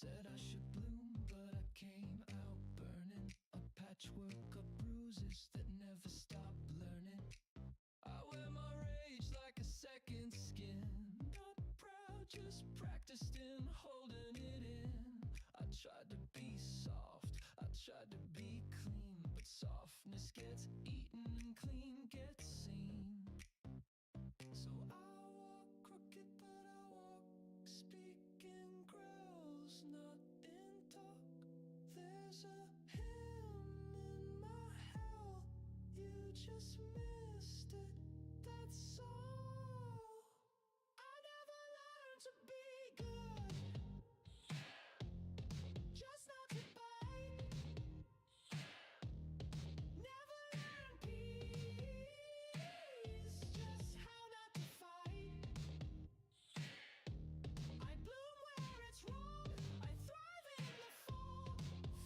Said I should bloom, but I came out burning. A patchwork of bruises that never stop learning. I wear my rage like a second skin. Not proud, just practiced in holding it in. I tried to be soft, I tried to be clean, but softness gets eaten and clean gets seen. So I walk crooked, but I walk speaking growls, not in talk. There's a hymn in my hell, you just missed it, that's all. I never learned to be good, just not to bite. Never learned peace, just how not to fight. I bloom where it's wrong, I thrive in the fall.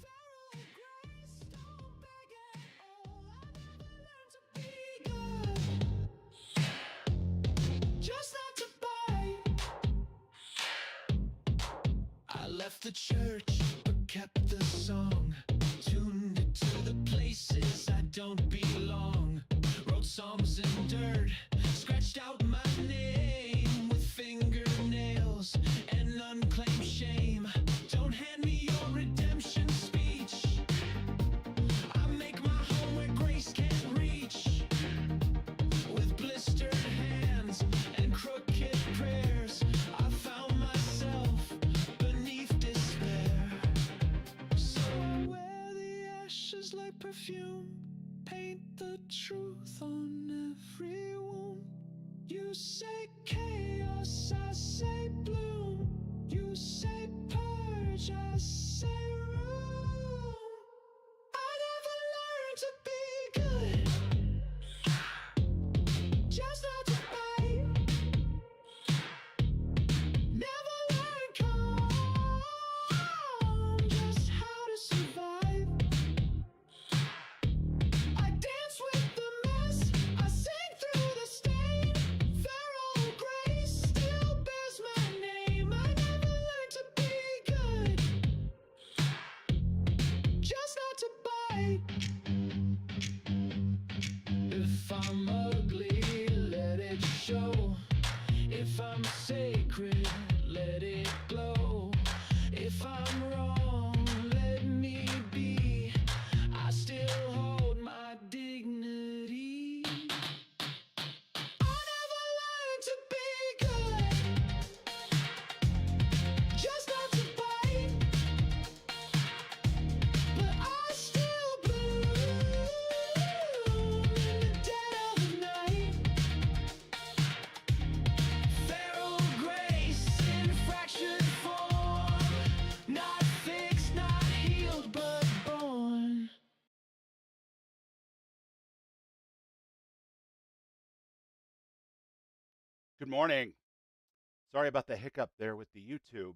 Feral grace, don't beg at all. I never learned to be good, just not to bite. I left the church, but kept the song. Tuned it to the places I don't belong. Wrote psalms in dirt, scratched out my name with fingernails and unclaimed shame. Don't hand me your redemption speech. I make my home where grace can't reach. With blistered hands and crooked prayers, I found myself beneath despair. So I wear the ashes like perfume, paint the truth on every wound. You say chaos, I say bloom. You say purge, I say room. I never learned to be good, just not to bite. Never learned calm, just how to survive. I dance with the mess, I sing through the stain. Feral grace still bears my name. I never learned to be good, just not to bite. If I'm ugly, let it show. If I'm sacred, let it glow. If I'm wrong, let me be. I still hold my dignity. I never learned to be good, just not to bite. But I still bloom in the dead of the night. Feral grace in fractured form, not fixed, not healed, but born. Good morning. Sorry about the hiccup there with the YouTube.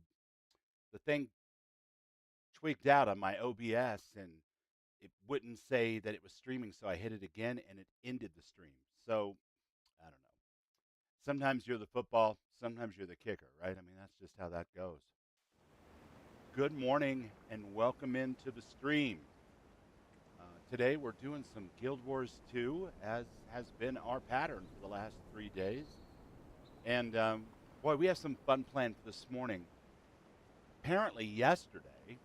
The thing tweaked out on my OBS and it wouldn't say that it was streaming, so I hit it again and it ended the stream. So, I don't know. Sometimes you're the football, sometimes you're the kicker, right? I mean, that's just how that goes. Good morning and welcome into the stream. Today we're doing some Guild Wars 2, as has been our pattern for the last 3 days. And boy, we have some fun planned for this morning. Apparently, yesterday,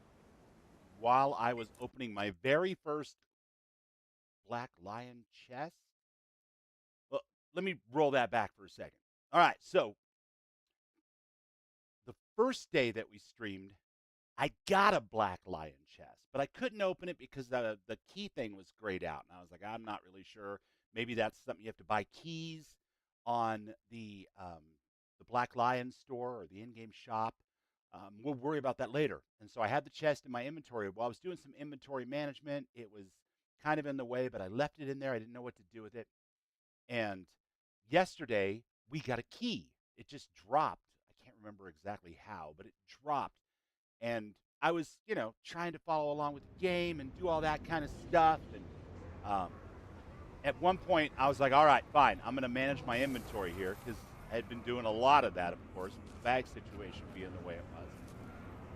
while I was opening my very first Black Lion chest, well, let me roll that back for a second. All right, so the first day that we streamed, I got a Black Lion chest, but I couldn't open it because the key thing was grayed out, and I was like, I'm not really sure. Maybe that's something you have to buy keys on the Black Lion store or the in-game shop. We'll worry about that later. And so I had the chest in my inventory. While I was doing some inventory management, it was kind of in the way, but I left it in there. I didn't know what to do with it. And yesterday, we got a key. It just dropped. I can't remember exactly how, but it dropped. And I was, trying to follow along with the game and do all that kind of stuff. And at one point, I was like, all right, fine. I'm going to manage my inventory here because I had been doing a lot of that, of course, with the bag situation being the way it was.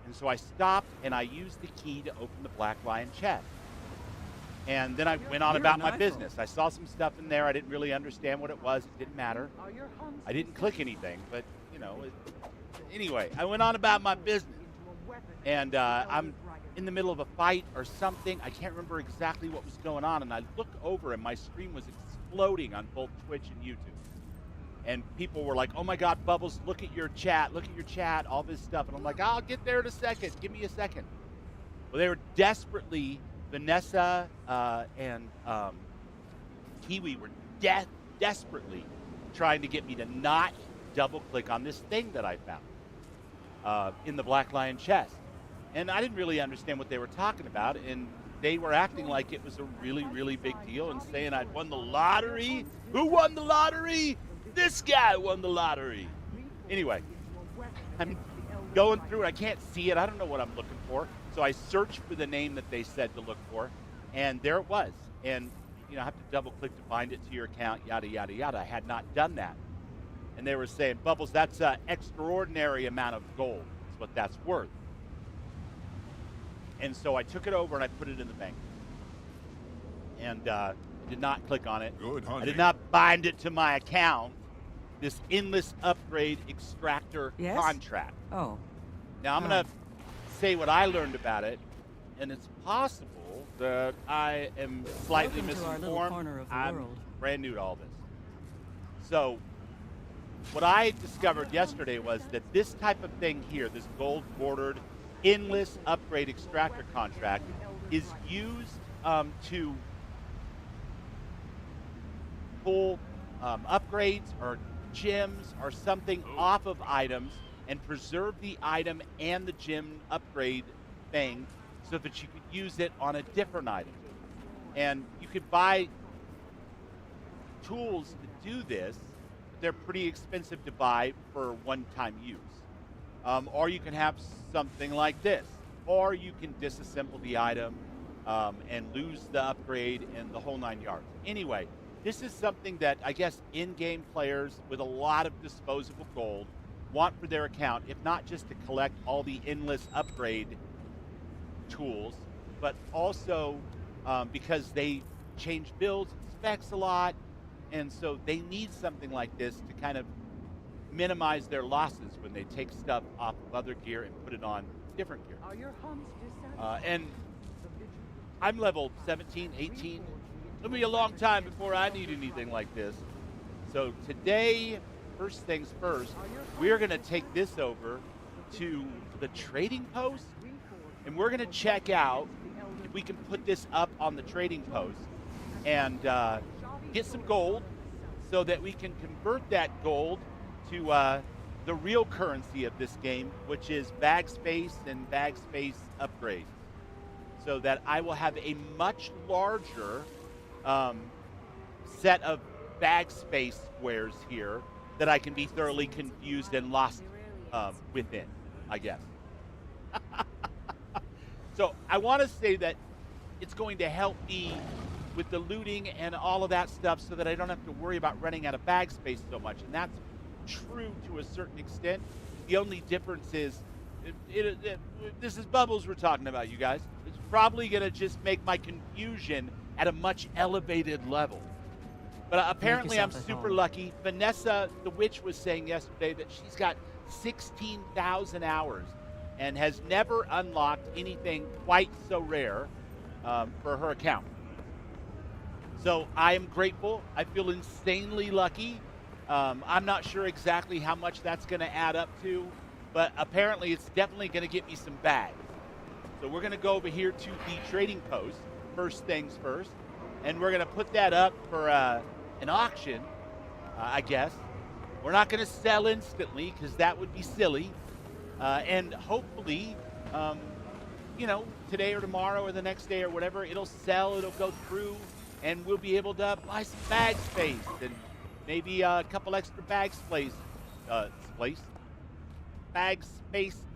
And so I stopped and I used the key to open the Black Lion chest. And then I went on about my business. I saw some stuff in there. I didn't really understand what it was. It didn't matter. I didn't click anything, but, you know, anyway, I went on about my business. And I'm in the middle of a fight or something. I can't remember exactly what was going on. And I look over and my screen was exploding on both Twitch and YouTube. And people were like, oh my God, Bubbles, look at your chat, all this stuff. And I'm like, I'll get there in a second. Give me a second. Well, they were desperately, Vanessa and Kiwi were desperately trying to get me to not double click on this thing that I found in the Black Lion chest. And I didn't really understand what they were talking about. And they were acting like it was a really, really big deal and saying I'd won the lottery. Who won the lottery? This guy won the lottery. Anyway, I'm going through it. I can't see it. I don't know what I'm looking for. So I searched for the name that they said to look for, and there it was. And, you know, I have to double click to bind it to your account, yada, yada, yada. I had not done that. And they were saying, Bubbles, that's an extraordinary amount of gold. That's what that's worth. And so I took it over and I put it in the bank. And did not click on it. Good hunting. I did not bind it to my account. This endless upgrade extractor contract. Oh. Now I'm going to say what I learned about it, and it's possible that I am slightly misinformed. I'm brand new to all this. So what I discovered yesterday was that this type of thing here, this gold bordered endless upgrade extractor contract, is used to pull upgrades or gems or something off of items and preserve the item and the gem upgrade thing so that you could use it on a different item. And you could buy tools to do this, but they're pretty expensive to buy for one-time use. Or you can have something like this. Or you can disassemble the item and lose the upgrade and the whole 9 yards. Anyway, this is something that I guess in-game players with a lot of disposable gold want for their account, if not just to collect all the endless upgrade tools, but also because they change builds and specs a lot, and so they need something like this to kind of minimize their losses when they take stuff off of other gear and put it on different gear. And I'm level 17, 18. It'll be a long time before I need anything like this. So today, first things first, we're going to take this over to the trading post, and we're going to check out if we can put this up on the trading post and get some gold so that we can convert that gold to the real currency of this game, which is bag space and bag space upgrades, so that I will have a much larger set of bag space squares here that I can be thoroughly confused and lost within, I guess. So I want to say that it's going to help me with the looting and all of that stuff so that I don't have to worry about running out of bag space so much. And that's true to a certain extent. The only difference is, this is Bubbles we're talking about, you guys. It's probably going to just make my confusion at a much elevated level. But apparently I'm super lucky. Vanessa, the witch, was saying yesterday that she's got 16,000 hours and has never unlocked anything quite so rare for her account. So I am grateful. I feel insanely lucky. I'm not sure exactly how much that's going to add up to, but apparently it's definitely going to get me some bags. So we're going to go over here to the trading post, first things first, and we're going to put that up for an auction, I guess. We're not going to sell instantly because that would be silly. And hopefully, you know, today or tomorrow or the next day or whatever, it'll sell, it'll go through, and we'll be able to buy some bag space and maybe a couple extra bag space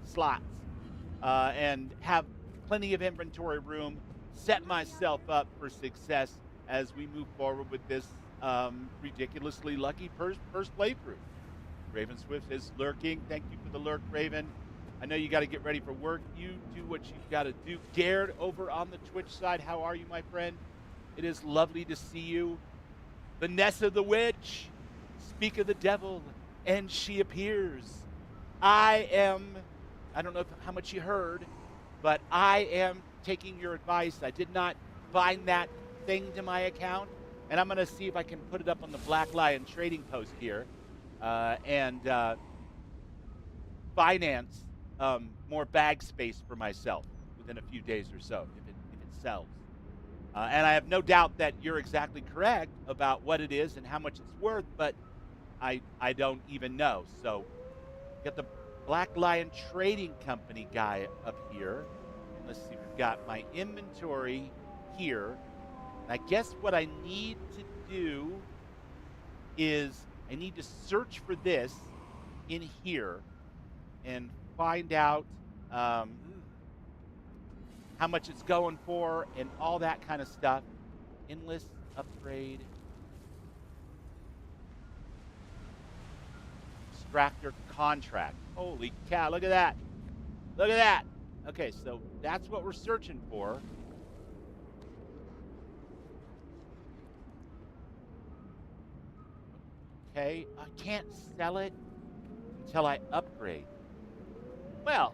slots, and have plenty of inventory room, set myself up for success as we move forward with this ridiculously lucky first playthrough. Raven Swift is lurking. Thank you for the lurk, Raven. I know you got to get ready for work. You do what you've got to do. Garrett over on the Twitch side, how are you, my friend? It is lovely to see you. Vanessa the Witch, speak of the devil, and she appears. I don't know how much you heard, but I am taking your advice. I did not find that thing to my account, and I'm going to see if I can put it up on the Black Lion trading post here and finance more bag space for myself within a few days or so if it sells. And I have no doubt that you're exactly correct about what it is and how much it's worth, but I don't even know. So got the Black Lion Trading Company guy up here. Let's see, we've got my inventory here. And I guess what I need to do is I need to search for this in here and find out how much it's going for and all that kind of stuff. Endless upgrade. Extractor contract. Holy cow, look at that. Look at that. Okay, so that's what we're searching for. Okay, I can't sell it until I upgrade. Well,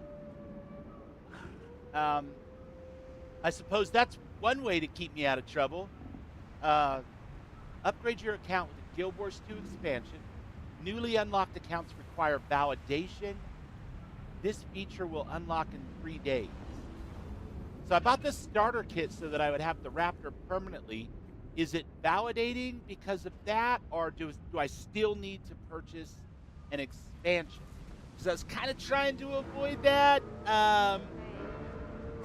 I suppose that's one way to keep me out of trouble. Upgrade your account with the Guild Wars 2 expansion. Newly unlocked accounts require validation. This feature will unlock in 3 days. So I bought this starter kit so that I would have the Raptor permanently. Is it validating because of that, or do I still need to purchase an expansion? Because I was kind of trying to avoid that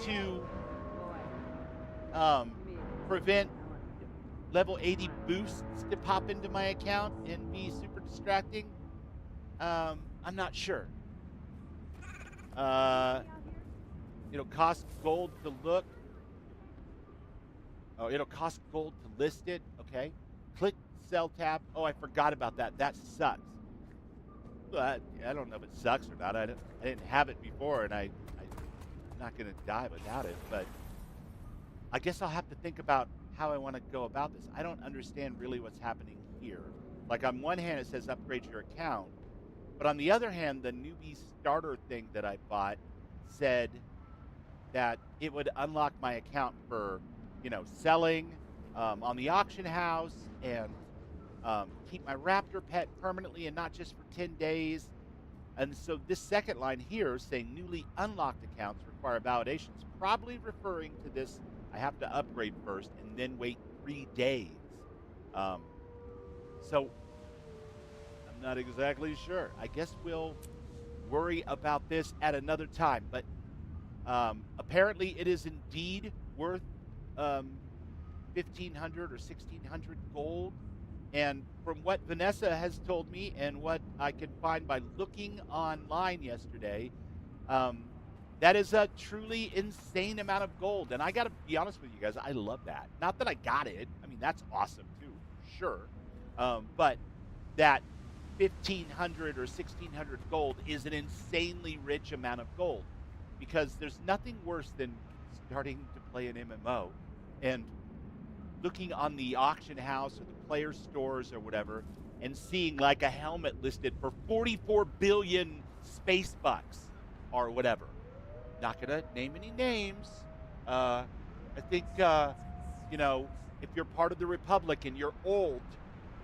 to prevent level 80 boosts to pop into my account and be super distracting. I'm not sure. It'll cost gold to look. Oh, it'll cost gold to list it. Okay. Click sell tab. Oh, I forgot about that. That sucks. But I don't know if it sucks or not. I didn't have it before, and I'm not going to die without it. But I guess I'll have to think about how I want to go about this. I don't understand really what's happening here. Like on one hand, it says upgrade your account. But on the other hand, the newbie starter thing that I bought said that it would unlock my account for, selling on the auction house and keep my Raptor pet permanently and not just for 10 days. And so this second line here saying newly unlocked accounts require validation is probably referring to this. I have to upgrade first and then wait 3 days. So I'm not exactly sure. I guess we'll worry about this at another time. But apparently it is indeed worth 1,500 or 1,600 gold. And from what Vanessa has told me and what I could find by looking online yesterday, that is a truly insane amount of gold. And I got to be honest with you guys, I love that. Not that I got it. I mean, that's awesome too, sure. But that 1,500 or 1,600 gold is an insanely rich amount of gold, because there's nothing worse than starting to play an MMO and looking on the auction house or the player stores or whatever and seeing like a helmet listed for 44 billion space bucks or whatever. Not gonna name any names. I think if you're part of the Republic and you're old,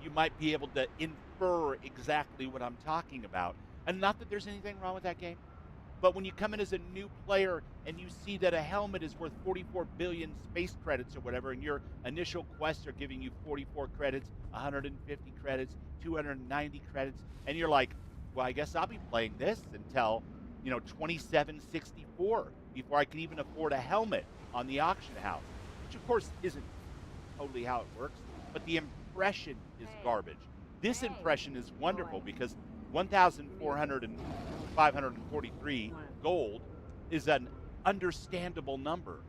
you might be able to infer exactly what I'm talking about. And not that there's anything wrong with that game, but when you come in as a new player and you see that a helmet is worth 44 billion space credits or whatever, and your initial quests are giving you 44 credits, 150 credits, 290 credits, and you're like, well, I guess I'll be playing this until 2764 before I can even afford a helmet on the auction house, which of course isn't totally how it works, but the impression is garbage. This impression is wonderful because 1,543 gold is an understandable number.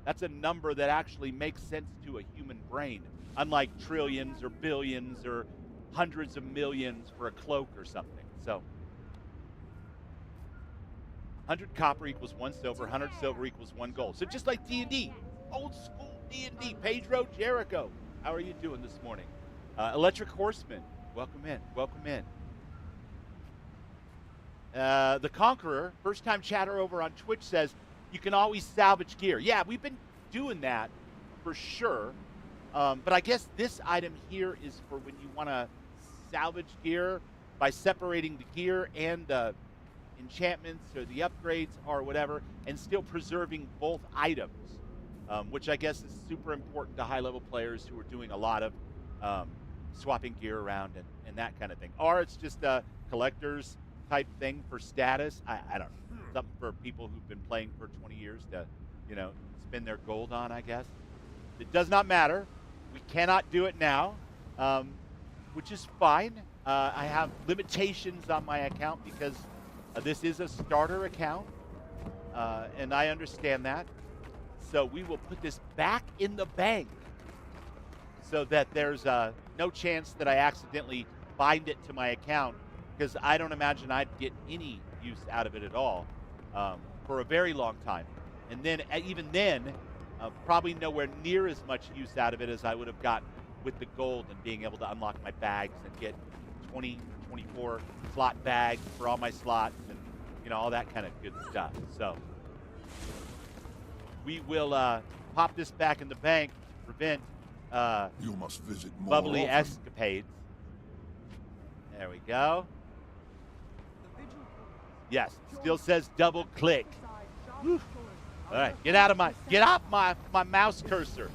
That's a number that actually makes sense to a human brain, unlike trillions or billions or hundreds of millions for a cloak or something. So 100 copper equals 1 silver, 100 silver equals 1 gold. So just like D&D, old school D&D. Pedro Jericho, how are you doing this morning? Electric Horseman, welcome in, welcome in. The Conqueror, first-time chatter over on Twitch, says you can always salvage gear. Yeah, we've been doing that for sure. But I guess this item here is for when you want to salvage gear by separating the gear and the enchantments or the upgrades or whatever, and still preserving both items, which I guess is super important to high-level players who are doing a lot of swapping gear around and that kind of thing. Or it's just a collector's type thing for status. I don't know. Something for people who've been playing for 20 years to, spend their gold on, I guess. It does not matter. We cannot do it now, which is fine. I have limitations on my account because this is a starter account, and I understand that. So we will put this back in the bank so that there's no chance that I accidentally bind it to my account, because I don't imagine I'd get any use out of it at all for a very long time. And then, even then, probably nowhere near as much use out of it as I would have gotten with the gold and being able to unlock my bags and get 20, 24 slot bags for all my slots and, all that kind of good stuff. So we will pop this back in the bank, prevent you must visit more bubbly often. escapades. There we go. Yes, still says double click. Whew. All right, get off my mouse cursor.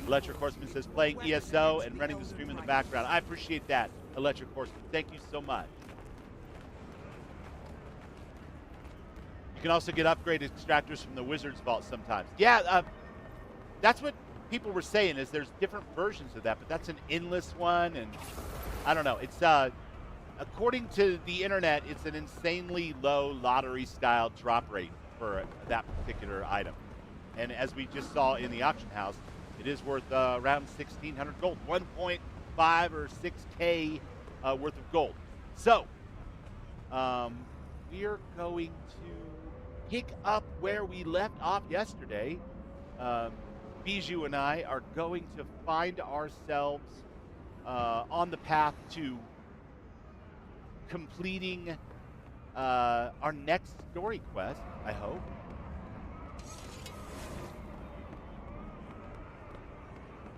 Electric Horseman says playing ESO and running the stream in the background. I appreciate that, Electric Horseman. Thank you so much. You can also get upgraded extractors from the Wizard's Vault sometimes. Yeah, that's what people were saying, is there's different versions of that, but that's an endless one, and I don't know. It's according to the internet, it's an insanely low lottery-style drop rate for that particular item. And as we just saw in the auction house, it is worth around 1,600 gold, 1.5 or 6K worth of gold. So we are going to pick up where we left off yesterday. Bijou and I are going to find ourselves on the path to completing our next story quest, I hope.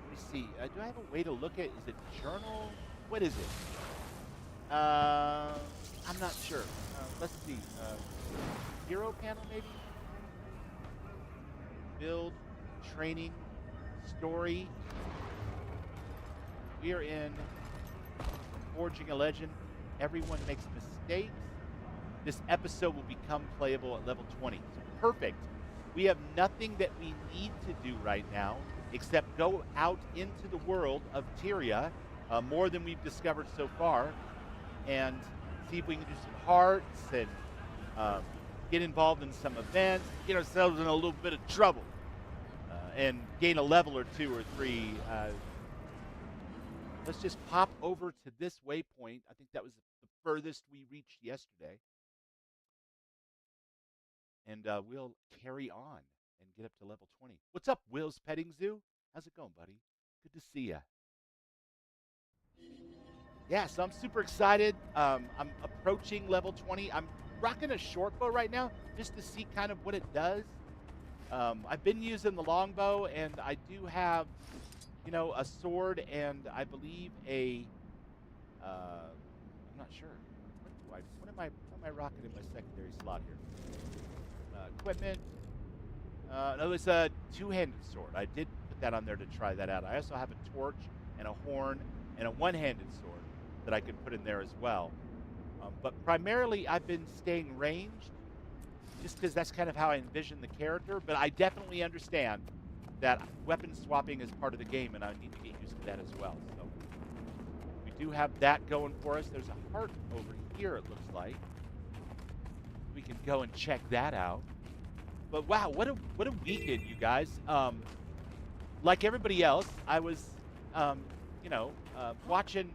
Let me see. Do I have a way to look at? Is it journal? What is it? I'm not sure. Let's see. Hero panel, maybe? Build, training, story. We are in Forging a Legend. Everyone makes mistakes. This episode will become playable at level 20. So perfect. We have nothing that we need to do right now except go out into the world of Tyria, more than we've discovered so far, and see if we can do some hearts and get involved in some events, get ourselves in a little bit of trouble, and gain a level or 2 or 3. Let's just pop over to this waypoint. I think that was the furthest we reached yesterday. And we'll carry on and get up to level 20. What's up, Will's Petting Zoo? How's it going, buddy? Good to see ya. Yeah, so I'm super excited. I'm approaching level 20. I'm rocking a short bow right now just to see kind of what it does. I've been using the longbow, and I do have, a sword and I believe I'm not sure. What am I rocking in my secondary slot here? Equipment. No, it's a two-handed sword. I did put that on there to try that out. I also have a torch and a horn and a one-handed sword that I could put in there as well. But primarily, I've been staying ranged, just because that's kind of how I envision the character. But I definitely understand that weapon swapping is part of the game, and I need to get used to that as well. So we do have that going for us. There's a heart over here, it looks like. We can go and check that out. But wow, what a weekend, you guys. Like everybody else, I was, watching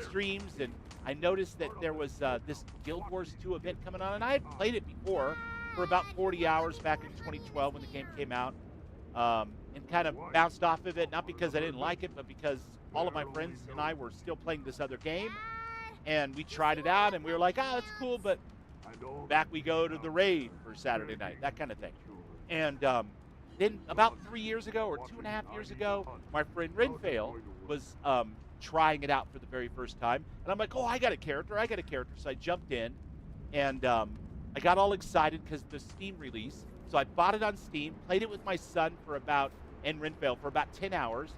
streams, and I noticed that there was this Guild Wars 2 event coming on, and I had played it before for about 40 hours back in 2012 when the game came out, and kind of bounced off of it, not because I didn't like it, but because all of my friends and I were still playing this other game, and we tried it out, and we were like, ah, that's cool, but back we go to the raid for Saturday night, that kind of thing. And then about 3 years ago or 2.5 years ago, my friend Renfail was trying it out for the very first time, and I'm like, oh, I got a character. So I jumped in, and I got all excited because the Steam release. So I bought it on Steam, played it with my son and Renfail for about 10 hours,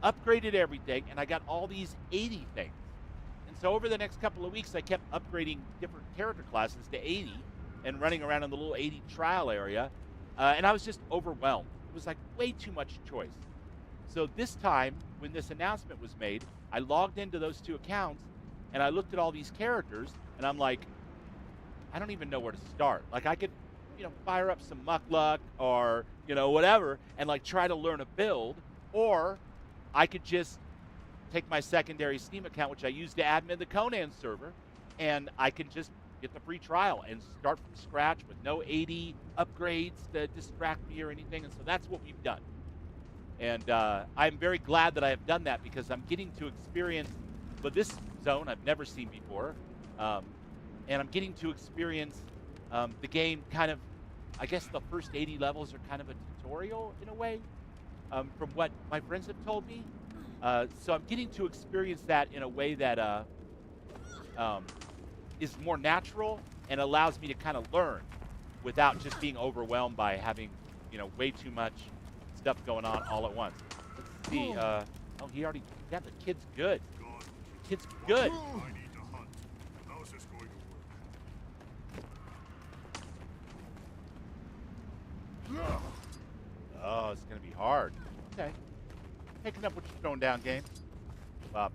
upgraded everything, and I got all these 80 things. And so over the next couple of weeks, I kept upgrading different character classes to 80 and running around in the little 80 trial area, and I was just overwhelmed. It was like way too much choice. So this time, when this announcement was made, I logged into those two accounts, and I looked at all these characters, and I'm like, I don't even know where to start. Like, I could, fire up some Muckluck or, whatever, and like try to learn a build, or I could just take my secondary Steam account, which I use to admin the Conan server, and I can just get the free trial and start from scratch with no 80 upgrades to distract me or anything. And so that's what we've done. And I'm very glad that I have done that, because I'm getting to experience this zone I've never seen before. And I'm getting to experience the game kind of, I guess the first 80 levels are kind of a tutorial in a way, from what my friends have told me. So I'm getting to experience that in a way that is more natural and allows me to kind of learn without just being overwhelmed by having, way too much stuff going on all at once. Let's see. Oh, he already got the kid's good. The kid's good. I need to hunt. How's this going to work? Oh, it's going to be hard. Okay. Picking up what you're throwing down, game. I'm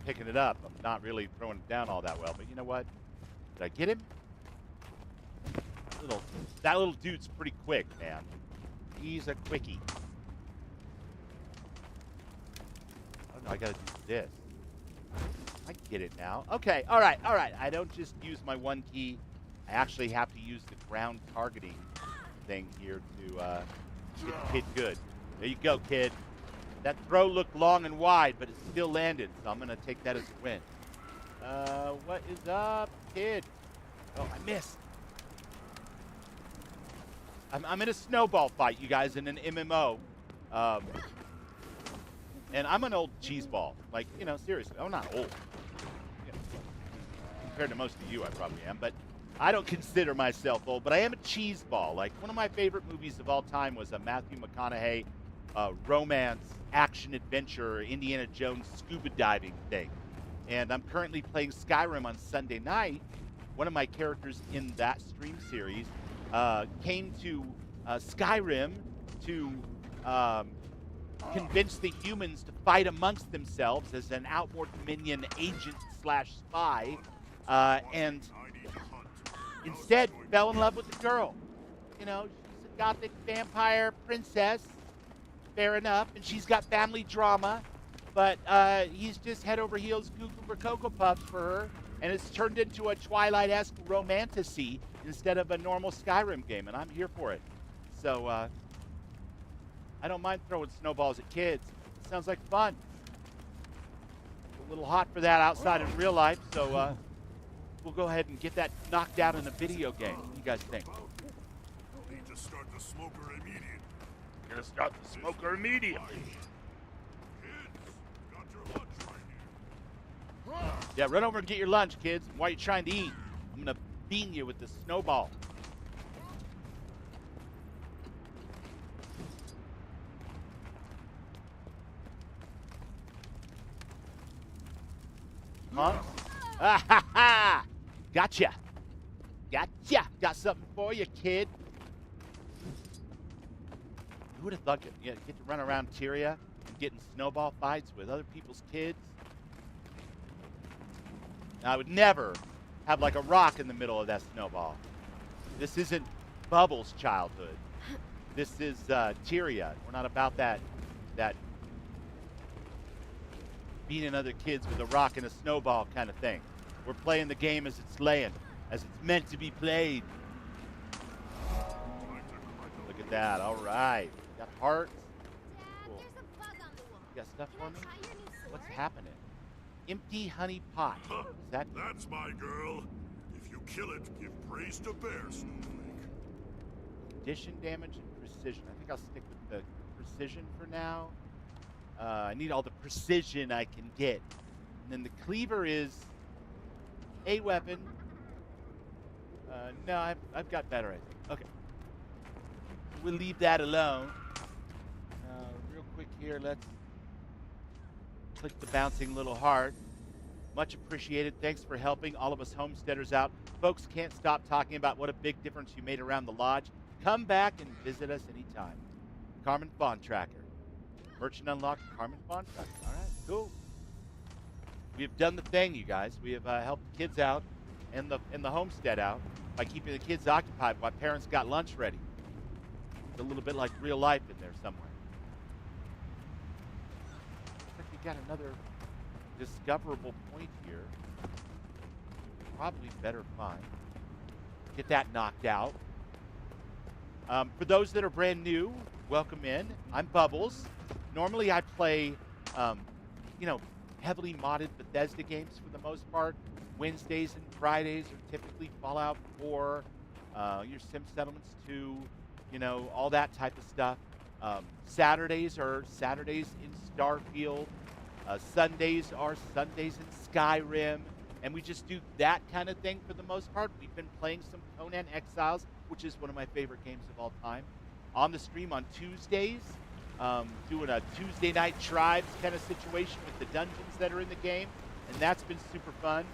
picking it up. I'm not really throwing it down all that well, but you know what? Did I get him? That little dude's pretty quick, man. He's a quickie. Oh, no, I got to do this. I get it now. Okay, all right. I don't just use my one key. I actually have to use the ground targeting thing here to get the kid good. There you go, kid. That throw looked long and wide, but it still landed, so I'm going to take that as a win. What is up, kid? Oh, I missed. I'm in a snowball fight, you guys, in an MMO. And I'm an old cheeseball. Like, seriously, I'm not old. Compared to most of you, I probably am. But I don't consider myself old, but I am a cheeseball. Like, one of my favorite movies of all time was a Matthew McConaughey romance, action-adventure, Indiana Jones scuba diving thing. And I'm currently playing Skyrim on Sunday night. One of my characters in that stream series came to Skyrim to convince the humans to fight amongst themselves as an Outward Dominion agent / spy, and instead fell in love with the girl. She's a gothic vampire princess, fair enough, and she's got family drama, but he's just head over heels for Cocoa Puffs for her, and it's turned into a Twilight-esque romantasy instead of a normal Skyrim game, and I'm here for it. So, I don't mind throwing snowballs at kids. It sounds like fun. A little hot for that outside in real life, so we'll go ahead and get that knocked out in a video game. What do you guys think? Need to start the smoker immediately. You're gonna start the smoker immediately. Kids, got your lunch right here. Yeah, run over and get your lunch, kids. While you're trying to eat, I'm gonna bean you with the snowball. Huh? Ah ha ha! Gotcha! Got something for you, kid. Who would have thought it? Yeah, get to run around Tyria and get in snowball fights with other people's kids. Now, I would never have like a rock in the middle of that snowball. This isn't Bubbles' childhood. This is Tyria. We're not about that beating other kids with a rock and a snowball kind of thing. We're playing the game as it's laying, as it's meant to be played. that. All right. Got hearts. Dad, Cool. there's a bug on the wall. You got stuff Can for I me? try your new sword? What's happening? Empty honey pot. Huh, What does that mean? that's my girl. If you kill it, give praise to Bear, Snowflake. Condition damage and precision. I think I'll stick with the precision for now. I need all the precision I can get. And then the cleaver is a weapon. No, I've got better, I think. Okay. We'll leave that alone. Real quick here, let's click the bouncing little heart. Much appreciated. Thanks for helping all of us homesteaders out. Folks can't stop talking about what a big difference you made around the lodge. Come back and visit us anytime. Carmen Fawn Tracker. Merchant unlocked Carmen Fawn Tracker. All right, cool. We have done the thing, you guys. We have helped the kids out and the homestead out by keeping the kids occupied while parents got lunch ready. It's a little bit like real life in there somewhere. Looks like we got another discoverable point here. Probably better find. Get that knocked out. For those that are brand new, welcome in. I'm Bubbles. Normally I play, heavily modded Bethesda games for the most part. Wednesdays and Fridays are typically Fallout 4, your Sim Settlements 2, all that type of stuff. Saturdays are Saturdays in Starfield. Sundays are Sundays in Skyrim. And we just do that kind of thing for the most part. We've been playing some Conan Exiles, which is one of my favorite games of all time, on the stream on Tuesdays. Doing a Tuesday night tribes kind of situation with the dungeons that are in the game. And that's been super fun.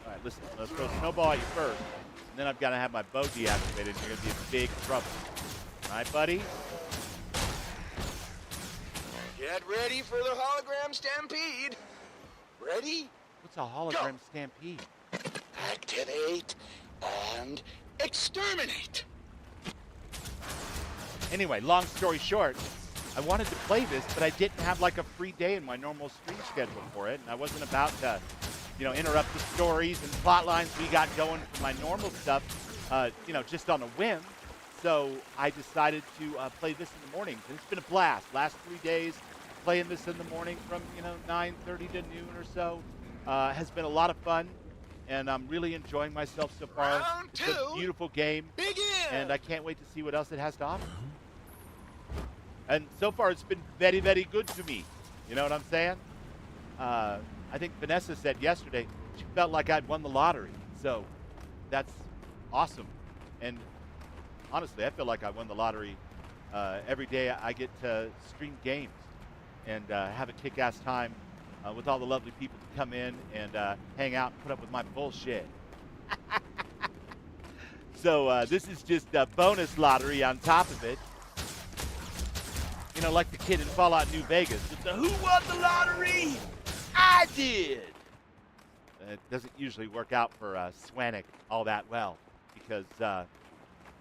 All right, listen, let's throw Snowball at you first. And then I've got to have my bow deactivated. And you're going to be in big trouble. All right, buddy? Get ready for the hologram stampede. Ready? What's a hologram stampede? Activate and exterminate. Anyway, long story short, I wanted to play this, but I didn't have like a free day in my normal stream schedule for it. And I wasn't about to, interrupt the stories and plot lines we got going for my normal stuff, just on a whim. So I decided to play this in the morning. And it's been a blast. Last 3 days, playing this in the morning from, 9:30 to noon or so. Has been a lot of fun. And I'm really enjoying myself so far. Round It's a two. beautiful game. Begin. And I can't wait to see what else it has to offer. And so far, it's been very, very good to me. You know what I'm saying? I think Vanessa said yesterday she felt like I'd won the lottery. So that's awesome. And honestly, I feel like I won the lottery every day I get to stream games and have a kick-ass time with all the lovely people that come in and hang out and put up with my bullshit. So this is just a bonus lottery on top of it. Like the kid in Fallout New Vegas. With the, who won the lottery? I did! It doesn't usually work out for Swanwick all that well because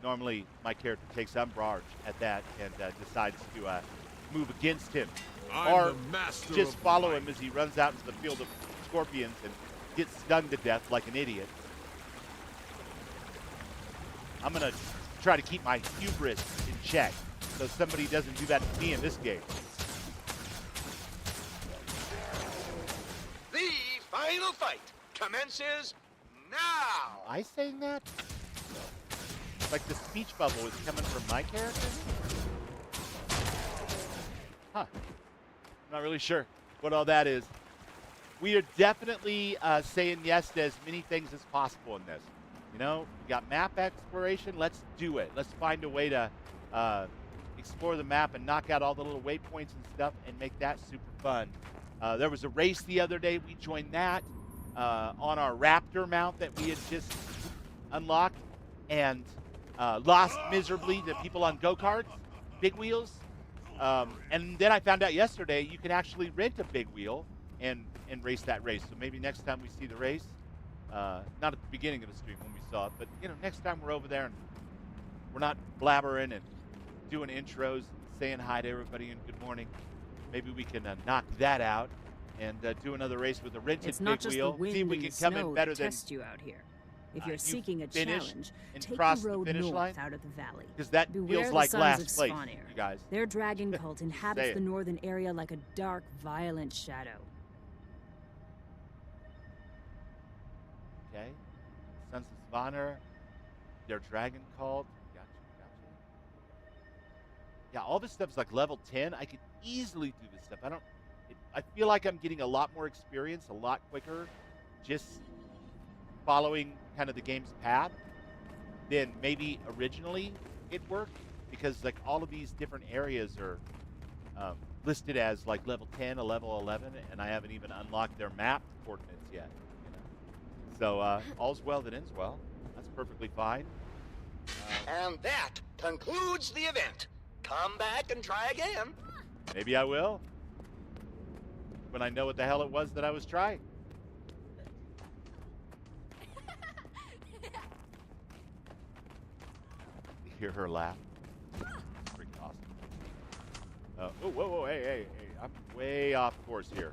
normally my character takes umbrage at that and decides to move against him. Or just follow him as he runs out into the field of scorpions and gets stung to death like an idiot. I'm going to try to keep my hubris in check so somebody doesn't do that to me in this game. The final fight commences now. I saying that? Like the speech bubble is coming from my character? Huh. I'm not really sure what all that is. We are definitely saying yes to as many things as possible in this. We got map exploration. Let's do it. Let's find a way to explore the map and knock out all the little waypoints and stuff and make that super fun. There was a race the other day. We joined that on our Raptor mount that we had just unlocked and lost miserably to people on go-karts, big wheels. And then I found out yesterday you can actually rent a big wheel and race that race. So maybe next time we see the race, not at the beginning of the stream when we saw it, but next time we're over there and we're not blabbering and doing intros, saying hi to everybody and good morning, maybe we can knock that out and do another race with a rented It's not big just wheel. the wind See if we and can the come snow in better that than test you out here. If you're You seeking a finished challenge, and take crossed the the road finish north line? out of the valley. Because that Beware feels the like sons last of place, Svanir. you guys. Their dragon cult inhabits saying. the northern area like a dark, violent shadow. Okay. Sons of Svanir, their dragon cult. Gotcha. Yeah, all this stuff is like level 10. I could easily do this stuff. I feel like I'm getting a lot more experience, a lot quicker, just following kind of the game's path than maybe originally it worked, because like all of these different areas are listed as like level 10, a level 11, and I haven't even unlocked their map coordinates yet. You know? So all's well that ends well. That's perfectly fine. And that concludes the event. Come back and try again. Maybe I will, when I know what the hell it was that I was trying. You hear her laugh? It's freaking awesome. Whoa, hey. I'm way off course here.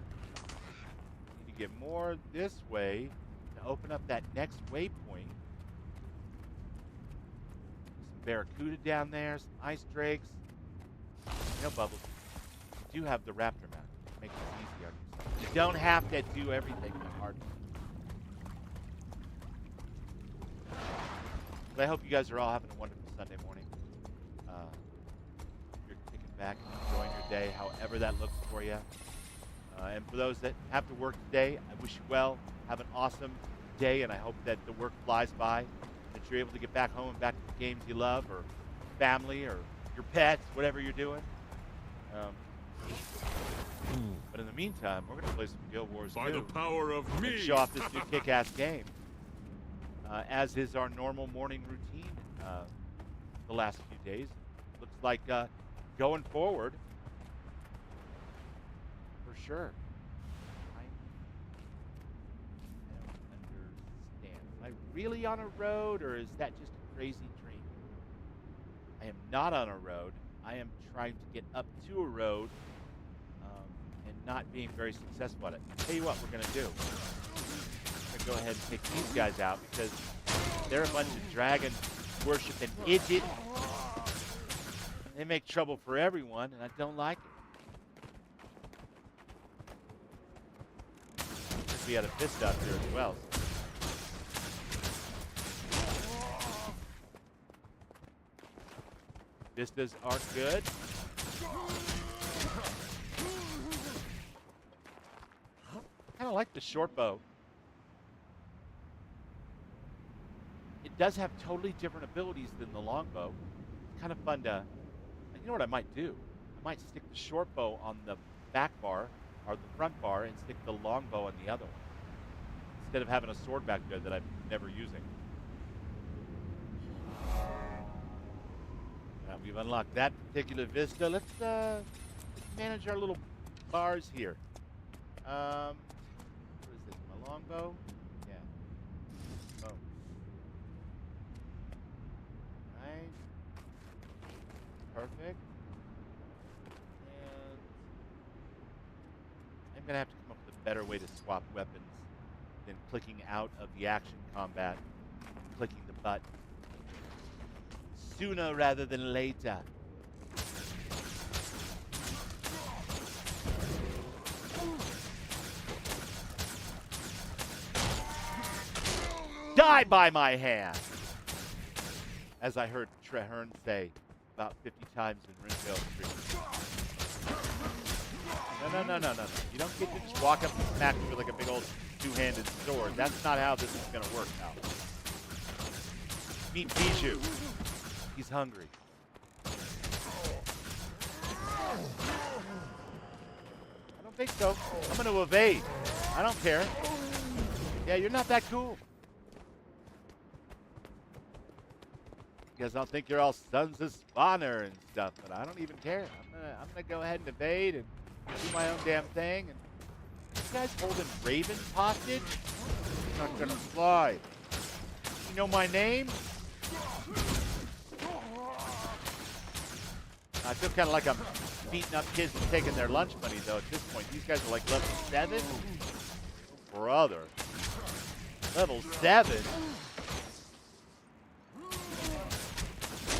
Need to get more this way to open up that next waypoint. Some barracuda down there, some ice drakes. No bubbles. You do have the raptor mount. Makes it easy on yourself. You don't have to do everything the hard way. But I hope you guys are all having a wonderful Sunday morning. You're kicking back and enjoying your day, however that looks for you. And for those that have to work today, I wish you well. Have an awesome day, and I hope that the work flies by, that you're able to get back home and back to the games you love, or family, or your pets, whatever you're doing. But in the meantime, we're going to play some Guild Wars 2. By the power of me. And show off this new kick-ass game. As is our normal morning routine the last few days. Looks like going forward, for sure. I don't understand. Am I really on a road, or is that just a crazy dream? I am not on a road. I am trying to get up to a road and not being very successful at it. I'll tell you what we're going to do. I'm going to go ahead and take these guys out, because they're a bunch of dragon worshiping idiots. They make trouble for everyone, and I don't like it. We had a fist out there as well. Vistas are good. Kind of like the short bow. It does have totally different abilities than the longbow. It's kind of fun to... You know what I might do? I might stick the short bow on the back bar, or the front bar, and stick the longbow on the other one, instead of having a sword back there that I'm never using. Now we've unlocked that particular vista. Let's manage our little bars here. What is this? My longbow? Yeah. Oh. Right. Perfect. And I'm gonna have to come up with a better way to swap weapons than clicking out of the action combat, clicking the button. Sooner rather than later. Die by my hand! As I heard Treherne say about 50 times in Rinvale Street. No. You don't get to just walk up and smack me with like a big old two-handed sword. That's not how this is going to work out. Meet Bijou. He's hungry. I don't think so. I'm going to evade. I don't care. Yeah, you're not that cool. You guys don't think you're all sons of Svanir and stuff, but I don't even care. I'm gonna go ahead and evade and do my own damn thing. And you guys holding ravens hostage? It's not gonna fly. You know my name? I feel kind of like I'm beating up kids and taking their lunch money, though, at this point. These guys are like level 7? Brother. Level 7?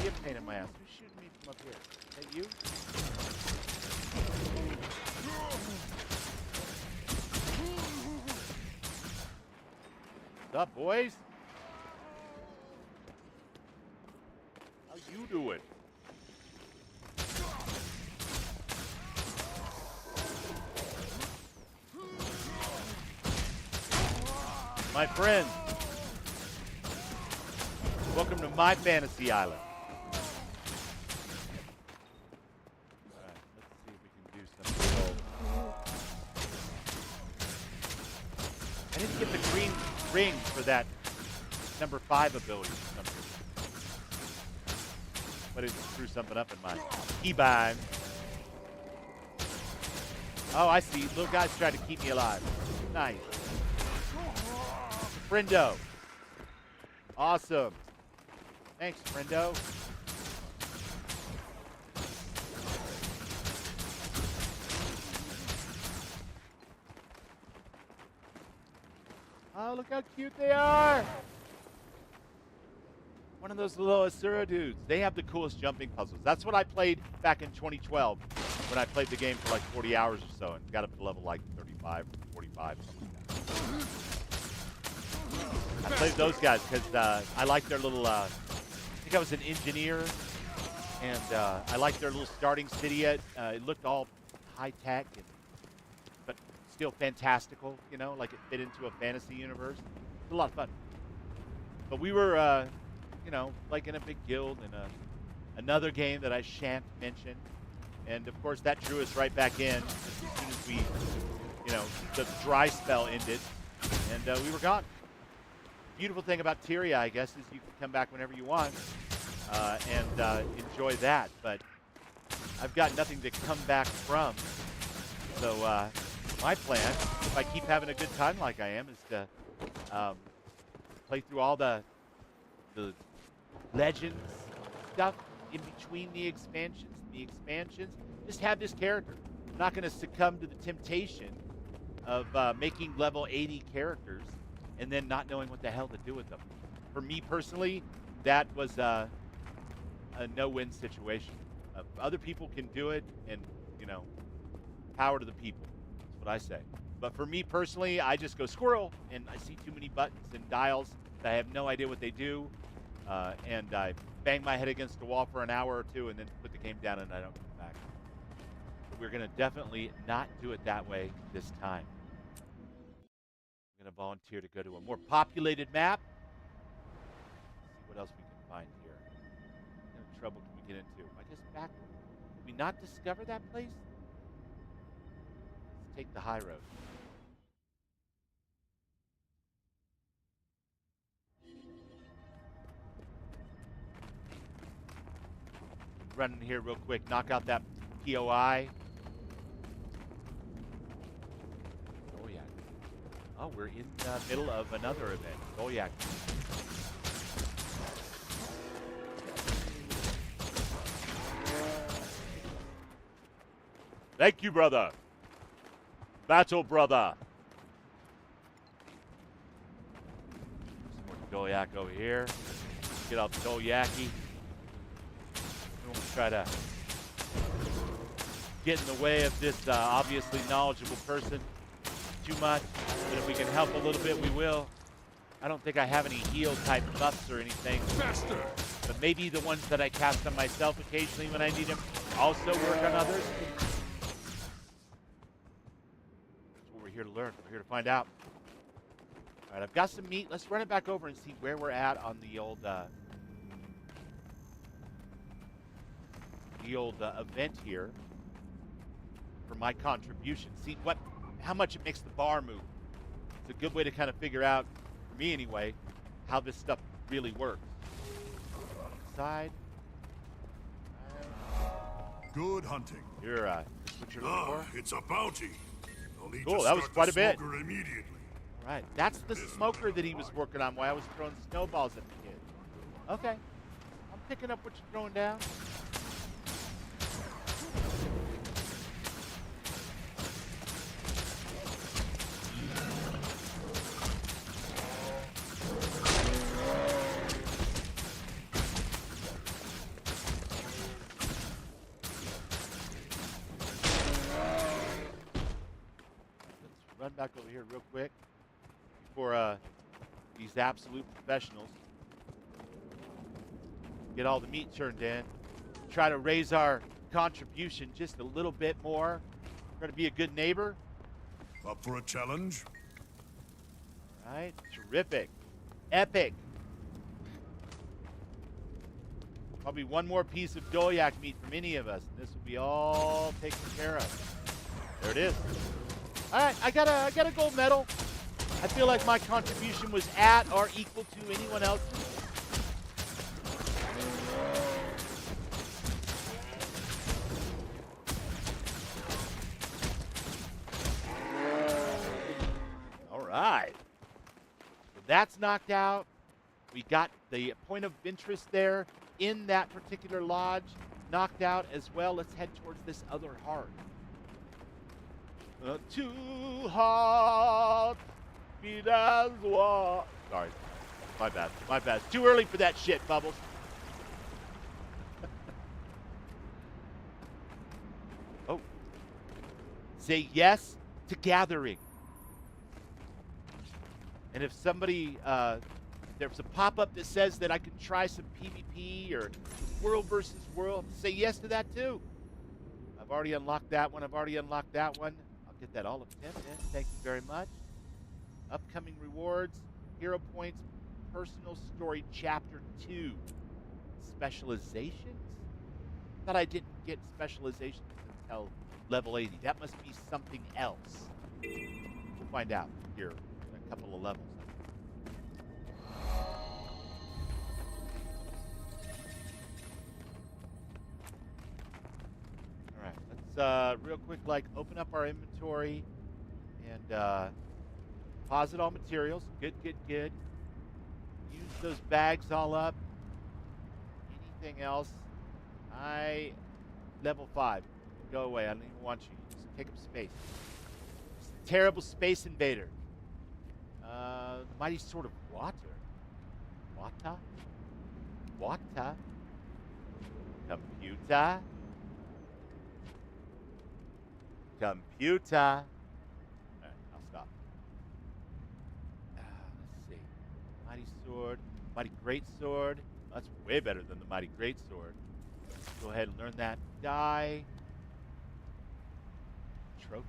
be a pain in my ass. Who's shooting me from up here? Is that you? What's up, boys? How you doing? My friends, welcome to my fantasy island. Alright, let's see if we can do something. I didn't get the green ring for that number 5 ability for some reason. But it screw something up in my keybind. Oh, I see. Little guys trying to keep me alive. Nice. Friendo. Awesome. Thanks, friendo. Oh, look how cute they are. One of those little Asura dudes. They have the coolest jumping puzzles. That's what I played back in 2012 when I played the game for like 40 hours or so and got up to level like 35, 45, something like that. I played those guys because I liked their little, I think I was an engineer, and I liked their little starting city. It looked all high-tech, but still fantastical, you know, like it fit into a fantasy universe. It was a lot of fun. But we were, you know, like in a big guild in another game that I shan't mention. And, of course, that drew us right back in as soon as we, you know, the dry spell ended, and we were gone. Beautiful thing about Tyria, I guess, is you can come back whenever you want and enjoy that. But I've got nothing to come back from. So my plan, if I keep having a good time like I am, is to play through all the Legends stuff in between the expansions. The expansions, just have this character. I'm not going to succumb to the temptation of making level 80 characters and then not knowing what the hell to do with them. For me personally, that was a no-win situation. Other people can do it, and, you know, power to the people. That's what I say. But for me personally, I just go squirrel, and I see too many buttons and dials that I have no idea what they do, and I bang my head against the wall for an hour or two and then put the game down and I don't come back. But we're going to definitely not do it that way this time. I'm going to volunteer to go to a more populated map. See what else we can find here. What kind of trouble can we get into? I guess back. Did we not discover that place? Let's take the high road. Run in here real quick. Knock out that POI. Oh, we're in the middle of another event. Golyak. Thank you, brother. Battle, brother. Some more Golyak over here. Get off the Golyaki. We won't try to get in the way of this obviously knowledgeable person too much. But if we can help a little bit, we will. I don't think I have any heal type buffs or anything. Faster! But maybe the ones that I cast on myself occasionally when I need them also work on others. That's what we're here to learn. We're here to find out. All right, I've got some meat. Let's run it back over and see where we're at on the old event here for my contribution. See how much it makes the bar move. It's a good way to kind of figure out, for me anyway, how this stuff really works. Side. Good hunting. You're what you're looking for? It's a bounty. I'll need Cool, to that was start quite the a bit. smoker immediately. All right, that's the smoker that he was working on while I was throwing snowballs at the kid. Okay, I'm picking up what you're throwing down. run back over here real quick before these absolute professionals get all the meat turned in. Try to raise our contribution just a little bit more. Try to be a good neighbor. Up for a challenge? All right, terrific, epic. Probably one more piece of Dolyak meat from any of us, and this will be all taken care of. There it is. All right, I got a gold medal. I feel like my contribution was at or equal to anyone else's. All right. So that's knocked out. We got the point of interest there in that particular lodge knocked out as well. Let's head towards this other heart. Too hot, beat as one. Sorry, my bad, my bad. Too early for that shit, Bubbles. Oh, say yes to gathering. And if somebody, there's a pop-up that says that I can try some PvP or world versus world, say yes to that too. I've already unlocked that one. I'll get that all of 10 then. Thank you very much. Upcoming rewards, hero points, personal story chapter 2. Specializations? Thought I didn't get specializations until level 80. That must be something else. We'll find out here in a couple of levels. All right, let's real quick, like, open up our inventory and deposit all materials. Good. Use those bags all up. Anything else? Level 5. Go away. I don't even want you. Just take up space. It's a terrible space invader. Mighty sword of water. Water. Computer. All right, I'll stop. Let's see. Mighty sword. Mighty great sword. That's way better than the mighty great sword. Go ahead and learn that. Die. Trophy?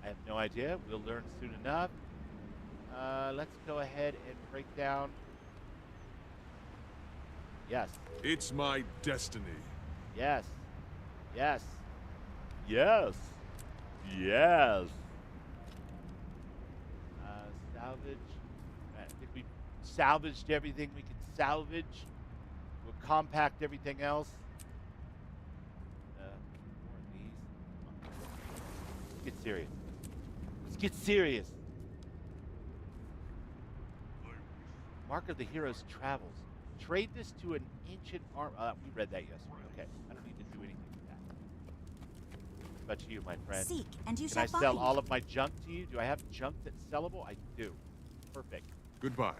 I have no idea. We'll learn soon enough. Let's go ahead and break down. Yes. It's my destiny. Yes. Salvage. I think we salvaged everything we could salvage. We'll compact everything else. More of these. Let's get serious. Mark of the Hero's Travels. Trade this to an ancient arm. We read that yesterday. Okay, I don't need to do anything with that. What about you, my friend? Seek, and you Can shall I find. sell all of my junk to you? Do I have junk that's sellable? I do. Perfect. Goodbye.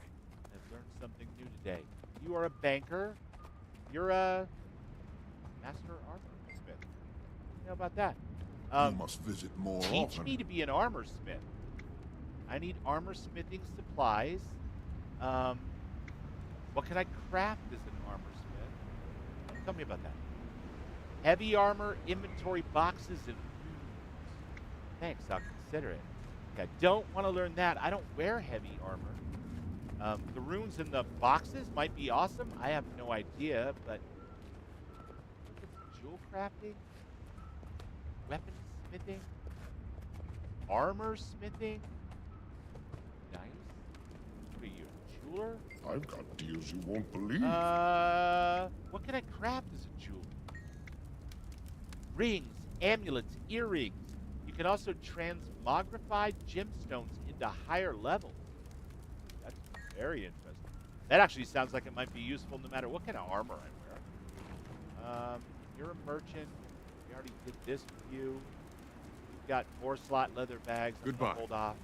I've learned something new today. You are a banker. You're a master armor smith. How about that? You must visit more Teach often. me to be an armor smith. I need armor smithing supplies. What can I craft as an armor smith? Tell me about that. Heavy armor, inventory boxes, and runes. Thanks, I'll consider it. Okay, I don't want to learn that. I don't wear heavy armor. The runes in the boxes might be awesome. I have no idea, but jewel crafting, weapon smithing, armor smithing. Nice. What are you, a jeweler? I've got deals you won't believe. What can I craft as a jeweler? Rings, amulets, earrings. You can also transmogrify gemstones into higher levels. That's very interesting. That actually sounds like it might be useful no matter what kind of armor I wear. You're a merchant. We already did this with you. We've got 4 slot leather bags. I'm gonna Goodbye. hold off.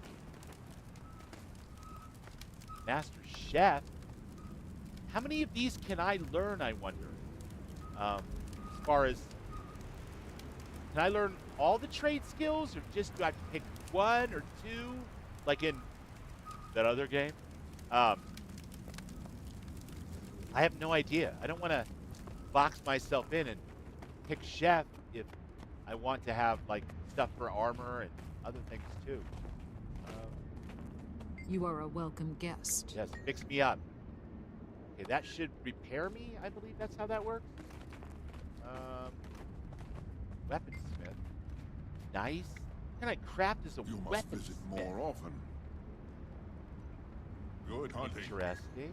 Master Chef. How many of these can I learn, I wonder? As far as can I learn all the trade skills, or just do I have to pick one or two, like in that other game? I have no idea. I don't want to box myself in and pick chef if I want to have like stuff for armor and other things too. You are a welcome guest. Yes, fix me up. Okay, that should repair me. I believe that's how that works. Weaponsmith. Nice. What can I craft as a You must weaponsmith? visit more often. Good hunting. Interesting.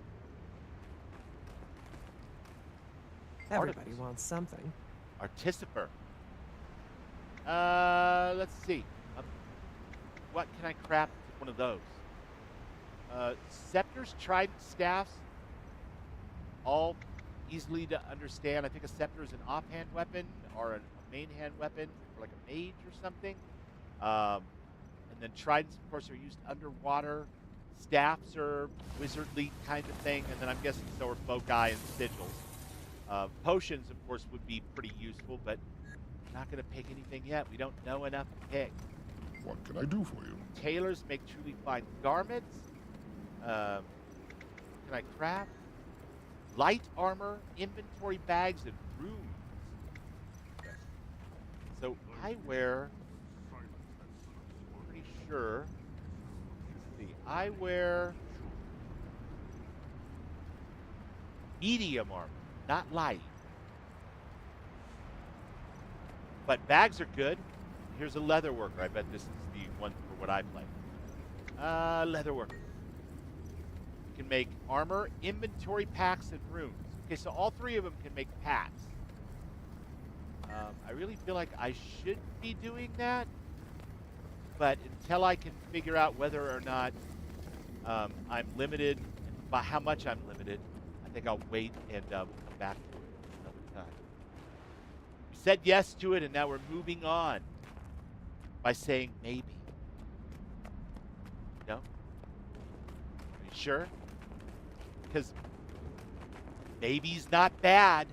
Everybody Artifice. wants something. Artificer. Let's see. What can I craft with one of those? Scepters, trident, staffs, all easily to understand. I think a scepter is an offhand weapon or a main hand weapon for like a mage or something. And then tridents, of course, are used underwater. Staffs are wizardly kind of thing, and then I'm guessing so are foci and sigils. Potions, of course, would be pretty useful, but I'm not going to pick anything yet. We don't know enough to pick. What can I do for you? Tailors make truly fine garments. Can I craft? Light armor, inventory bags, and runes. So I wear, pretty sure, let's see, I wear medium armor, not light. But bags are good. Here's a leather worker. I bet this is the one for what I play. Leather worker. You can make armor, inventory packs, and runes. Okay, so all three of them can make packs. I really feel like I should be doing that, but until I can figure out whether or not I'm limited, and by how much I'm limited, I think I'll wait and we'll come back to it another time. We said yes to it, and now we're moving on by saying maybe. No? Are you sure? Because maybe's not bad.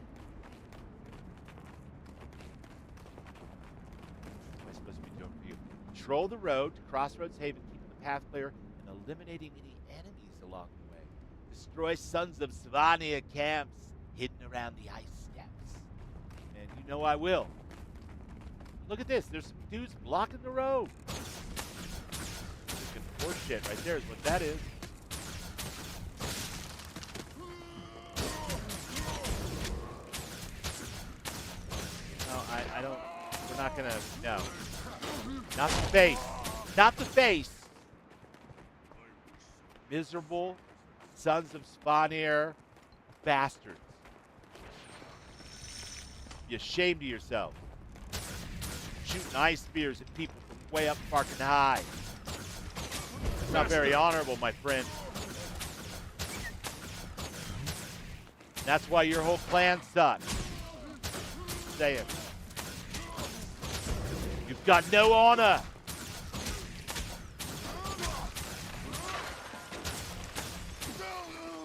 What am I supposed to be doing for you? Patrol the road to Crossroads Haven, keeping the path clear and eliminating any enemies along the way. Destroy Sons of Svanir camps hidden around the ice steps. And you know I will. Look at this. There's some dudes blocking the road. Freaking horseshit right there is what that is. No, I don't. We're not gonna. No. Not the face. Not the face. Miserable Sons of Svanir bastards. Be ashamed of yourself. Shooting ice spears at people from way up fucking high. It's not very honorable, my friend. That's why your whole clan sucks. Just saying. You've got no honor.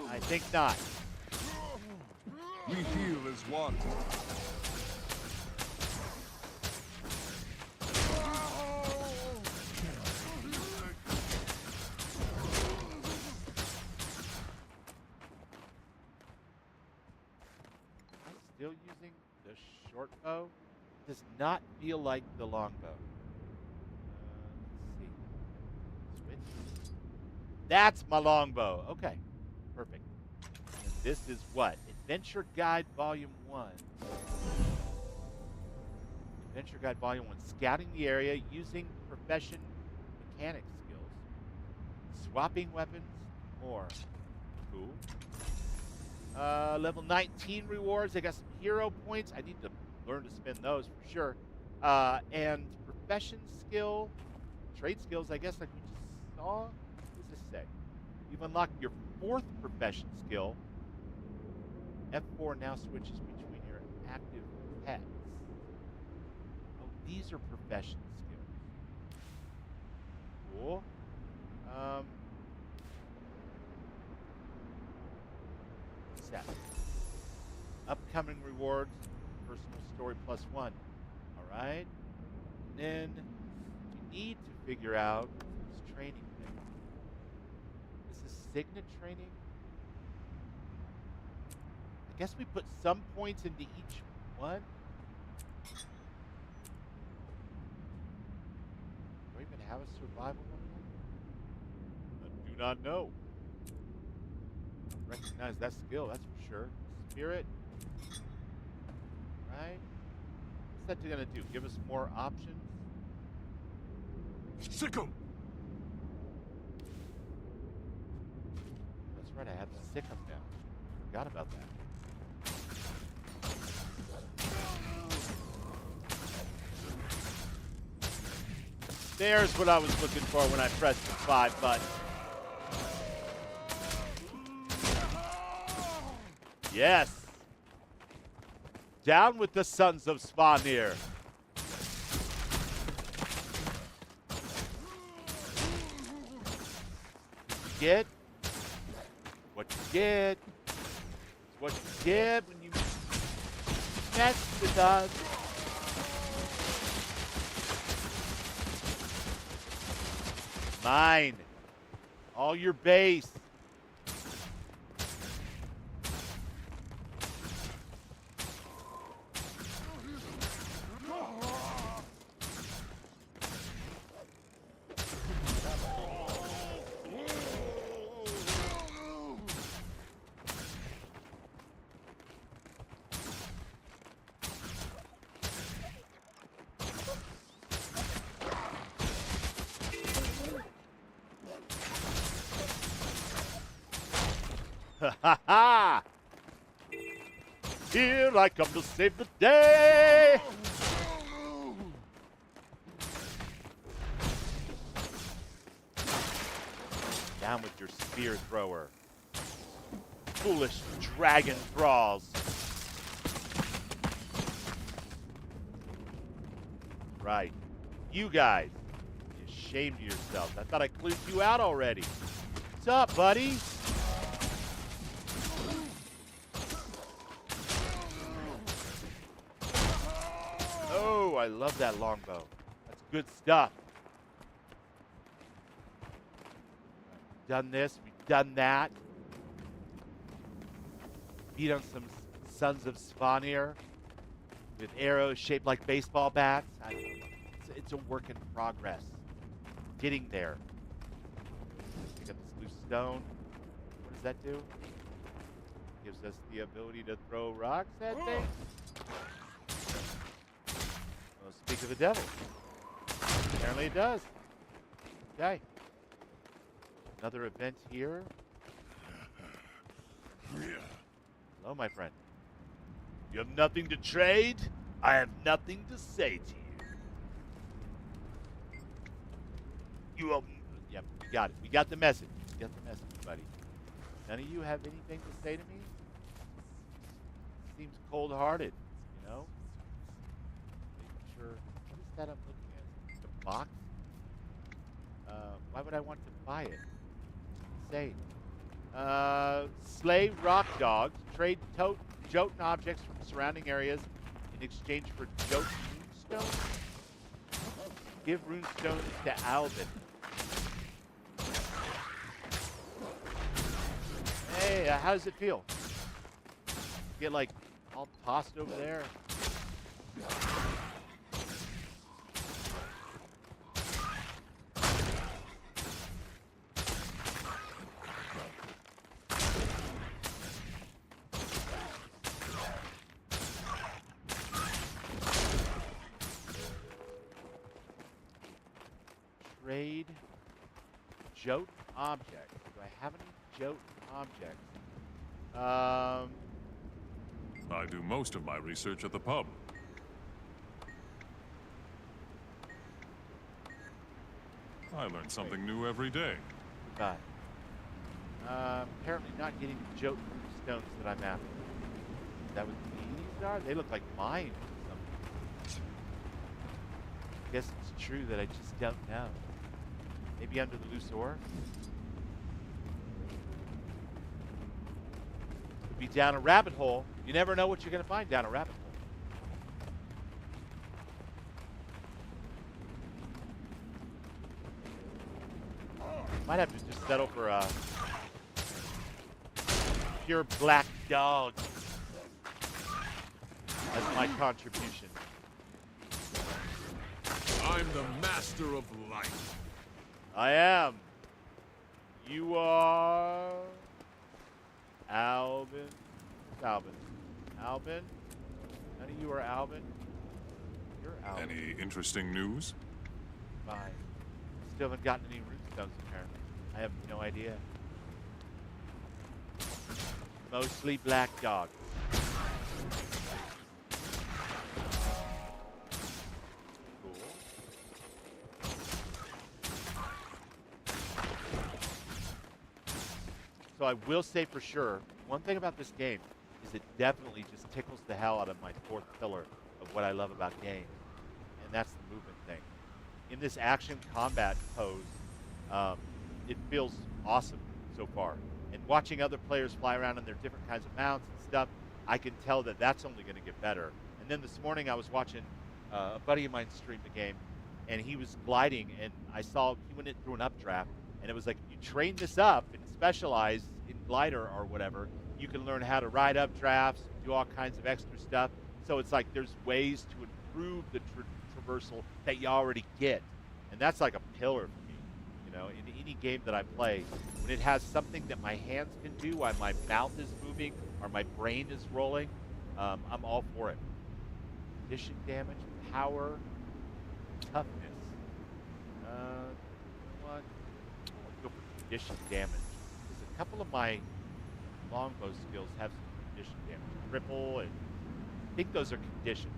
I think not. We heal as one. Still using the short bow. Does not feel like the long bow. Let's see. Switch. That's my longbow. Okay, perfect. And this is what? Adventure Guide Volume 1. Adventure Guide Volume 1. Scouting the area using profession mechanic skills. Swapping weapons. More. Cool. Level 19 rewards. I got some hero points. I need to learn to spend those for sure. And profession skill. Trade skills, I guess, like we just saw. What does this say? You've unlocked your 4th profession skill. F4 now switches between your active pets. Oh, these are profession skills. Cool. What's that? Upcoming rewards, personal story +1. All right. then you need to figure out this training thing. This is signet training. I guess we put some points into each one. Do I even have a survival one yet? I do not know. I don't recognize that skill, that's for sure. Spirit. Right? What's that going to do? Give us more options? Sick 'em! That's right, I have the sick 'em now. Forgot about that. There's what I was looking for when I pressed the 5 button. Yes. Down with the Sons of Svanir. Get what you get. It's what you get when you mess with us. Mine. All your base. Ha ha ha! Here I come to save the day! Down with your spear thrower. Foolish dragon thralls. Right. You guys. Be ashamed of yourselves. I thought I cleared you out already. What's up, buddy? Oh, I love that longbow. That's good stuff. We've done this. We've done that. Beat on some Sons of Svanir with arrows shaped like baseball bats. I don't know. It's a work in progress. Getting there. Pick up this loose stone. What does that do? Gives us the ability to throw rocks at things. Well, speak of the devil. Apparently it does. Okay. Another event here. Hello, my friend. You have nothing to trade? I have nothing to say to you. You have... Yep, we got it. We got the message. We got the message, buddy. None of you have anything to say to me? Seems cold-hearted, you know? Making sure... What is that I'm looking at? The box? Why would I want to buy it? Insane. Slay rock dogs. Trade Jotun objects from surrounding areas in exchange for Jotun runestones. Give runestones to Alvin. Hey, how does it feel? Get like all tossed over there. Trade Jotun objects. Do I have any Jotun objects? I do most of my research at the pub. I learn something new every day. God. Apparently not getting the Jotun stones that I'm after. Is that what these are? They look like mine or something. I guess it's true that I just don't know. Maybe under the loose ore? Could be down a rabbit hole. You never know what you're going to find down a rabbit hole. Might have to just settle for a pure black dog as my contribution. I'm the master of life. I am. You are Alvin. Alvin. Alvin? None of you are Alvin? You're Alvin. Any interesting news? Fine. Still haven't gotten any runestones, apparently. I have no idea. Mostly black dog. Cool. So I will say for sure, one thing about this game is it definitely just tickles the hell out of my fourth pillar of what I love about games, and that's the movement thing. In this action combat pose, it feels awesome so far. And watching other players fly around on their different kinds of mounts and stuff, I can tell that that's only going to get better. And then this morning I was watching a buddy of mine stream the game, and he was gliding, and I saw he went in through an updraft, and it was like, you train this up and specialize in glider or whatever, you can learn how to ride updrafts, do all kinds of extra stuff. So it's like there's ways to improve the traversal that you already get. And that's like a pillar for me. You know, in any game that I play, when it has something that my hands can do while my mouth is moving or my brain is rolling, I'm all for it. Condition damage, power, toughness. You know what? I'll go for condition damage. Because a couple of my longbow skills have some condition damage. Cripple, and I think those are conditions.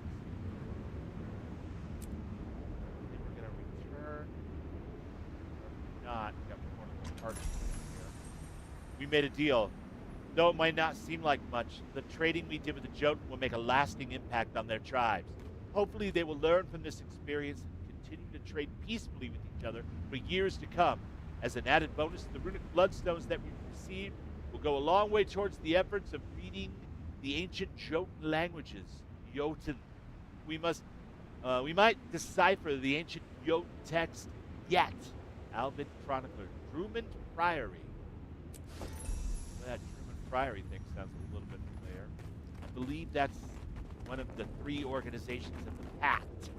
Then we're going to return. Or not. We got one of the targets here. We made a deal. Though it might not seem like much, the trading we did with the Jotun will make a lasting impact on their tribes. Hopefully they will learn from this experience and continue to trade peacefully with each other for years to come. As an added bonus, the runic bloodstones that we received will go a long way towards the efforts of reading the ancient Jotun languages. Jotun. We might decipher the ancient Jotun text yet. Alvin Chronicler. Drummond Priory. That Drummond Priory thing sounds a little bit familiar. I believe that's one of the 3 organizations of the Pact.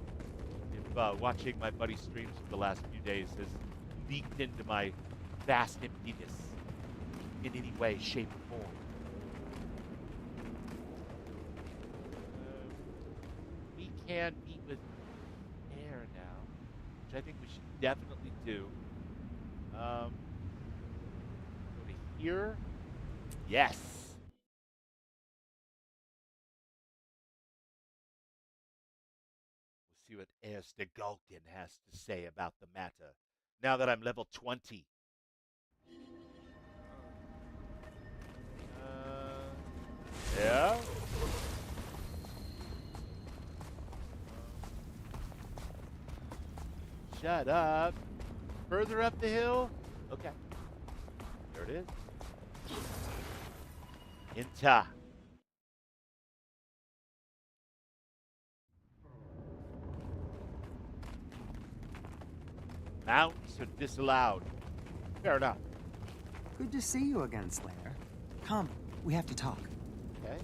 If watching my buddy's streams for the last few days has leaked into my vast emptiness in any way, shape, or form. We can meet with air now, which I think we should definitely do. Go to here. Yes. We'll see what Erste Galkin has to say about the matter. Now that I'm level 20. Yeah? Shut up. Further up the hill? Okay. There it is. Inta. Mounts are disallowed. Fair enough. Good to see you again, Slayer. Come, we have to talk. Okay.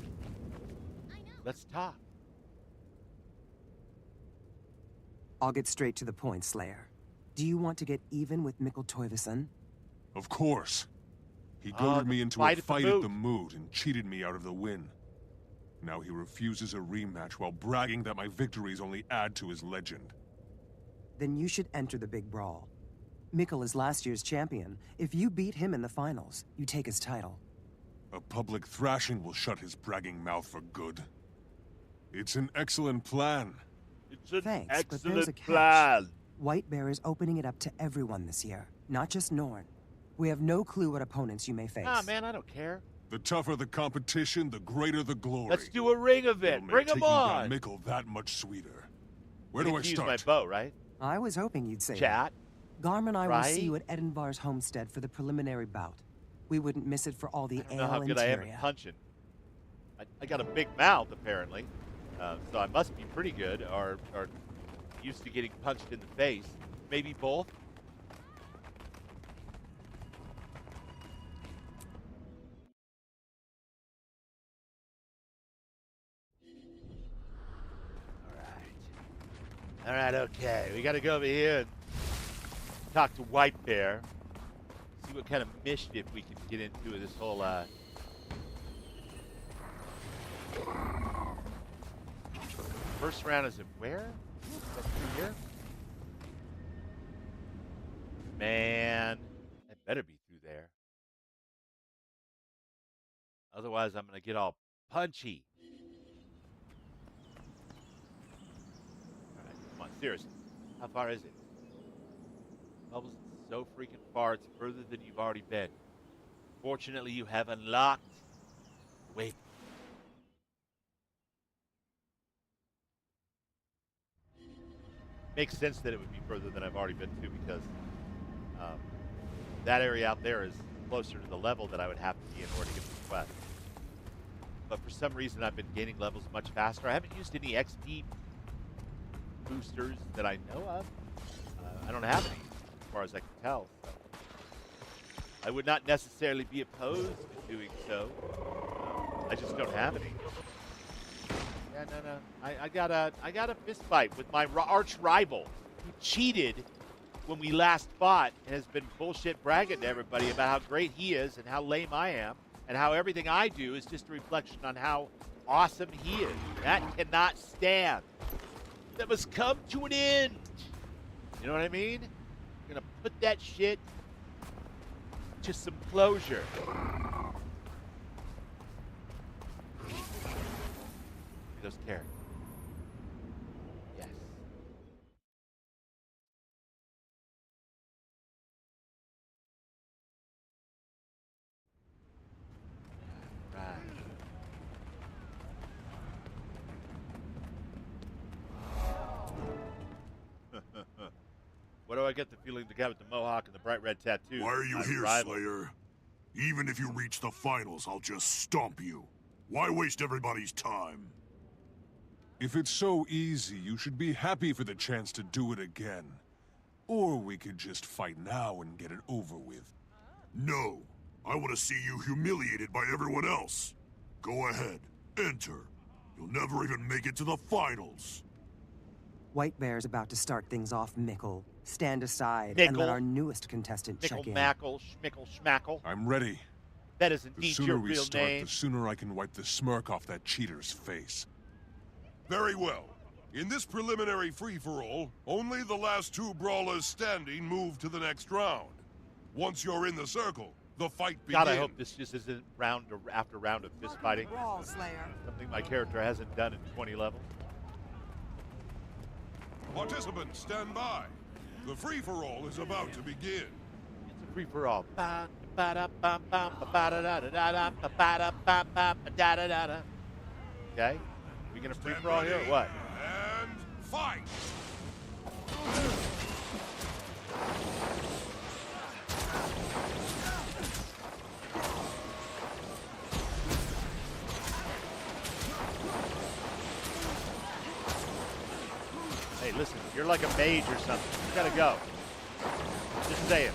I know. Let's talk. I'll get straight to the point, Slayer. Do you want to get even with Mikkel Toivoson? Of course. He Oh, goaded the me into fight a at the fight at the moot. moot and cheated me out of the win. Now he refuses a rematch while bragging that my victories only add to his legend. Then you should enter the big brawl. Mikkel is last year's champion. If you beat him in the finals, you take his title. A public thrashing will shut his bragging mouth for good. It's an excellent plan. It's an Thanks, but there's a excellent catch. plan. White Bear is opening it up to everyone this year, not just Norn. We have no clue what opponents you may face. Ah, man, I don't care. The tougher the competition, the greater the glory. Let's do a ring of It'll it. make Bring 'em taking down on. Mikkel that much sweeter. Where I do I get to use start? my bow, right? I was hoping you'd say Chat. that. Garm and I will see Right? you at Edinbar's homestead for the preliminary bout. We wouldn't miss it for all the I don't know how ale and good I am at Tyria. punching. I got a big mouth, apparently. So I must be pretty good, or used to getting punched in the face. Maybe both. All right, okay. We got to go over here and talk to White Bear. See what kind of mischief we can get into with this whole, First round is at where? Is that through here? Man, it better be through there. Otherwise, I'm going to get all punchy. All right, come on, seriously. How far is it? Bubbles, it's so freaking far. It's further than you've already been. Fortunately, you have unlocked the way. Makes sense that it would be further than I've already been to because that area out there is closer to the level that I would have to be in order to get the quest. But for some reason, I've been gaining levels much faster. I haven't used any XP boosters that I know of. I don't have any, as far as I can tell. So. I would not necessarily be opposed to doing so. I just don't have any. Yeah, no. I got a fist fight with my arch rival who cheated when we last fought and has been bullshit bragging to everybody about how great he is and how lame I am and how everything I do is just a reflection on how awesome he is. That cannot stand. That must come to an end. You know what I mean? I'm gonna put that shit to some closure. Those carrots. Yes. Right. What do I get the feeling the guy with the mohawk and the bright red tattoo? Why are you here, rival. Slayer? Even if you reach the finals, I'll just stomp you. Why waste everybody's time? If it's so easy, you should be happy for the chance to do it again. Or we could just fight now and get it over with. No. I want to see you humiliated by everyone else. Go ahead. Enter. You'll never even make it to the finals. White Bear's about to start things off, Mickle. Stand aside Mickle. and let our newest contestant Mickle check in. Mackle, Schmickle Schmackle. I'm ready. That is The indeed sooner your we real start, name. the sooner I can wipe the smirk off that cheater's face. Very well. In this preliminary free-for-all, only the last two brawlers standing move to the next round. Once you're in the circle, the fight begins. God, I hope this just isn't round after round of fist fighting. Brawl, Slayer. Something my character hasn't done in 20 levels. Participants, stand by. The free-for-all is about to begin. It's a free for all. Okay, we gonna free for all here or what? And fight! Hey, listen, you're like a mage or something. You gotta go. Just saying.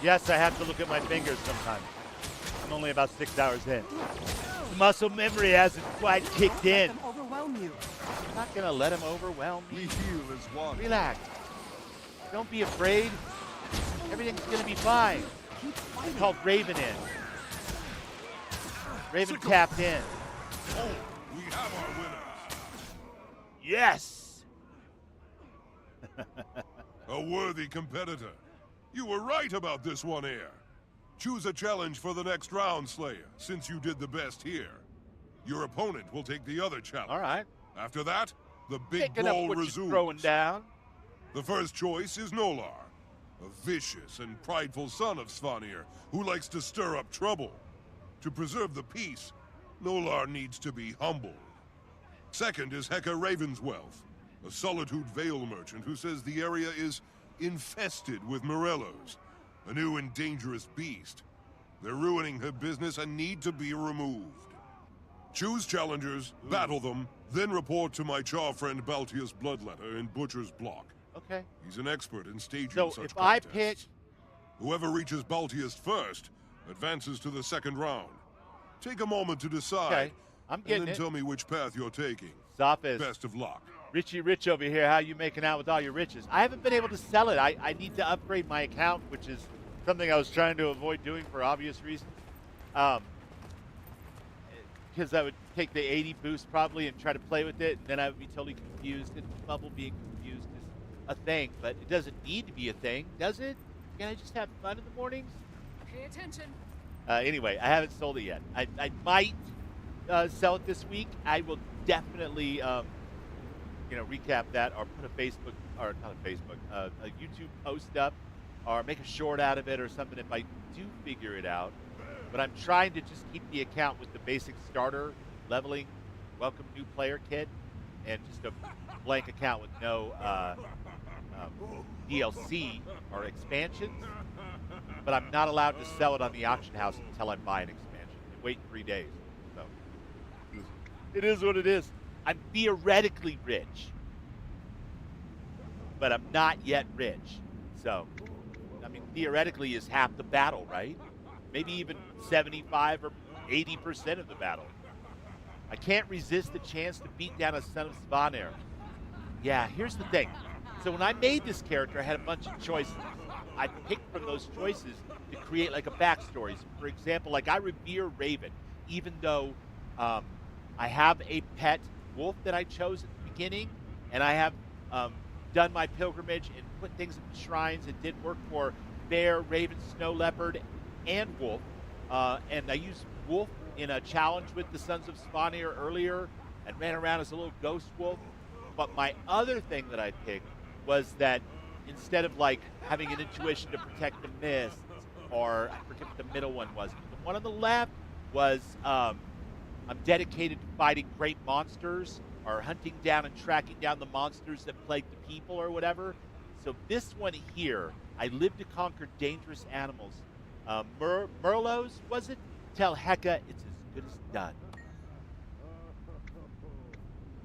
Yes, I have to look at my fingers sometimes. I'm only about 6 hours in. The muscle memory hasn't quite kicked in. Let them overwhelm you. I'm not gonna let him overwhelm me. We heal as one. Relax. Don't be afraid. Everything's gonna be fine. It's called Raven in. Raven tapped in. Oh, we have our winners. Yes! A worthy competitor. You were right about this one here. Choose a challenge for the next round, Slayer, since you did the best here. Your opponent will take the other challenge. All right. After that, the big Picking up brawl what you're resumes. throwing down. The first choice is Nolar, a vicious and prideful son of Svanir who likes to stir up trouble. To preserve the peace, Nolar needs to be humbled. Second is Heka Ravenswealth, a Solitude Vale merchant who says the area is infested with Morellos, a new and dangerous beast. They're ruining her business and need to be removed. Choose challengers, battle them, then report to my Char friend Baltius Bloodletter in Butcher's Block. Okay. He's an expert in staging So such if I contests. pick... Whoever reaches Baltiest first advances to the second round. Take a moment to decide, Okay. I'm and getting then it. tell me which path you're taking. Sophist. Best of luck. Richie Rich over here. How you making out with all your riches? I haven't been able to sell it. I need to upgrade my account, which is something I was trying to avoid doing for obvious reasons. Because I would take the 80 boost probably and try to play with it, and then I would be totally confused. And Bubble being confused is a thing, but it doesn't need to be a thing, does it? Can I just have fun in the mornings? Pay attention. Anyway, I haven't sold it yet. I might sell it this week. I will definitely, recap that or put a Facebook, or not a Facebook, a YouTube post up or make a short out of it or something if I do figure it out. But I'm trying to just keep the account with the basic starter, leveling, welcome new player kit, and just a blank account with no DLC or expansions. But I'm not allowed to sell it on the auction house until I buy an expansion. I wait 3 days. So it is what it is. I'm theoretically rich, but I'm not yet rich. So, I mean, theoretically is half the battle, right? Maybe even 75 or 80% of the battle. I can't resist the chance to beat down a son of Svanir. Yeah, here's the thing. So when I made this character, I had a bunch of choices. I picked from those choices to create like a backstory. So for example, like I revere Raven, even though I have a pet wolf that I chose at the beginning, and I have done my pilgrimage and put things in the shrines and did work for bear, raven, snow leopard, and wolf. And I used wolf in a challenge with the Sons of Svanir earlier and ran around as a little ghost wolf. But my other thing that I picked was that instead of like having an intuition to protect the mists, or I forget what the middle one was, the one on the left was I'm dedicated to fighting great monsters or hunting down and tracking down the monsters that plague the people or whatever. So this one here, I live to conquer dangerous animals. Merlots, was it? Tell Hecka it's as good as done.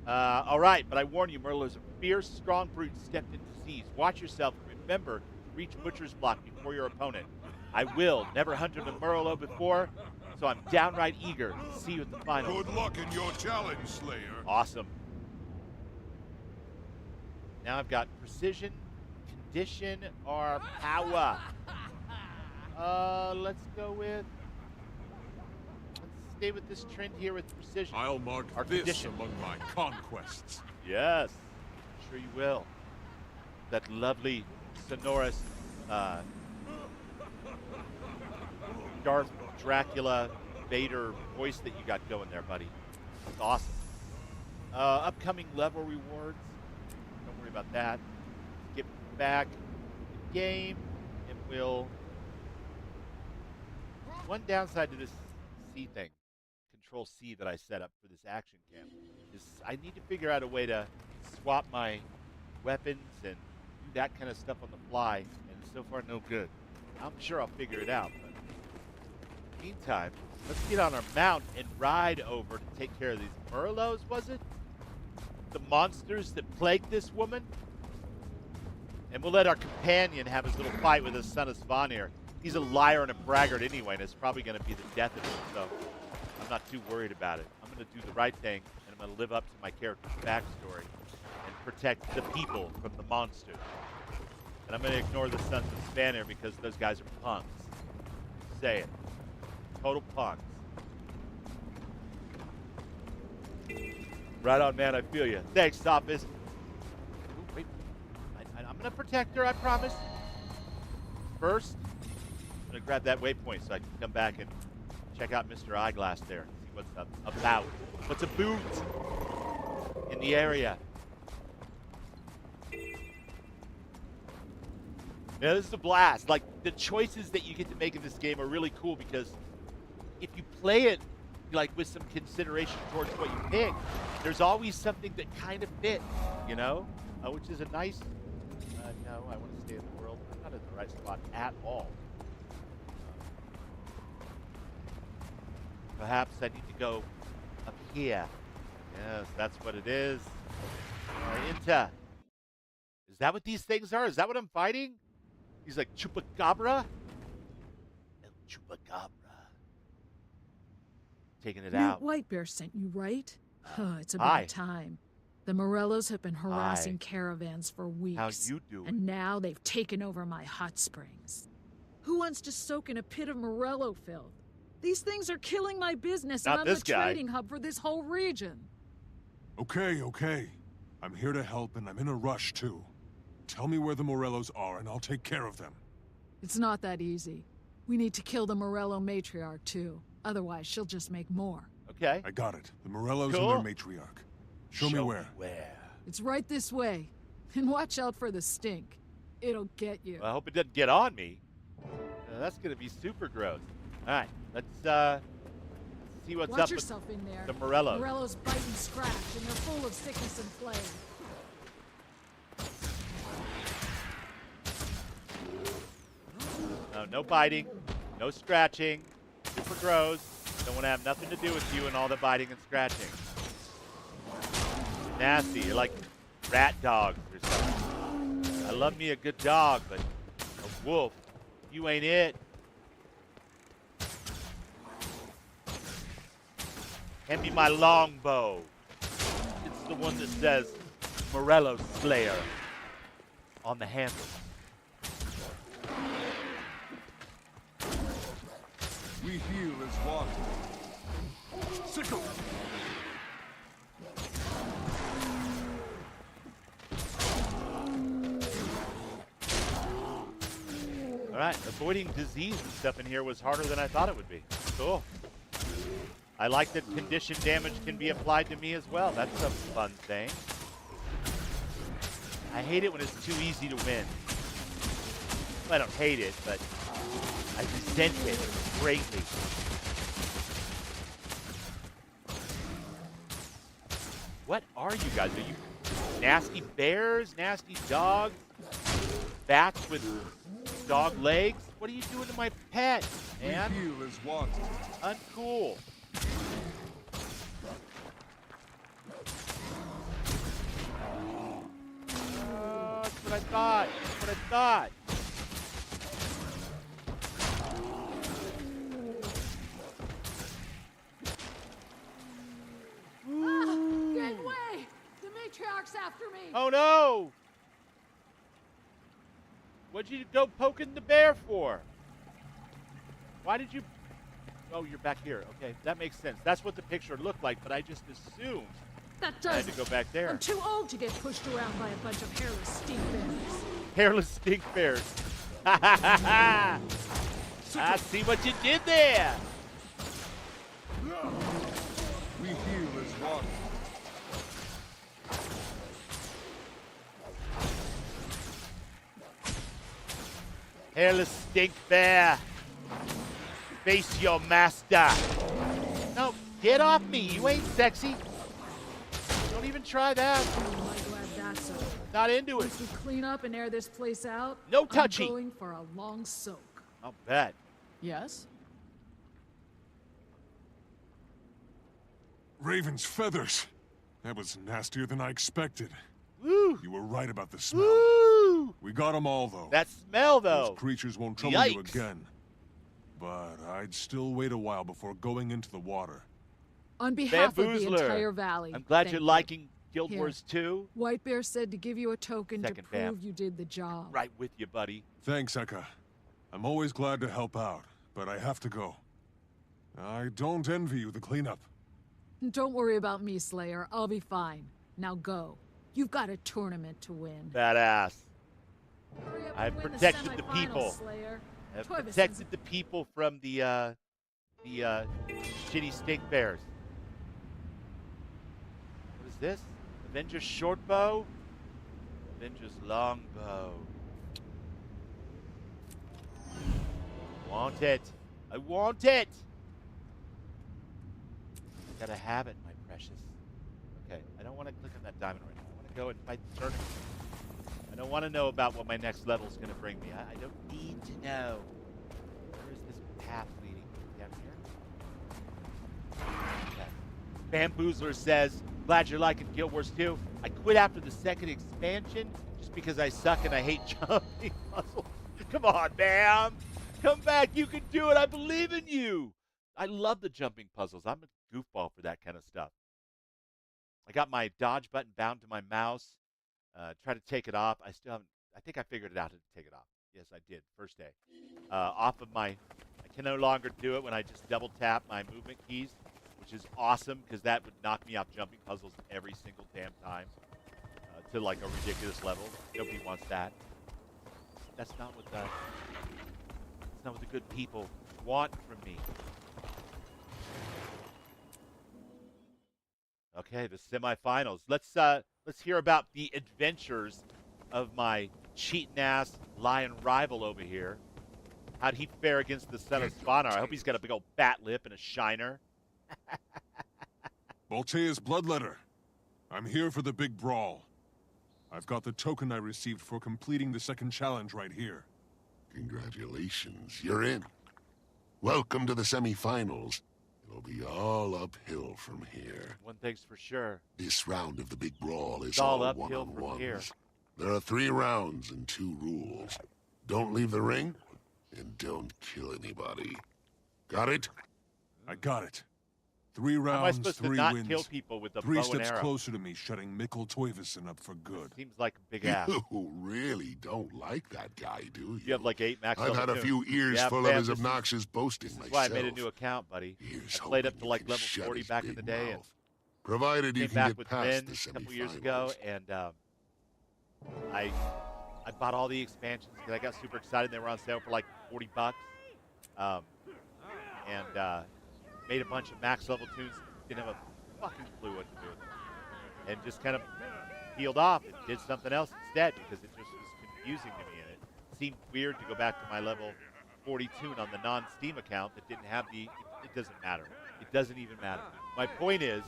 All right, but I warn you, Merlots are fierce, strong brutes stepped into disease. Watch yourself and remember to reach Butcher's Block before your opponent. I will. Never hunted a Merlot before, so I'm downright eager to see you at the finals. Good luck in your challenge, Slayer. Awesome. Now I've got precision, condition, or power. Let's go with... Let's stay with this trend here with precision. I'll mark Our this condition. among my conquests. Yes, sure you will. That lovely, sonorous, Darth Dracula Vader voice that you got going there, buddy. That's awesome. Upcoming level rewards. Don't worry about that. Get back to the game, and we'll... One downside to this C thing, Control C that I set up for this action camp, is I need to figure out a way to swap my weapons and do that kind of stuff on the fly, and so far no good. I'm sure I'll figure it out, but in the meantime, let's get on our mount and ride over to take care of these Merlots, was it? The monsters that plague this woman? And we'll let our companion have his little fight with his son of Svanir. He's a liar and a braggart anyway, and it's probably going to be the death of him, so I'm not too worried about it. I'm going to do the right thing, and I'm going to live up to my character's backstory and protect the people from the monsters. And I'm going to ignore the Sons of Svanir because those guys are punks. Say it. Total punks. Right on, man. I feel you. Thanks, Sophist. Ooh, wait. I'm going to protect her, I promise. First, I'm going to grab that waypoint so I can come back and check out Mr. Eyeglass there. See what's about. What's a boot in the area. Yeah, this is a blast. Like, the choices that you get to make in this game are really cool because if you play it, like, with some consideration towards what you pick, there's always something that kind of fits, you know? Which is a nice... no, I want to stay in the world. I'm not in the right spot at all. Perhaps I need to go up here. Yes, that's what it is. Orienta. Is that what these things are? Is that what I'm fighting? He's like Chupacabra? El Chupacabra. Taking it Newt out. Whitebear sent you, right? It's Hi. about time. The Morellos have been harassing Hi. caravans for weeks. How you doing? And now they've taken over my hot springs. Who wants to soak in a pit of Morello filth? These things are killing my business, Not and I'm this the guy. trading hub for this whole region. Okay, okay. I'm here to help, and I'm in a rush, too. Tell me where the Morellos are, and I'll take care of them. It's not that easy. We need to kill the Morello matriarch, too. Otherwise, she'll just make more. Okay. I got it. The Morellos Cool. and their matriarch. Show me where. It's right this way. And watch out for the stink. It'll get you. Well, I hope it doesn't get on me. That's going to be super gross. All right, let's see what's Watch up yourself in there. with the Morellos. Morellos bite and scratch, and they're full of sickness and plague. No biting, no scratching, super gross. Don't want to have nothing to do with you and all the biting and scratching. Nasty. You're like rat dogs or something. I love me a good dog, but a wolf, you ain't it. Hand me my longbow. It's the one that says Morello Slayer on the handle. We heal as one. Sickle! All right, avoiding disease and stuff in here was harder than I thought it would be. Cool. I like that condition damage can be applied to me as well. That's a fun thing. I hate it when it's too easy to win. Well, I don't hate it, but I resent it greatly. What are you guys? Are you nasty bears? Nasty dogs? Bats with dog legs? What are you doing to my pet, man? We heal as one. Uncool. That's what I thought. That's what I thought. Get away! The matriarch's after me! Oh no! What'd you go poking the bear for? Why did you... Oh, you're back here. Okay, that makes sense. That's what the picture looked like, but I just assumed That I had doesn't. to go back there. I'm too old to get pushed around by a bunch of hairless stink bears. Hairless stink bears. Ha ha ha ha! I see what you did there. We heal as one. Hairless stink bear. Face your master. No, get off me. You ain't sexy. Don't even try that. Oh, I'm glad that's over. Not into it. Once we clean up and air this place out, No touchy. I'm going for a long soak. I'll bet. Yes? Raven's feathers. That was nastier than I expected. Woo! You were right about the smell. Woo! We got them all, though. That smell, Those though. creatures won't trouble you Yikes. again. But I'd still wait a while before going into the water. On behalf of the Bamboozler. entire valley, I'm glad thank you're you. liking Guild Here. Wars 2. White Bear said to give you a token Second to Bam. prove you did the job. Right with you, buddy. Thanks, Eka. I'm always glad to help out, but I have to go. I don't envy you the cleanup. Don't worry about me, Slayer. I'll be fine. Now go. You've got a tournament to win. Badass. Hurry up I've and win protected the semifinals, people. Slayer. I've Toivosson's- protected the people from the shitty stink bears. What is this? Avengers shortbow? Avengers longbow. Want it. I want it. Gotta have it, my precious. Okay, I don't want to click on that diamond right now. I want to go and fight the tournament. I don't want to know about what my next level is going to bring me. I don't need to know. Where is this path leading? Down here? Okay. Bamboozler says, glad you're liking Guild Wars 2. I quit after the second expansion just because I suck and I hate jumping puzzles. Come on, man. Come back. You can do it. I believe in you. I love the jumping puzzles. I'm a goofball for that kind of stuff. I got my dodge button bound to my mouse. Try to take it off. I still haven't. I think I figured it out how to take it off. Yes, I did. First day. Off of my. I can no longer do it when I just double tap my movement keys, which is awesome because that would knock me off jumping puzzles every single damn time to like a ridiculous level. Nobody wants that. That's not what the good people want from me. Okay, the semifinals. Let's hear about the adventures of my cheating ass lion rival over here. How'd he fare against the son of Spawner? I hope he's got a big old bat lip and a shiner. Voltea's Bloodletter. I'm here for the big brawl. I've got the token I received for completing the second challenge right here. Congratulations, you're in. Welcome to the semifinals. It'll be all uphill from here. One thing's for sure. This round of the big brawl is all all uphill from here. one-on-ones. There are 3 rounds and 2 rules. Don't leave the ring, and don't kill anybody. Got it? I got it. 3 How am I rounds, supposed to 3 not wins. kill people with a 3 bow and steps arrow? closer to me, shutting Mikkel Toivosen up for good. Seems like a big ass. You really don't like that guy, do you? You have like 8 max I've level had a tunes. few ears Yeah, full fam, of his this is- obnoxious boasting This is myself. why I made a new account, buddy. Here's I played up hoping to you like can level shut 40 his back in the big day, and mouth. Provided you came can back get with past Ren the a couple years ago, semifinals. and I bought all the expansions because I got super excited. They were on sale for like $40, and made a bunch of max level tunes. Didn't have a fucking clue what to do with them, and just kind of peeled off and did something else instead because it just was confusing to me, and it seemed weird to go back to my level 40 tune on the non-Steam account that didn't have the. It doesn't matter. It doesn't even matter. My point is,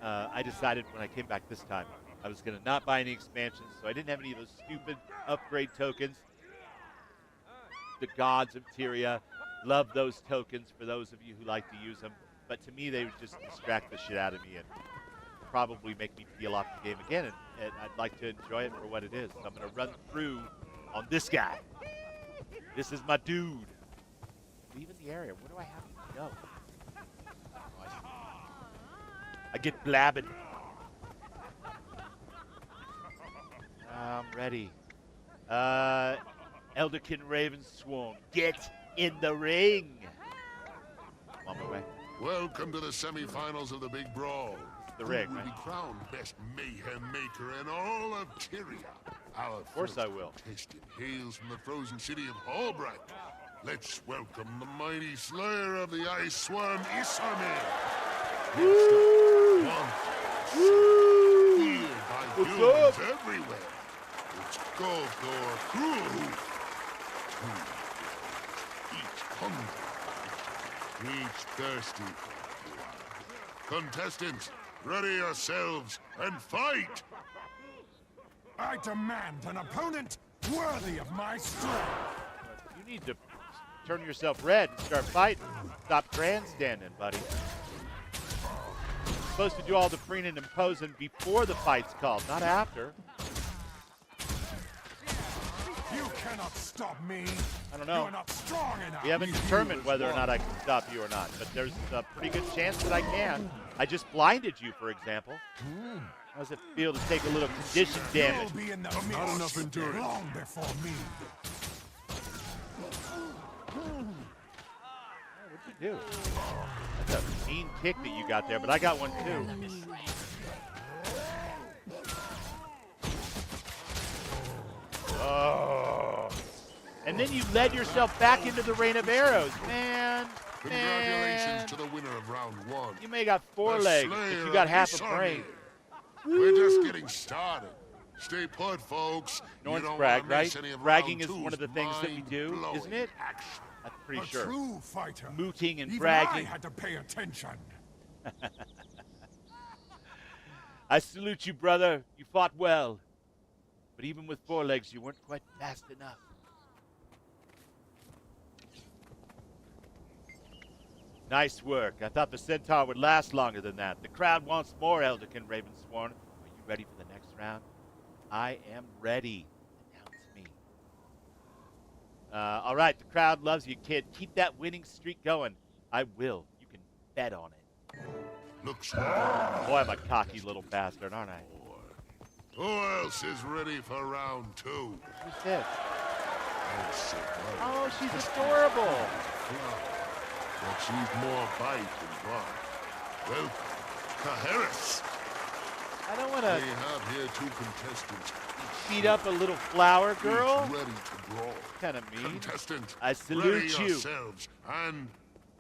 I decided when I came back this time, I was going to not buy any expansions, so I didn't have any of those stupid upgrade tokens. The gods of Tyria love those tokens for those of you who like to use them, but to me they would just distract the shit out of me and probably make me feel off the game again, and I'd like to enjoy it for what it is. So I'm going to run through on this guy. This is my dude. Leaving the area. Where do I have to go? I get blabbing. I'm ready. Elderkin Ravensworn, get in the ring. I'm on my way. Welcome to the semifinals of the big brawl. The ring, Who will right? be crowned best mayhem maker in all of Tyria. Our Of course I will. contestant hails from the frozen city of Hallbright. Let's welcome the mighty slayer of the ice swarm, Isarmir. Woo! Feared by What's humans up? everywhere. It's Golgor Cruelhoof. Each hungry, each thirsty. Contestants, ready yourselves and fight! I demand an opponent worthy of my strength. You need to turn yourself red and start fighting. Stop grandstanding, buddy. You're supposed to do all the preening and posing before the fight's called, not after. You cannot stop me. I don't know. You are not strong enough. We haven't determined whether or not I can stop you or not, but there's a pretty good chance that I can. I just blinded you, for example. How does it feel to take a little condition damage? You'll be in the mist Not enough endurance. long before me. What'd you do? That's a mean kick that you got there, but I got one too. Oh. And then you led yourself back into the rain of arrows. Man. Congratulations to the winner of round 1. You may have got 4 the legs, slayer but you got of half a Isarmir. brain. We're just getting started. Stay put, folks. You Norns don't brag, wanna miss right? any of Bragging round is one of the two's things that we do, mind-blowing isn't it? action. I'm pretty A sure. true fighter. Mooting and Even bragging. I had to pay attention. I salute you, brother. You fought well. But even with 4 legs, you weren't quite fast enough. Nice work. I thought the centaur would last longer than that. The crowd wants more, Elderkin Ravensworn. Are you ready for the next round? I am ready. All right, the crowd loves you, kid. Keep that winning streak going. I will. You can bet on it. Looks Boy, I'm a cocky little bastard, aren't I? Who else is ready for round 2? Who's this? That's it. Oh, she's adorable. But she's more bite than bark. Welcome to Harris. I don't want We to have here 2 contestants. beat up a little flower girl. Each ready to brawl. Kind of mean. Contestant, I salute ready you. yourselves and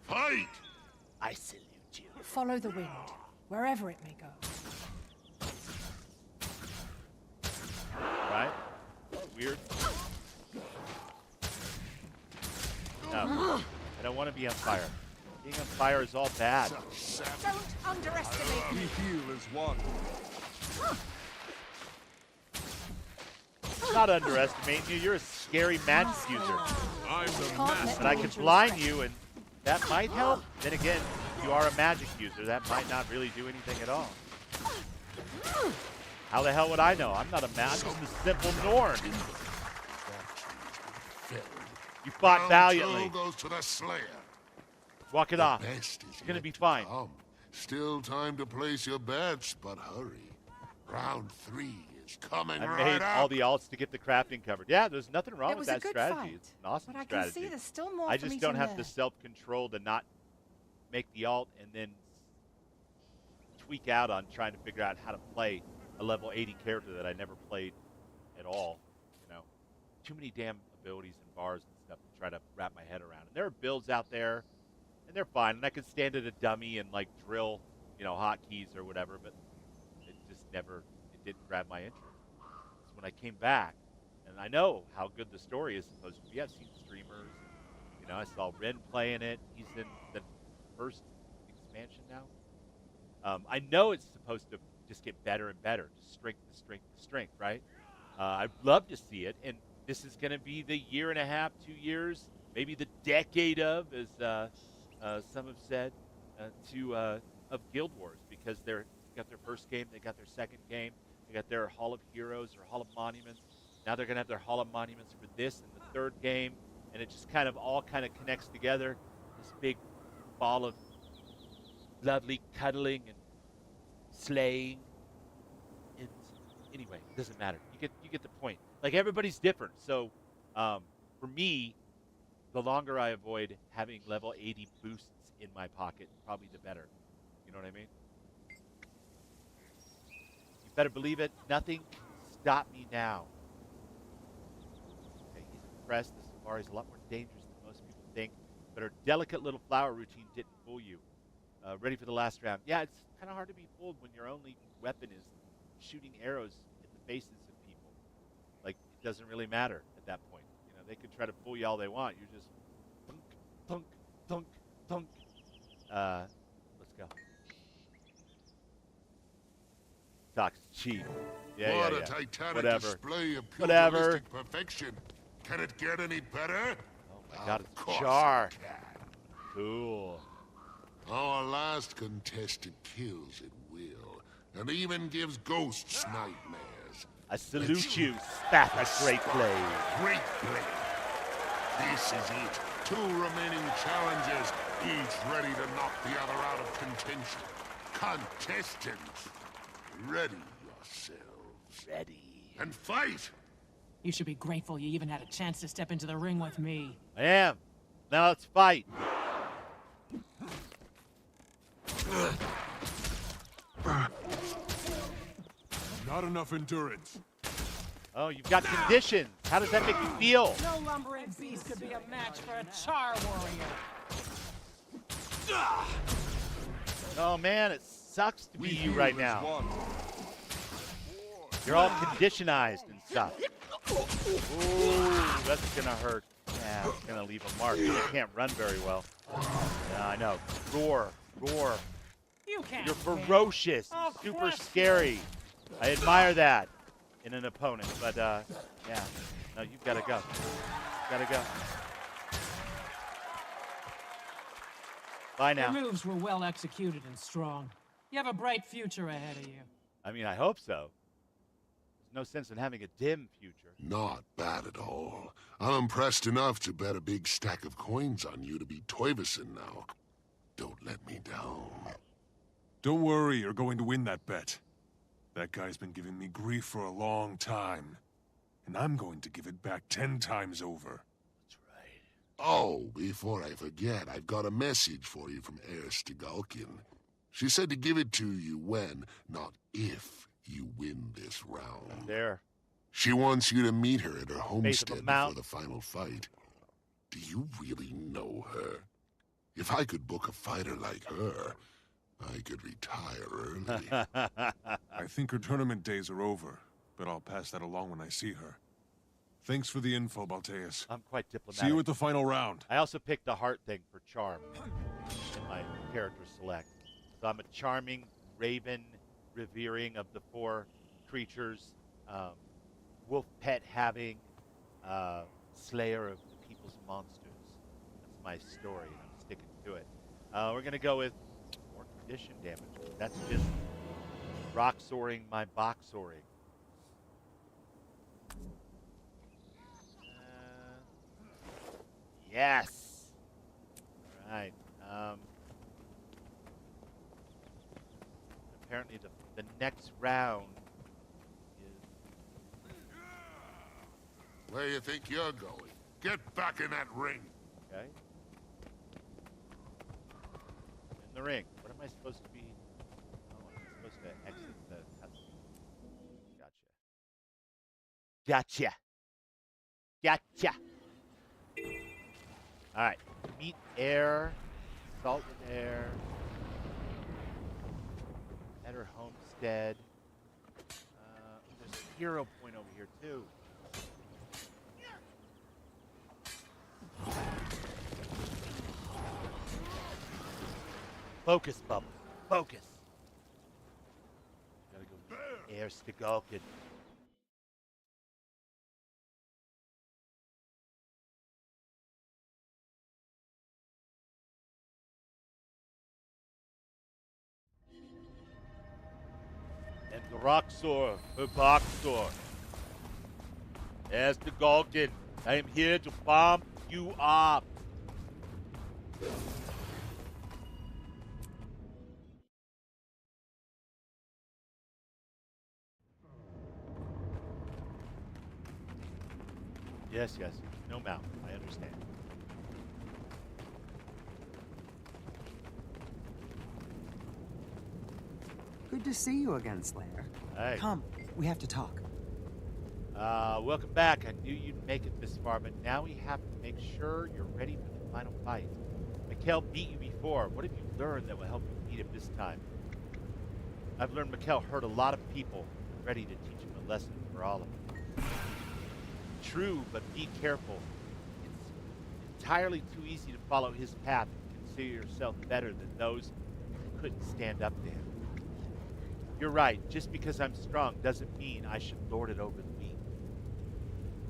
fight. I salute you. Follow the wind, wherever it may go. Right? Weird. No. I don't want to be on fire. Being on fire is all bad. Don't underestimate We heal as one. I'm not underestimating you. You're a scary magic user. I'm the Can't master. let But I could blind you, and that might help. Then again, if you are a magic user, that might not really do anything at all. How the hell would I know? I'm not a man. I'm just a simple Norn. You fought Round valiantly. 2 goes to the Slayer. Walk it The off. best is It's gonna yet be to fine. come. Still time to place your bets, but hurry. Round 3 is coming I right made up. all the alts to get the crafting covered. Yeah, there's nothing wrong It with was a that good strategy. fight, It's an awesome but I can strategy. see there's still more I for me just to don't have the learn. self-control to not make the alt and then tweak out on trying to figure out how to play a level 80 character that I never played at all. You know, too many damn abilities and bars and stuff to try to wrap my head around. And there are builds out there, and they're fine. And I could stand at a dummy and like drill, you know, hotkeys or whatever, but it just never, it didn't grab my interest. So when I came back, and I know how good the story is supposed to be. I've seen streamers. You know, I saw Ren playing it. He's in the first expansion now. I know it's supposed to just get better and better, strength to strength to strength, right? I'd love to see it, and this is going to be the 1.5 years, 2 years, maybe the decade of, as some have said, of Guild Wars, because they got their first game, they got their second game, they got their Hall of Heroes or Hall of Monuments. Now they're going to have their Hall of Monuments for this and the third game, and it just kind of all kind of connects together. This big ball of lovely cuddling and slaying. And anyway, it doesn't matter. You get the point. Like, everybody's different. So for me, the longer I avoid having level 80 boosts in my pocket, probably the better. You know what I mean? You better believe it. Nothing can stop me now. Okay, he's impressed. The safari is a lot more dangerous than most people think, but her delicate little flower routine didn't fool you. Ready for the last round. Yeah, it's kind of hard to be fooled when your only weapon is shooting arrows in the faces of people. Like, it doesn't really matter at that point. You know, they can try to fool you all they want. You're just thunk, thunk, thunk, thunk. Let's go. Talk's cheap. Yeah, what yeah, a yeah. titanic Whatever. display of Whatever. pugilistic perfection. Can it get any better? Oh my God, Of it's course Char. it can. Cool. Our last contestant kills at will, and even gives ghosts nightmares. I salute you, Spath, a great play. Great play. This is it. 2 remaining challengers, each ready to knock the other out of contention. Contestants, ready yourselves. Ready. And fight! You should be grateful you even had a chance to step into the ring with me. I am. Now let's fight. Not enough endurance. Oh, you've got conditions. How does that make you feel? No lumbering beast could be a match for a Char warrior. Oh man, it sucks to be you right now. One. You're all conditionized and stuff. Ooh, that's gonna hurt. Yeah, it's gonna leave a mark. You can't run very well. Yeah, I know. Roar, roar. You can't. You're win. ferocious, I'll super crush scary. I admire that in an opponent, but yeah, no, you've got to go. Got to go. Bye now. Your moves were well executed and strong. You have a bright future ahead of you. I mean, I hope so. There's no sense in having a dim future. Not bad at all. I'm impressed enough to bet a big stack of coins on you to be Toivoson now. Don't let me down. Don't worry, you're going to win that bet. That guy's been giving me grief for a long time. And I'm going to give it back 10 times over. That's right. Oh, before I forget, I've got a message for you from Heir Stigulkin. She said to give it to you when, not if, you win this round. There. She wants you to meet her at her Base of a homestead before mount. the final fight. Do you really know her? If I could book a fighter like her, I could retire early. I think her tournament days are over, but I'll pass that along when I see her. Thanks for the info, Balteus. I'm quite diplomatic. See you at the final round. I also picked the heart thing for charm in my character select. So I'm a charming, raven, revering of the 4 creatures, wolf pet having, slayer of the people's monsters. That's my story, and I'm sticking to it. We're going to go with more condition damage. That's just rock soaring my box soaring. Yes. All right. Apparently the next round is Where you think you're going? Get back in that ring. okay. In the ring. What am I supposed to be? Oh, I'm supposed to exit the cutscene. Gotcha. Gotcha. All right. Meet air. Salt with air. At her homestead. There's a hero point over here, too. Focus, Bubble. Focus. Gotta go meet Heir Stigulkin. And the Roxor, her Boxor. Heir Stigulkin, I am here to bomb you up. Yes, yes. No mount. I understand. Good to see you again, Slayer. Hey. Come, we have to talk. Welcome back. I knew you'd make it this far, but now we have to make sure you're ready for the final fight. Mikhail beat you before. What have you learned that will help you beat him this time? I've learned Mikhail hurt a lot of people. I'm ready to teach him a lesson for all of them. True, but be careful. It's entirely too easy to follow his path and consider yourself better than those who couldn't stand up to him. You're right. Just because I'm strong doesn't mean I should lord it over the weak.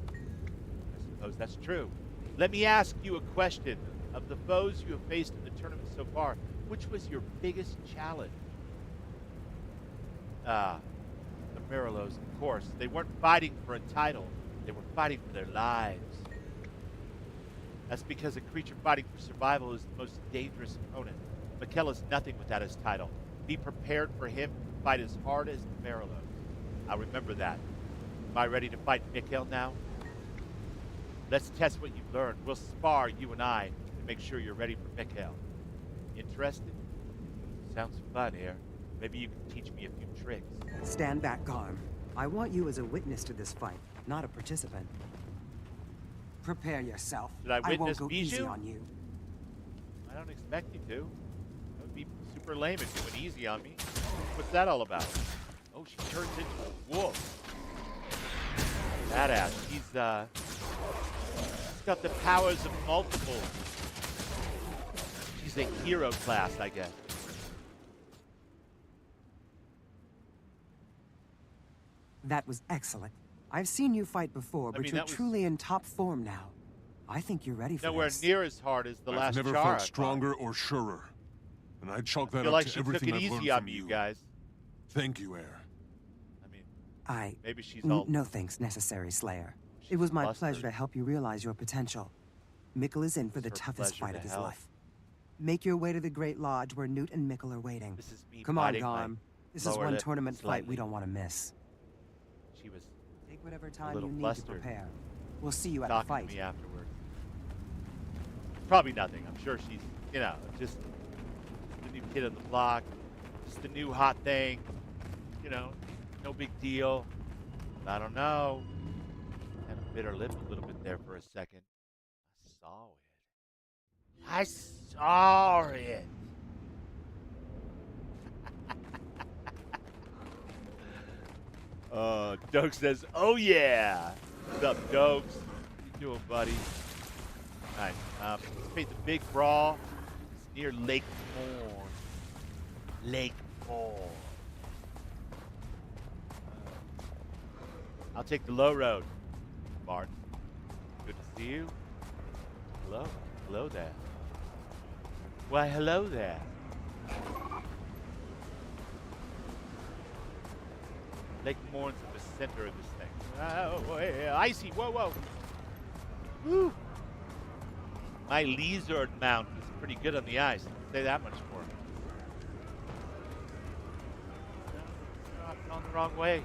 I suppose that's true. Let me ask you a question. Of the foes you have faced in the tournament so far, which was your biggest challenge? The Marilos, of course. They weren't fighting for a title. They were fighting for their lives. That's because a creature fighting for survival is the most dangerous opponent. Mikhail is nothing without his title. Be prepared for him to fight as hard as the Marilos. I'll remember that. Am I ready to fight Mikhail now? Let's test what you've learned. We'll spar, you and I, to make sure you're ready for Mikhail. Interested? Sounds fun, Heir. Maybe you can teach me a few tricks. Stand back, Garm. I want you as a witness to this fight, not a participant. Prepare yourself. Did I won't witness go easy Bijou? on you. I don't expect you to. That would be super lame if you went easy on me. What's that all about? Oh, she turns into a wolf. Badass. She's got the powers of multiple. She's a hero class, I guess. That was excellent. I've seen you fight before, but you're truly in top form now. I think you're ready for Nowhere this. near as hard as the last I've never Char. felt stronger or surer. And I chalk that feel up like to she took everything it I've easy learned on from me, you. guys. Thank you, Heir. I mean, Maybe she's all... No thanks necessary, Slayer. She's It was my flustered. pleasure to help you realize your potential. Mikkel is in for It's the her toughest pleasure fight to of his help. life. Make your way to the Great Lodge where Newt and Mikkel are waiting. This is me Come on, biting my Garm. This is lower one lip tournament fight slightly. we don't want to miss. She was Take whatever time little you need flustered. to prepare. We'll see you at the talking fight. to me afterwards. Probably nothing. I'm sure she's, you know, just the new kid on the block, just the new hot thing. You know, no big deal. I don't know. Kind of bit her lip a little bit there for a second. I saw it. Doug says, "Oh yeah." What's up, Dokes? How you doing, buddy? Nice. Participate in the big brawl. It's near Lake Moore. Lake Moore. I'll take the low road, Martin. Good to see you. Hello. Hello there. Why, hello there. Lake Mourne's at the center of this thing. Oh, yeah, icy. Whoa, whoa. Woo. My lizard mount is pretty good on the ice. I'll say that much for it. I've gone the wrong way.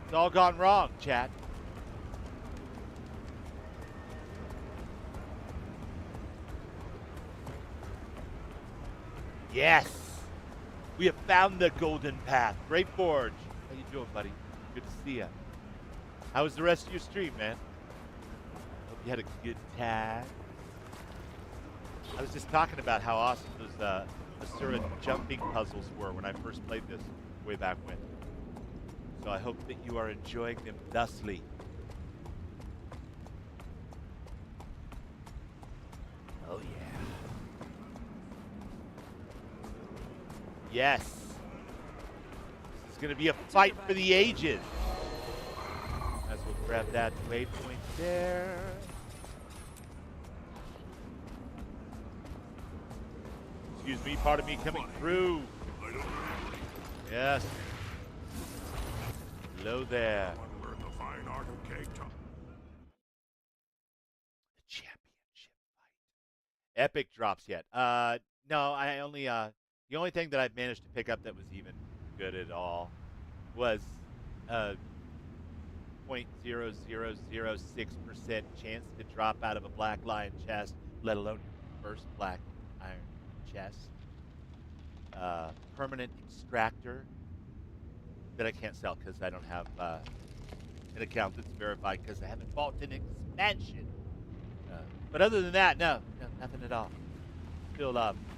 It's all gone wrong, chat. Yes! We have found the golden path. Great Forge. How you doing, buddy? Good to see you. How was the rest of your stream, man? Hope you had a good time. I was just talking about how awesome those Asura jumping puzzles were when I first played this way back when. So I hope that you are enjoying them thusly. Oh, yeah. Yes. This is going to be a fight for the ages. Might as well grab that waypoint there. Excuse me, pardon me coming through. Yes. Hello there. The fine art of cake. The championship fight. Epic drops yet? No, I only the only thing that I've managed to pick up that was even good at all was 0.0006% chance to drop out of a black lion chest, let alone your first black iron chest. Permanent extractor that I can't sell because I don't have an account that's verified because I haven't bought an expansion. But other than that, no, nothing at all. Feel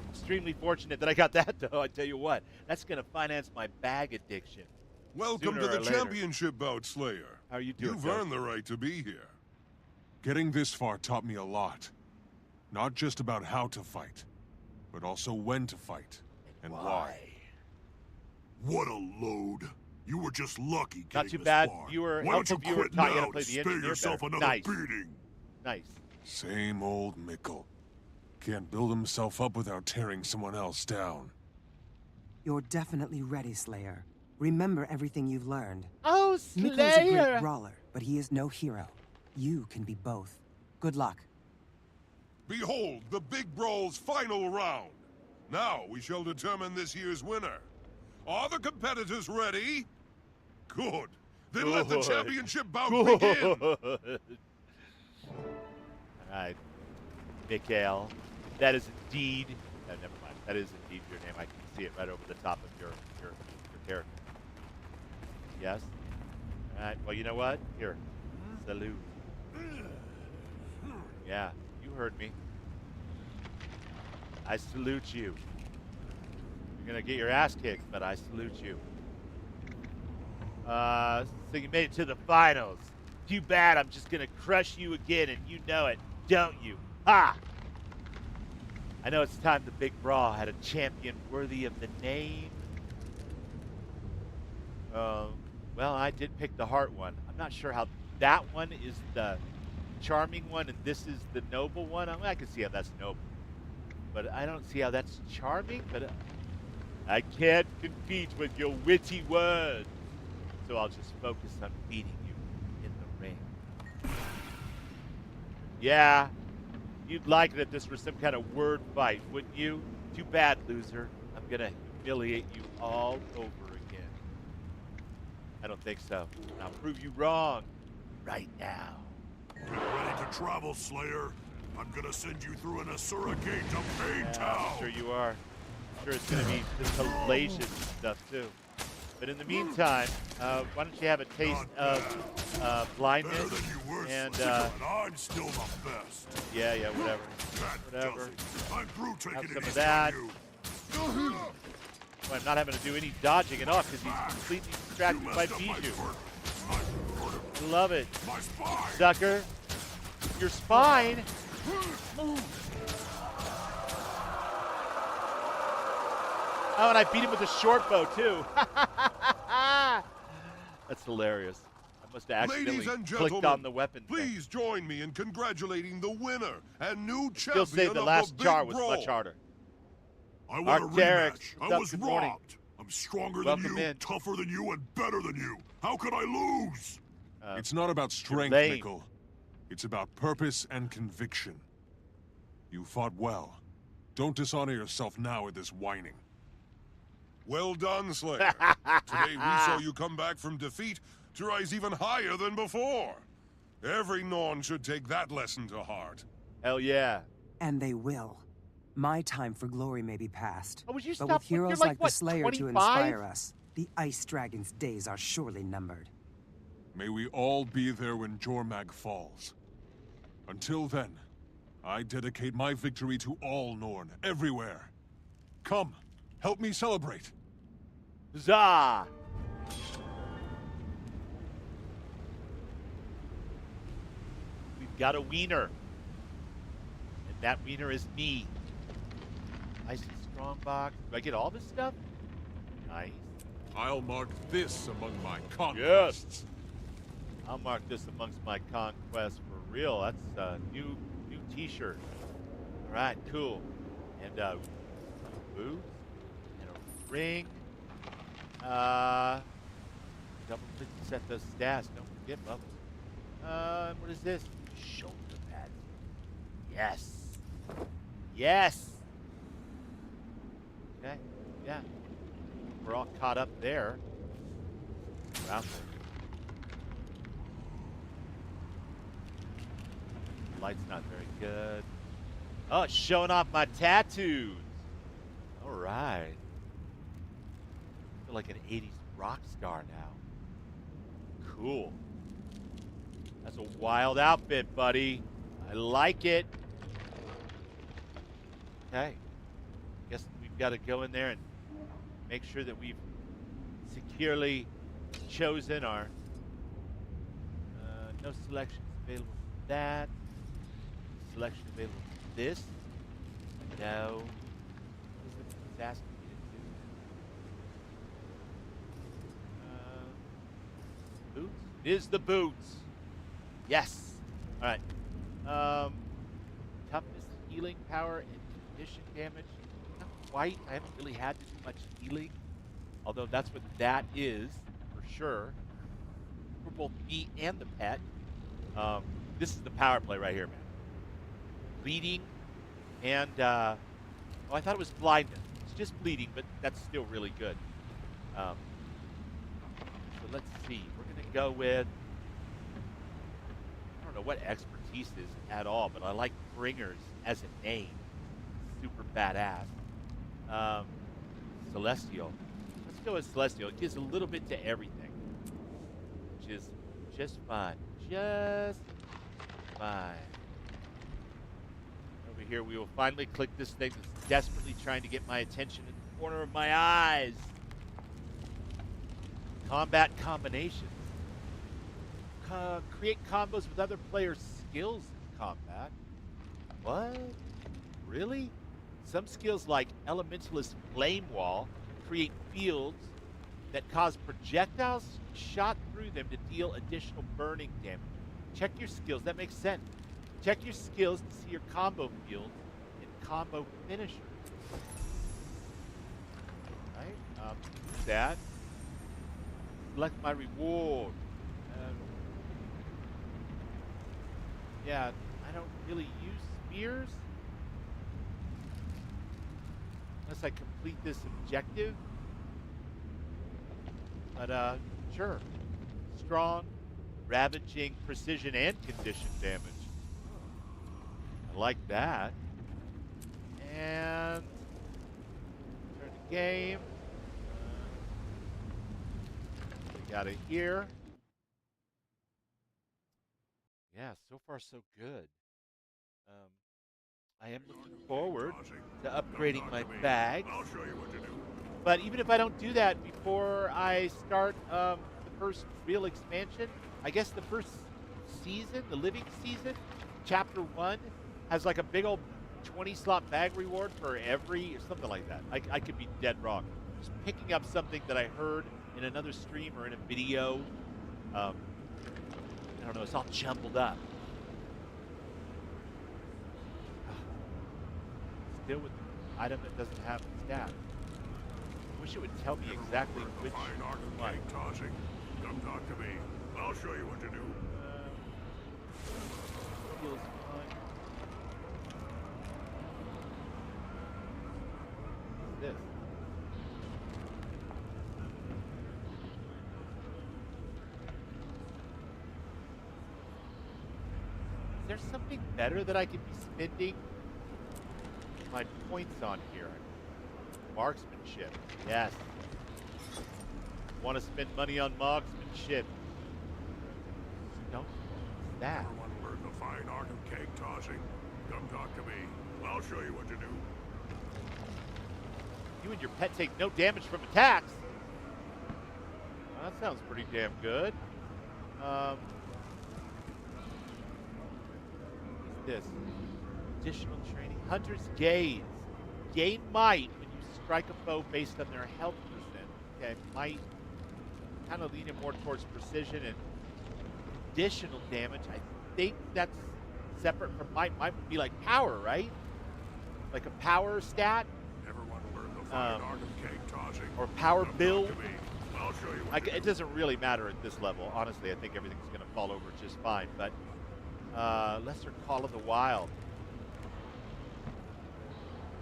extremely fortunate that I got that, though. I tell you what, that's going to finance my bag addiction. Welcome to the championship bout, Slayer. How are you doing, You've earned the right to be here. Getting this far taught me a lot. Not just about how to fight, but also when to fight and why. What a load. You were just lucky getting Not too this bad. far. Viewer, Why don't you helpful viewer quit taught you how now to play and the spare engineer yourself better. another Nice. beating? Nice. Same old Mikkel. Can't build himself up without tearing someone else down. You're definitely ready, Slayer. Remember everything you've learned. Oh, Mikkel is a great Slayer! brawler, but he is no hero. You can be both. Good luck. Behold, the Big Brawl's final round. Now we shall determine this year's winner. Are the competitors ready? Good. Then let the championship bout begin. All right, Mikhail. That is indeed... No, never mind. That is indeed your name. I can see it right over the top of your character. Yes? All right, well, you know what? Here. Salute. Yeah, you heard me. I salute you. You're going to get your ass kicked, but I salute you. So you made it to the finals. Too bad I'm just going to crush you again, and you know it, don't you? Ha! I know it's time the big brawl had a champion worthy of the name. Well, I did pick the heart one. I'm not sure how that one is the charming one, and this is the noble one. I can see how that's noble. But I don't see how that's charming, but I can't compete with your witty words. so I'll just focus on beating you in the ring. Yeah, you'd like it if this were some kind of word fight, wouldn't you? Too bad, loser. I'm gonna humiliate you all over again. I don't think so. I'll prove you wrong right now. Get ready to travel, Slayer. I'm gonna send you through an Asura gate to Baytown. I'm sure you are. I'm sure it's gonna be just hellacious and stuff too. But in the meantime, why don't you have a taste of blindness and I'm still the best. yeah, whatever. Whatever. I'm through taking Have it some of easy that. on you. Well, I'm not having to do any dodging at all because he's completely distracted by Bijou. Love it. My spine. Sucker. Your spine. Oh, and I beat him with a short bow, too. That's hilarious. I must have accidentally Ladies and clicked gentlemen, on the weapon thing. please join me in congratulating the winner and new Still say champion the of last the jar Big was Brawl. much harder. I want Mark a Derrick, rematch. what's I up? was Good morning. robbed. I'm stronger Welcome than you, in. tougher than you, and better than you. How could I lose? It's not about strength, lame. Nickel. It's about purpose and conviction. You fought well. Don't dishonor yourself now with this whining. Well done, Slayer. Today we saw you come back from defeat to rise even higher than before. Every Norn should take that lesson to heart. Hell yeah. And they will. My time for glory may be past. Oh, would you but stop? with You're heroes like, like what, the Slayer 25? to inspire us, the Ice Dragon's days are surely numbered. May we all be there when Jormag falls. Until then, I dedicate my victory to all Norn, everywhere. Come, help me celebrate. Huzzah! We've got a wiener. And that wiener is me. Nice and strong box. Do I get all this stuff? Nice. I'll mark this among my conquests. Yes. I'll mark this amongst my conquests for real. That's a new t-shirt. All right, cool. And boots and a ring. Double click to set those stats. Don't forget bubbles. What is this? Shoulder pads. Yes. Yes. Okay. Yeah. We're all caught up there. We're out there. Light's not very good. Oh, it's showing off my tattoos. All right. I feel like an 80s rock star now. Cool. That's a wild outfit, buddy. I like it. Okay. Guess we've got to go in there and make sure that we've securely chosen our no selections available for that. Selection available for this. No. What is it it's asking me to do? Boots? It is the boots. Yes. All right. Toughness, healing power, and condition damage. Not quite. I haven't really had to do much healing. Although that's what that is, for sure. For both me and the pet. This is the power play right here, man. Bleeding and oh, I thought it was blindness. It's just bleeding, but that's still really good. So let's see. We're gonna go with, I don't know what expertise is at all, but I like Bringers as a name. Super badass. Celestial. Let's go with Celestial. It gives a little bit to everything, which is just fine. Just fine. Over here, we will finally click this thing that's desperately trying to get my attention in the corner of my eyes. Combat combinations. Create combos with other players' skills in combat. What? Really? Some skills like Elementalist Flame Wall create fields that cause projectiles shot through them to deal additional burning damage. Check your skills. That makes sense. Check your skills to see your combo fields and combo finishers. Right? Do that. Collect my reward. Yeah, I don't really use spears. Unless I complete this objective. But, sure. Strong, ravaging, precision, and condition damage. I like that. And turn the game. We got it here. Yeah, so far so good. I am looking forward to upgrading my bags. I'll show you what to do. But even if I don't do that before I start the first real expansion, I guess the first season, the living season, chapter 1, has like a big old 20-slot bag reward for every, or something like that. I could be dead wrong. Just picking up something that I heard in another stream or in a video. I don't know, it's all jumbled up. Still with the item that doesn't have the stat. I wish it would tell me exactly which Fine art of one. cake tossing. Come talk to me. I'll show you what to do. Feels fine. What's this? Is there something better that I could be spending my points on here? Marksmanship. Yes. Want to spend money on marksmanship. Don't. What's that? Want to learn the fine art of cake tossing? Come talk to me. I'll show you what to do. You and your pet take no damage from attacks. Well, that sounds pretty damn good. What's this? Additional training. Hunter's Gaze. Gain might when you strike a foe based on their health percent. Okay, might. Kind of leaning more towards precision and additional damage. I think that's separate from might. Might would be like power, right? Like a power stat. Ever want to learn the fine art of cake tossing? Or power Come build. talk to me. I'll show you what to do. It doesn't really matter at this level. Honestly, I think everything's going to fall over just fine. But Lesser Call of the Wild.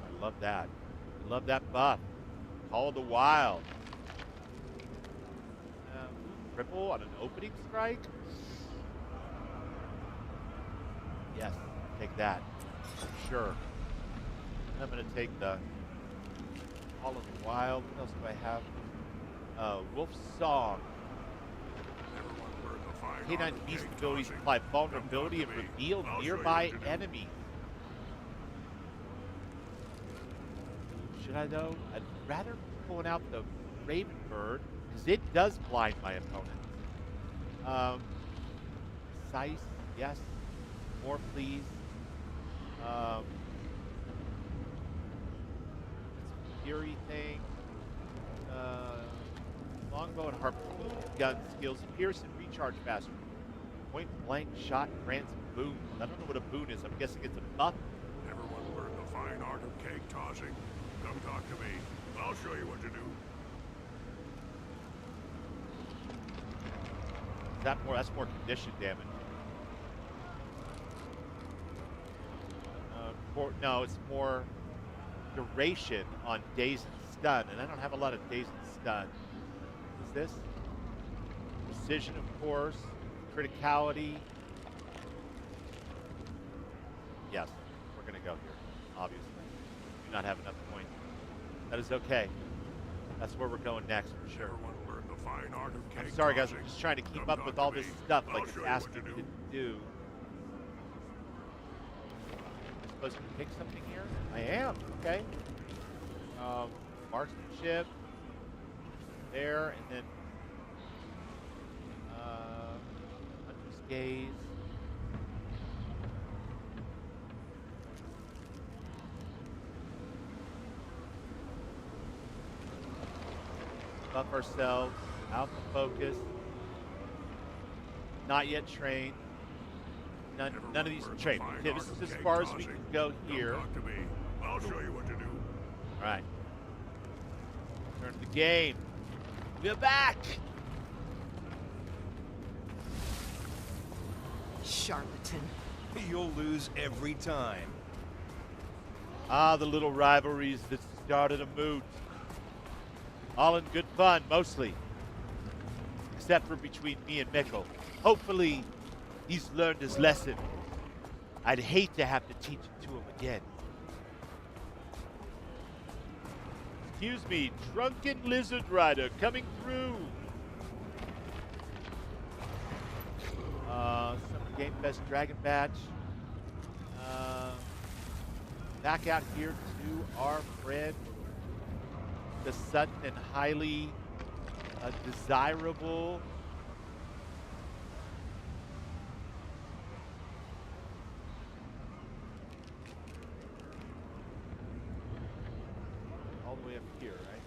I love that. I love that buff. Call of the Wild. Cripple on an opening strike? Yes, take that. Sure. I'm going to take the Call of the Wild. What else do I have? Wolf's Song. Canine Beast abilities apply vulnerability and reveal nearby enemies. Should I though? I'd rather be pulling out the Raven Bird because it does blind my opponent. Sice, yes. More please. Fury thing. Longbow and harpoon gun skills pierce and recharge faster. Point blank shot grants boon. I don't know what a boon is. I'm guessing it's a buff. Ever want to learn the fine art of cake tossing? Come talk to me. I'll show you what to do. Is that more? That's more condition damage. No, it's more duration on dazed and stun, and I don't have a lot of dazed and stun. What's this? Precision, of course. Criticality. Yes, we're going to go here, obviously. Do not have enough points. That is okay. That's where we're going next, for sure. Want to learn the fine art of cake I'm sorry, guys. tossing? I'm just trying to keep Come up talk with to all me. this stuff I'll like it's show you what asking to me to do. Am I supposed to pick something here? I am. Okay. Marksmanship. There, and then Hunter's Gaze. Buff ourselves. Alpha focus. Not yet trained. None of these are trained. Okay, this is as far as we can go here. Talk to me. I'll show you what to do. All right. Turn to the game. We're back. charlatan. You'll lose every time. Ah, the little rivalries that started a moot. All in good fun, mostly. Except for between me and Mikkel. Hopefully, he's learned his lesson. I'd hate to have to teach it to him again. Excuse me, drunken lizard rider coming through. Summer Game Fest Dragon Batch. Back out here to our friend, the sudden and highly desirable all the way up here, right?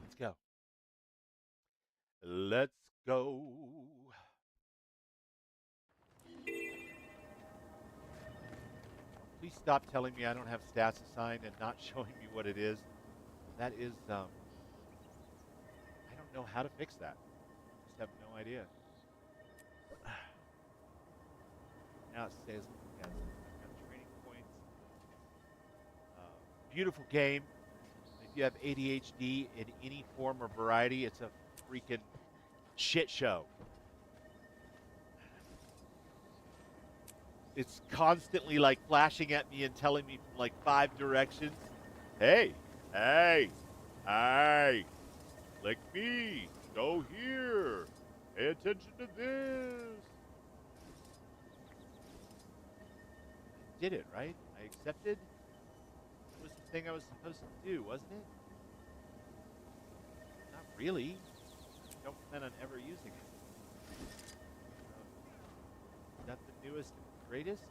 Let's go. Let's go. Please stop telling me I don't have stats assigned and not showing me what it is. That is, I don't know how to fix that. I just have no idea. Now it says, yes, I've got training points. Beautiful game. If you have ADHD in any form or variety, it's a freaking shit show. It's constantly like flashing at me and telling me from like 5 directions, hey, hey, hey, click me, go here, pay attention to this. I did it, right? I accepted. It was the thing I was supposed to do, wasn't it? Not really. I don't plan on ever using it. Is that the newest and greatest?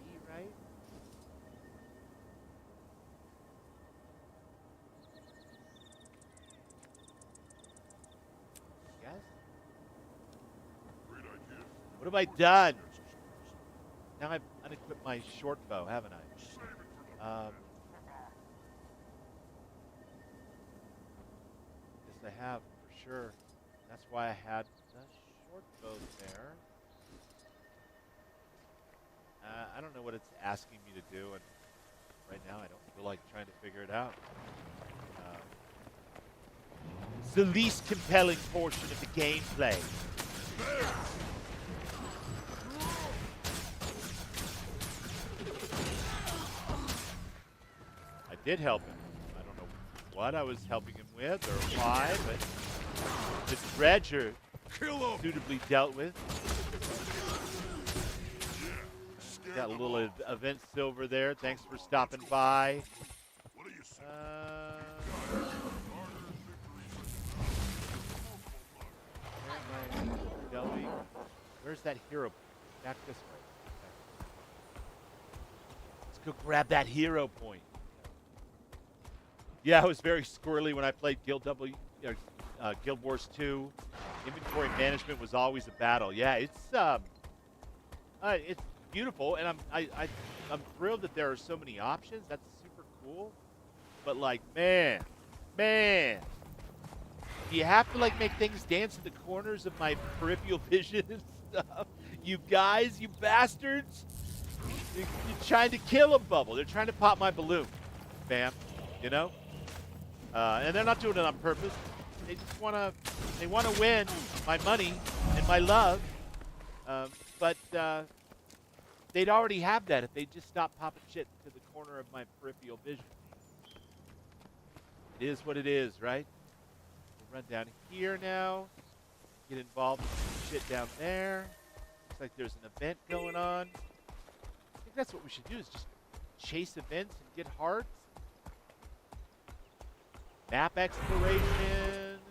Me, right? Yes? Great idea. What have I done? Now I've unequipped my short bow, haven't I? Yes, I have, for sure. That's why I had the short bow there. I don't know what it's asking me to do, and right now I don't feel like trying to figure it out. It's the least compelling portion of the gameplay. I did help him. I don't know what I was helping him with or why, but the dredge are suitably dealt with. Got a little event silver there. Thanks for stopping by. Where am I going? Where's that hero? Back this way. Okay. Let's go grab that hero point. Yeah, I was very squirrely when I played Guild Wars 2. Inventory management was always a battle. Yeah, it's beautiful, and I'm thrilled that there are so many options. That's super cool. But like, man, you have to like make things dance in the corners of my peripheral vision and stuff. You guys, you bastards, you're trying to kill a bubble. They're trying to pop my balloon, fam. You know. And they're not doing it on purpose. They just they want to win my money and my love. But they'd already have that if they just stopped popping shit to the corner of my peripheral vision. It is what it is, right? We'll run down here now. Get involved with some shit down there. Looks like there's an event going on. I think that's what we should do, is just chase events and get hearts. Map exploration.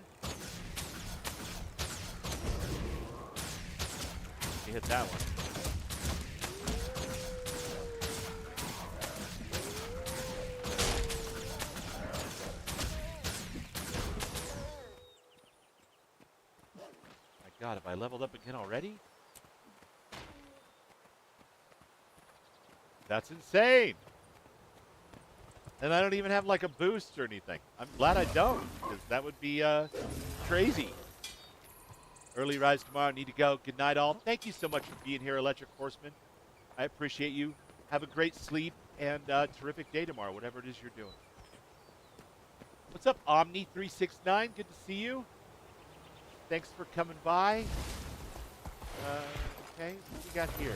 You hit that one. My God, have I leveled up again already? That's insane. And I don't even have like a boost or anything. I'm glad I don't, because that would be crazy. Early rise tomorrow. Need to go. Good night, all. Thank you so much for being here, Electric Horseman. I appreciate you. Have a great sleep and terrific day tomorrow, whatever it is you're doing. What's up, Omni369? Good to see you. Thanks for coming by. Okay, what we got here?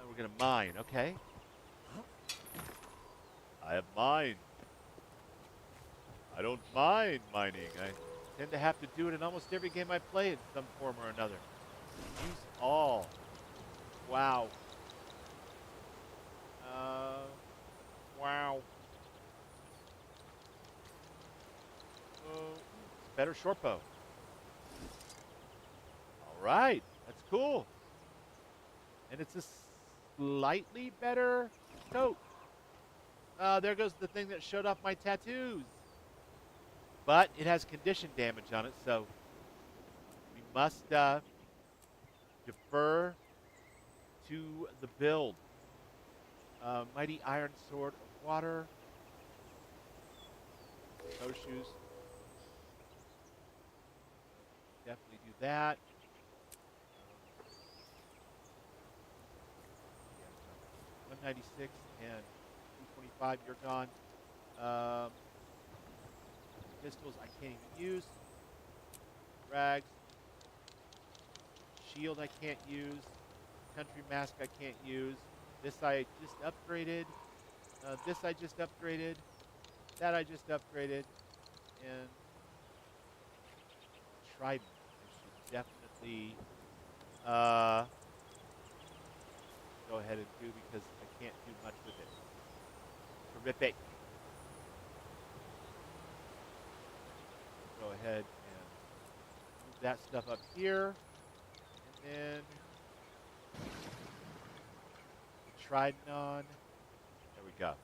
We're going to mine, okay. I have mined. I don't mind mining. I tend to have to do it in almost every game I play in some form or another. Use all. Wow. Wow. Better short bow. All right. That's cool. And it's a slightly better scope. There goes the thing that showed off my tattoos. But it has condition damage on it, so we must defer to the build. Mighty Iron Sword of Water. Snowshoes. Definitely do that. 196 and 225, you're gone. Pistols I can't even use. Rags. Shield I can't use. Country mask I can't use. This I just upgraded. This I just upgraded. That I just upgraded. And Trident I should definitely go ahead and do, because I can't do much with it. Terrific. Go ahead and move that stuff up here. And then Trident on. There we go.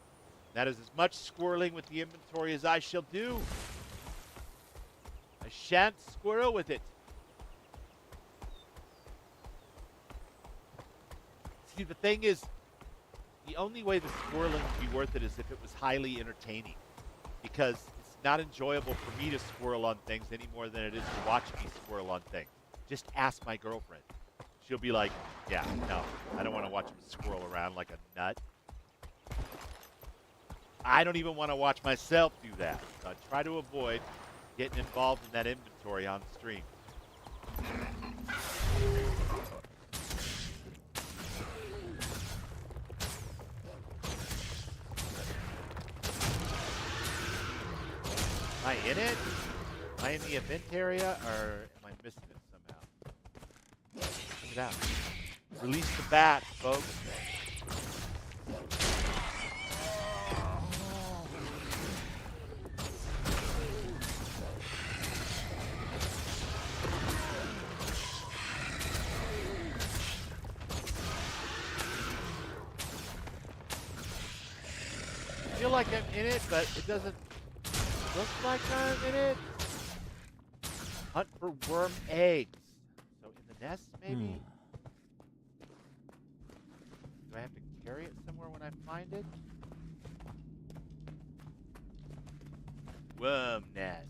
That is as much squirreling with the inventory as I shall do. I shan't squirrel with it. See, the thing is, the only way the squirreling would be worth it is if it was highly entertaining. Because it's not enjoyable for me to squirrel on things any more than it is to watch me squirrel on things. Just ask my girlfriend. She'll be like, yeah, no, I don't want to watch him squirrel around like a nut. I don't even want to watch myself do that. So I try to avoid getting involved in that inventory on stream. Am I in it? Am I in the event area, or am I missing it somehow? Check it out. Release the bat, folks. I feel like I'm in it, but it doesn't look like I'm in it. Hunt for worm eggs. So in the nest, maybe? Do I have to carry it somewhere when I find it? Worm nest.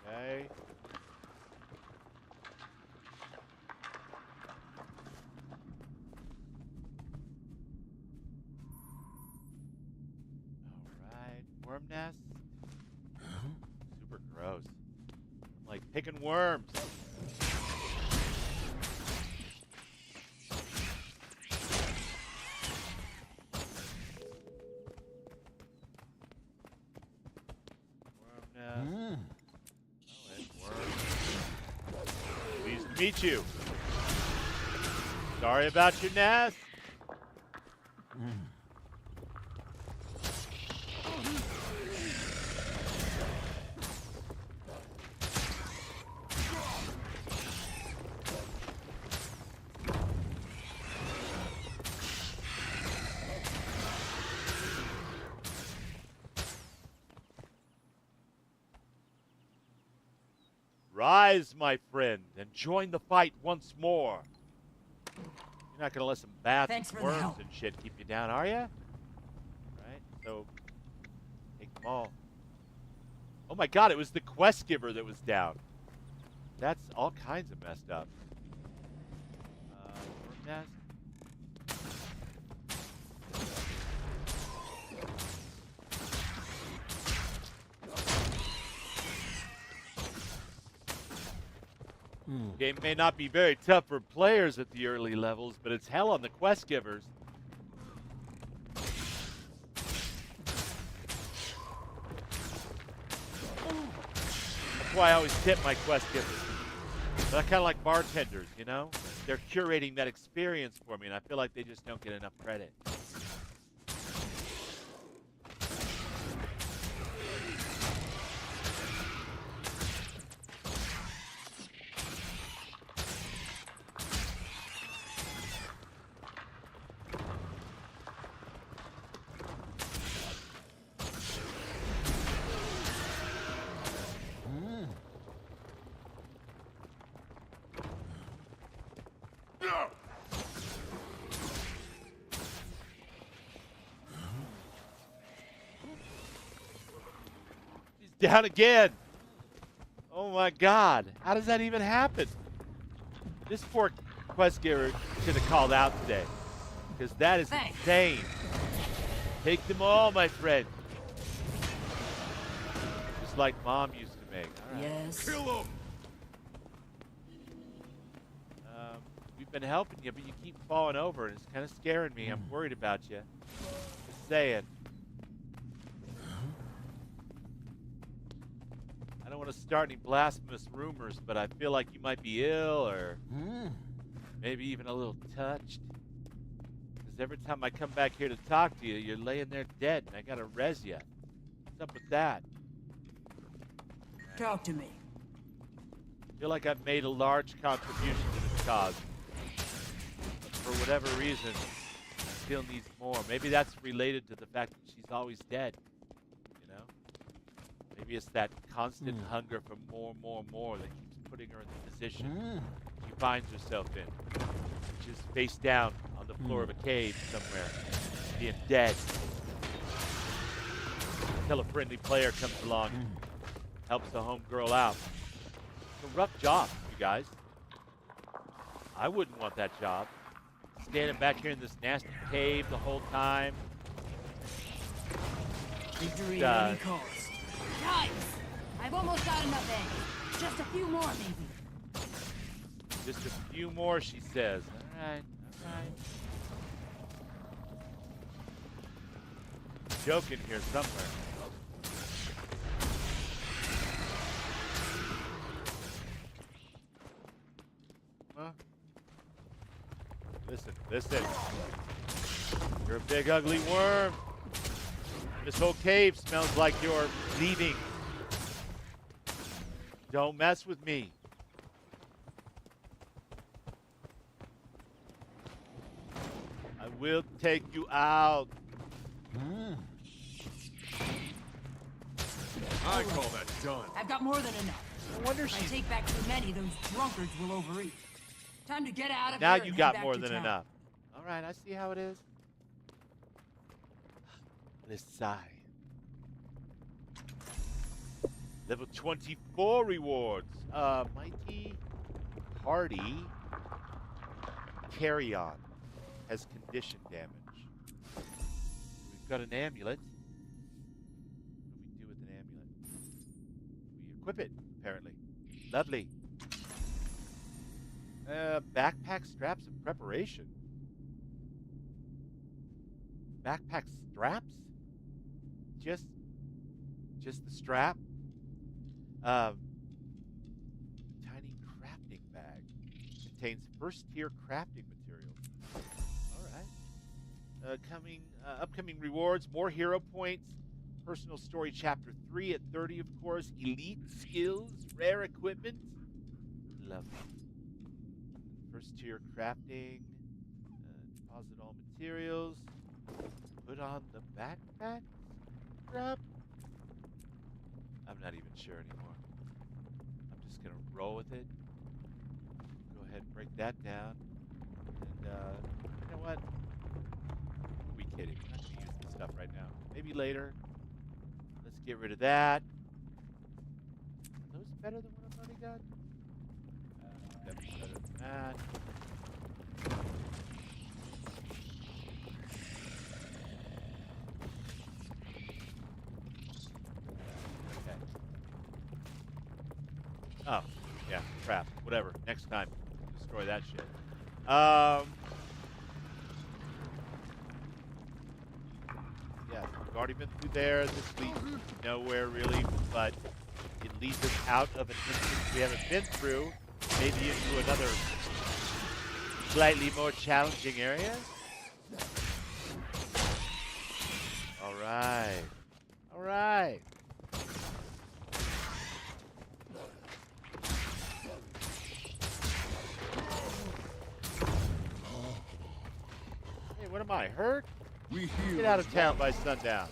Okay. Alright. Worm nest? Super gross. I'm like picking worms. Worm nest. Pleased to meet you. Sorry about your nest. Rise, my friend, and join the fight once more. You're not gonna let some bats Thanks and for the worms help. and shit keep you down, are you? Right? So, take them all. Oh my god, it was the quest giver that was down. That's all kinds of messed up. Worm nest. Game may not be very tough for players at the early levels, but it's hell on the quest givers. That's why I always tip my quest givers. But I kind of like bartenders, you know? They're curating that experience for me, and I feel like they just don't get enough credit. Down again. Oh my god. How does that even happen? This poor quest giver should have called out today. Because that is insane. Take them all, my friend. Just like Mom used to make. All right. Yes. Kill him! We've been helping you, but you keep falling over, and it's kind of scaring me. I'm worried about you. Just saying. I don't want to start any blasphemous rumors, but I feel like you might be ill or maybe even a little touched. Because every time I come back here to talk to you, you're laying there dead, and I got to res you. What's up with that? Talk to me. I feel like I've made a large contribution to this cause. But for whatever reason, it still needs more. Maybe that's related to the fact that she's always dead. You know? Maybe it's that constant hunger for more that keeps putting her in the position she finds herself in. Which is face down on the floor of a cave somewhere, being dead. Until a friendly player comes along and helps the homegirl out. It's a rough job, you guys. I wouldn't want that job. Standing back here in this nasty cave the whole time. Victory at any cost. Guys, I've almost got enough eggs. Just a few more, maybe. Just a few more, she says. All right, all right. Joking here somewhere. Huh? Listen. You're a big ugly worm. This whole cave smells like you're leaving. Don't mess with me. I will take you out. I call that done. I've got more than enough. No wonder If I take back too many, those drunkards will overeat. Time to get out of Now here you and got head back more to than town. enough. All right, I see how it is. Let's sigh. Level 24 rewards. Mighty Hardy Carry On has condition damage. We've got an amulet. What do we do with an amulet? We equip it, apparently. Lovely. Backpack straps of preparation. Backpack straps? Just the strap? Tiny crafting bag. Contains first tier crafting materials. Alright. Upcoming rewards, more hero points. Personal story chapter 3 at 30, of course. Elite skills, rare equipment. Lovely. First tier crafting. Deposit all materials. Put on the backpack strap. I'm not even sure anymore. I'm just gonna roll with it. Go ahead and break that down. And you know what? Who are we kidding? We're not gonna use this stuff right now. Maybe later. Let's get rid of that. Are those better than what I've already got? Definitely better than that. Okay. Oh, yeah, crap. Whatever. Next time, destroy that shit. Yeah, we've already been through there. This leads nowhere really, but it leads us out of an instance we haven't been through, maybe into another slightly more challenging area. All right. All right. Hey, what am I, hurt? We heal. Get out of town by sundown.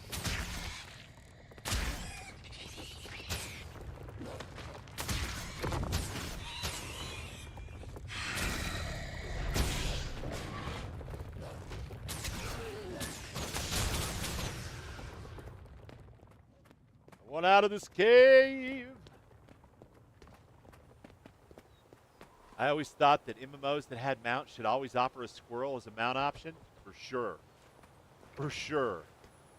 I want out of this cave. I always thought that MMOs that had mounts should always offer a squirrel as a mount option. For sure. For sure.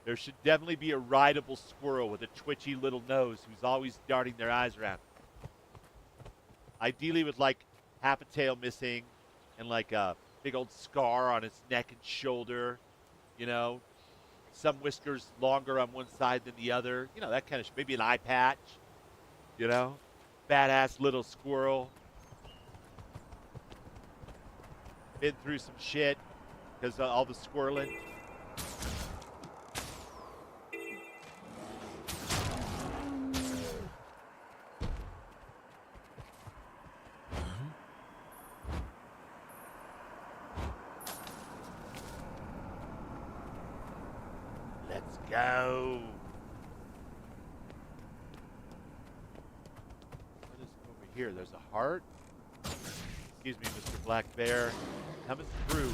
There should definitely be a rideable squirrel with a twitchy little nose who's always darting their eyes around. Ideally with like half a tail missing and like a big old scar on its neck and shoulder. You know, some whiskers longer on one side than the other. You know, that kind of maybe an eye patch. You know, badass little squirrel. Been through some shit because of all the squirreling. Let's go. What is over here? There's a heart. Excuse me, Mr. Black Bear. Coming through.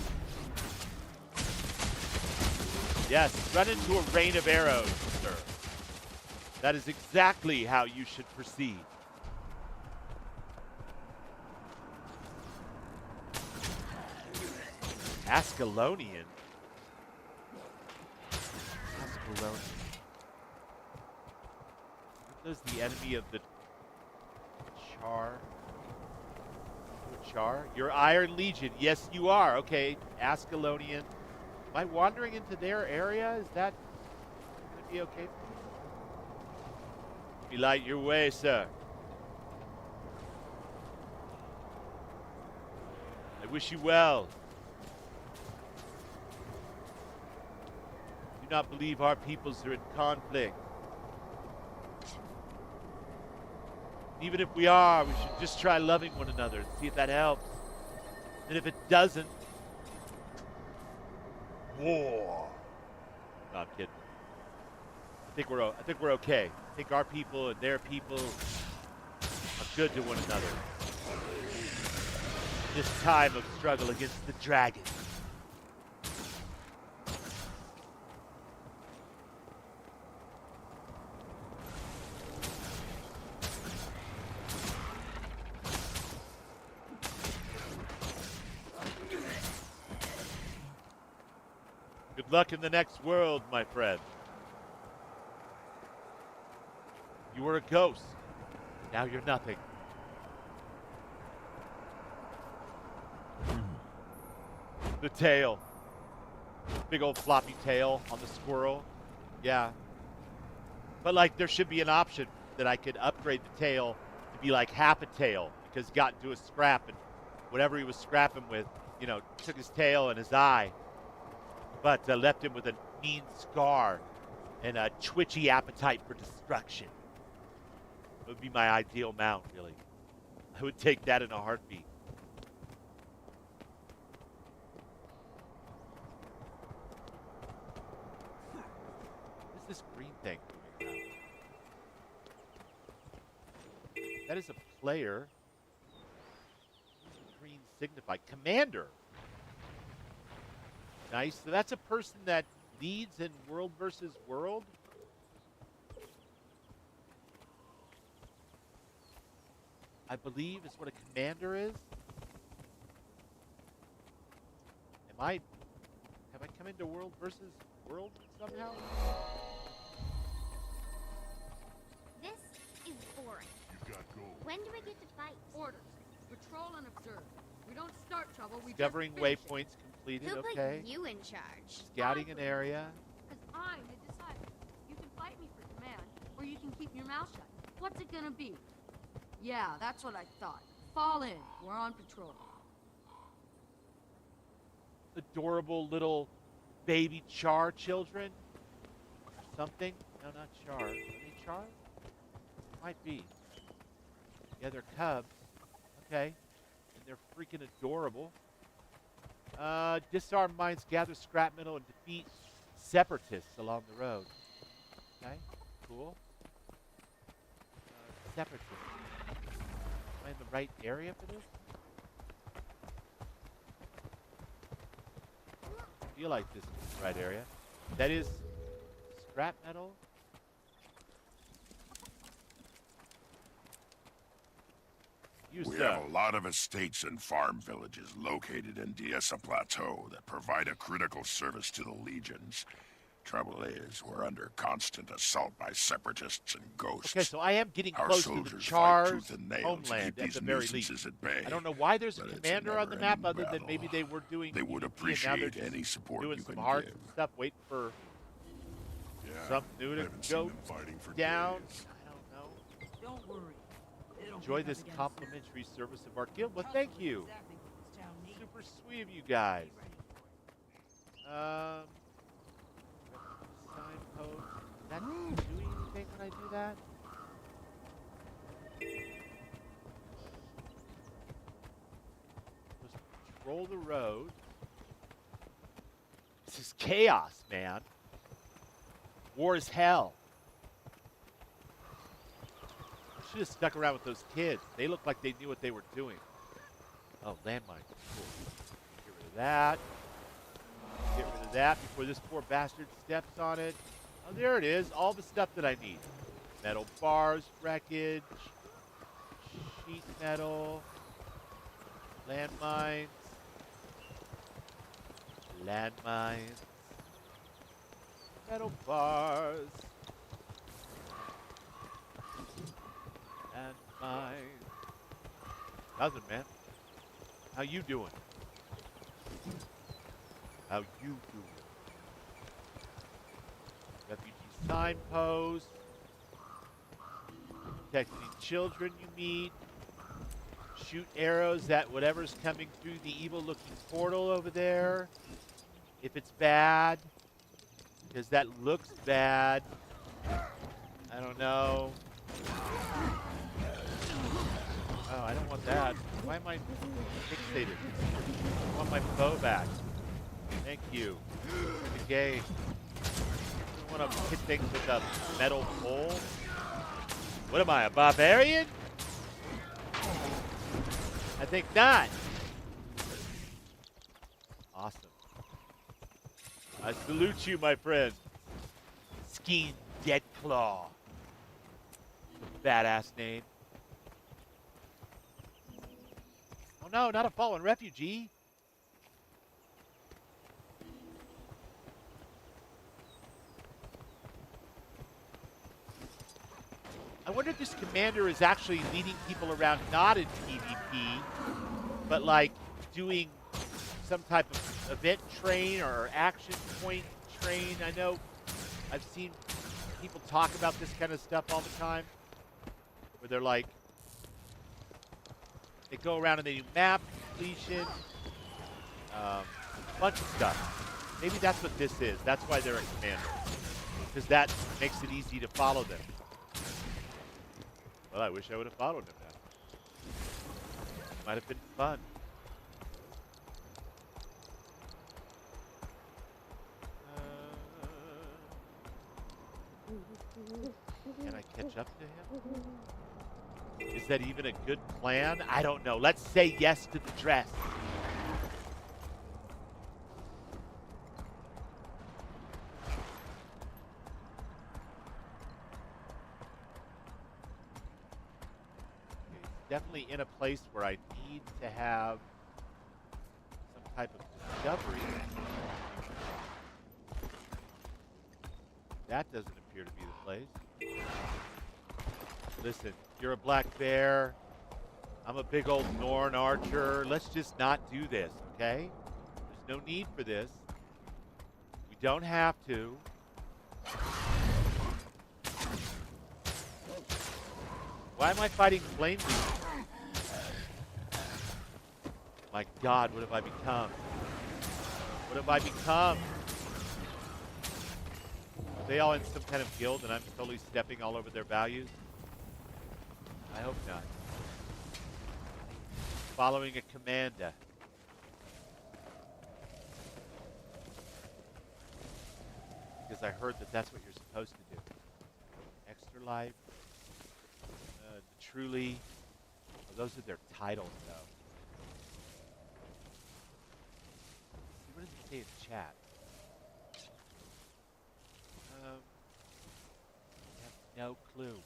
Yes, run into a rain of arrows, sir. That is exactly how you should proceed. Ascalonian? Ascalonian. Aren't those the enemy of the Char? Char? You're Iron Legion. Yes, you are. Okay, Ascalonian. Am I wandering into their area? Is that going to be okay? Be light your way, sir. I wish you well. Do not believe our peoples are in conflict. Even if we are, we should just try loving one another and see if that helps. And if it doesn't, war. No, I'm kidding. I think we're okay. I think our people and their people are good to one another. This time of struggle against the dragon. Good luck in the next world, my friend. You were a ghost. Now you're nothing. The tail. Big old floppy tail on the squirrel. Yeah. But like there should be an option that I could upgrade the tail to be like half a tail because he got into a scrap and whatever he was scrapping with, you know, took his tail and his eye. But left him with a mean scar and a twitchy appetite for destruction. It would be my ideal mount, really. I would take that in a heartbeat. What is this green thing moving around? That is a player. Green signified. Commander. Nice. So that's a person that leads in world versus world. I believe is what a commander is. Have I come into world versus world somehow? This is boring. You've got gold. When do we get to fight? Orders. Patrol and observe. We don't start trouble, we Discovering just finish it. waypoints completed. Who Okay. put you in charge? Scouting an area. Because I'm the decider. You can fight me for command, or you can keep your mouth shut. What's it gonna be? Yeah, that's what I thought. Fall in. We're on patrol. Adorable little baby Char children. Or something. No, not Char. Are they Char? Might be. Yeah, they're cubs. Okay. And they're freaking adorable. Disarm mines, gather scrap metal, and defeat separatists along the road. Okay, cool. Separatists. Am I in the right area for this? I feel like this is the right area. That is scrap metal. We have a lot of estates and farm villages located in Diesa Plateau that provide a critical service to the legions. Trouble is, we're under constant assault by separatists and ghosts. Okay, so I am getting Our close to the soldiers fight Char's tooth and nail to homeland keep at these the very least. nuisances at bay. I don't know why there's a But it's commander on the map never-ending other than battle. maybe they were doing They would PvP, and now they're appreciate just any support doing you some can hearts give. and stuff, waiting for Yeah, something new to haven't seen go them fighting for down. days. I don't know. Don't worry. It'll Enjoy pick up this again complimentary service of our guild. Well, soon. thank Trust was you. exactly what this town needs. Super sweet of you guys. Be ready for it. Signpost. Is that doing anything when I do that? Let's patrol the road. This is chaos, man. War is hell. I should have stuck around with those kids. They looked like they knew what they were doing. Oh, landmine. Cool. Get rid of that. Get rid of that before this poor bastard steps on it. Oh, there it is. All the stuff that I need. Metal bars, wreckage, sheet metal, landmines, metal bars, landmines. Nothing, man. How you doing? How you doing? Refugee signpost. Protect any children you meet. Shoot arrows at whatever's coming through the evil-looking portal over there. If it's bad. Because that looks bad. I don't know. Oh, I don't want that. Why am I fixated? I want my bow back. Thank you. The game. I want to hit things with a metal pole. What am I, a barbarian? I think not. Awesome. I salute you, my friend. Skeen Deadclaw. Badass name. Oh no, not a fallen refugee. I wonder if this commander is actually leading people around not in PvP, but like doing some type of event train or action point train. I know I've seen people talk about this kind of stuff all the time, where they're like, they go around and they do map completion, a bunch of stuff. Maybe that's what this is. That's why they're a commander, because that makes it easy to follow them. Well, I wish I would have followed him now. Might have been fun. Can I catch up to him? Is that even a good plan? I don't know. Let's say yes to the dress. Definitely in a place where I need to have some type of discovery. That doesn't appear to be the place. Listen, you're a black bear. I'm a big old Norn archer. Let's just not do this, okay? There's no need for this. We don't have to. Why am I fighting flame beasts? My God, what have I become? What have I become? Are they all in some kind of guild and I'm totally stepping all over their values? I hope not. Following a commander. Because I heard that that's what you're supposed to do. Extra life. Truly. Oh, those are their titles, though. What does it say in chat? I have no clue.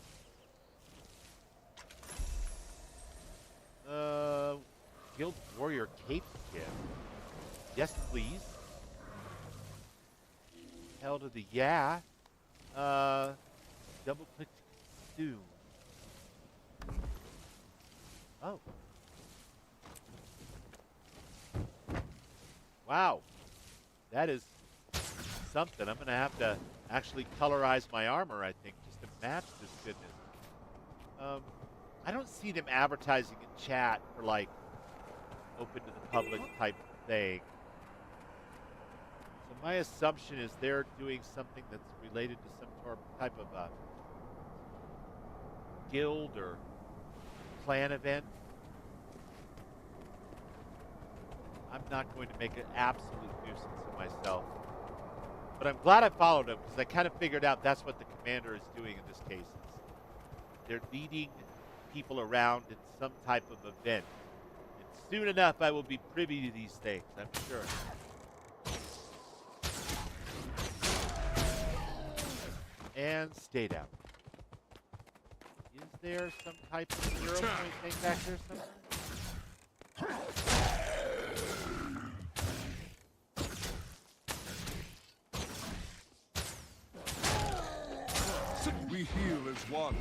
Guild Warrior Cape Skin. Yes, please. Hell to the yeah. Double click to consume. Oh. Wow. That is something. I'm going to have to actually colorize my armor, I think, just to match this goodness. I don't see them advertising in chat for, like, open to the public type thing. So my assumption is they're doing something that's related to some type of guild or clan event. I'm not going to make an absolute nuisance of myself. But I'm glad I followed him because I kind of figured out that's what the commander is doing in this case. They're leading people around in some type of event. And soon enough I will be privy to these things, I'm sure. And stay down. Is there some type of 0 point thing back there somewhere? We heal as one.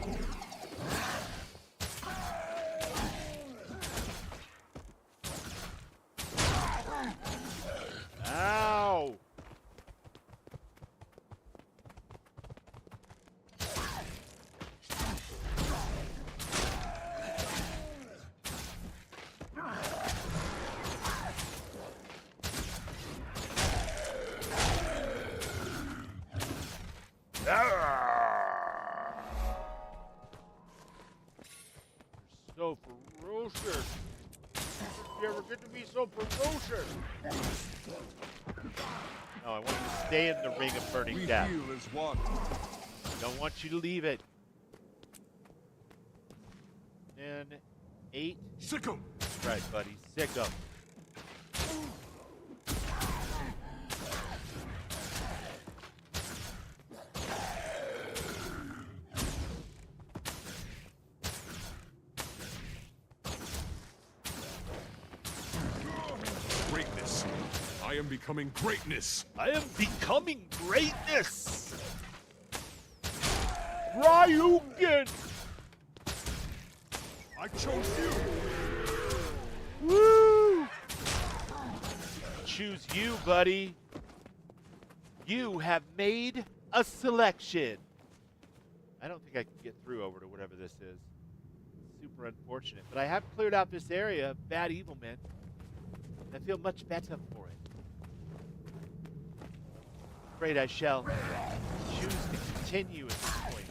Ow! So ferocious. You ever get to be so ferocious? No, I want you to stay in the ring of burning death. We heal as one. Don't want you to leave it. And 8. Sick 'em. Right, buddy. Sick 'em. Greatness. I am becoming greatness. I am becoming greatness. Ryugen. I chose you. Woo! Choose you, buddy. You have made a selection. I don't think I can get through over to whatever this is. Super unfortunate. But I have cleared out this area of bad evil men. I feel much better for it. Afraid I shall choose to continue at this point.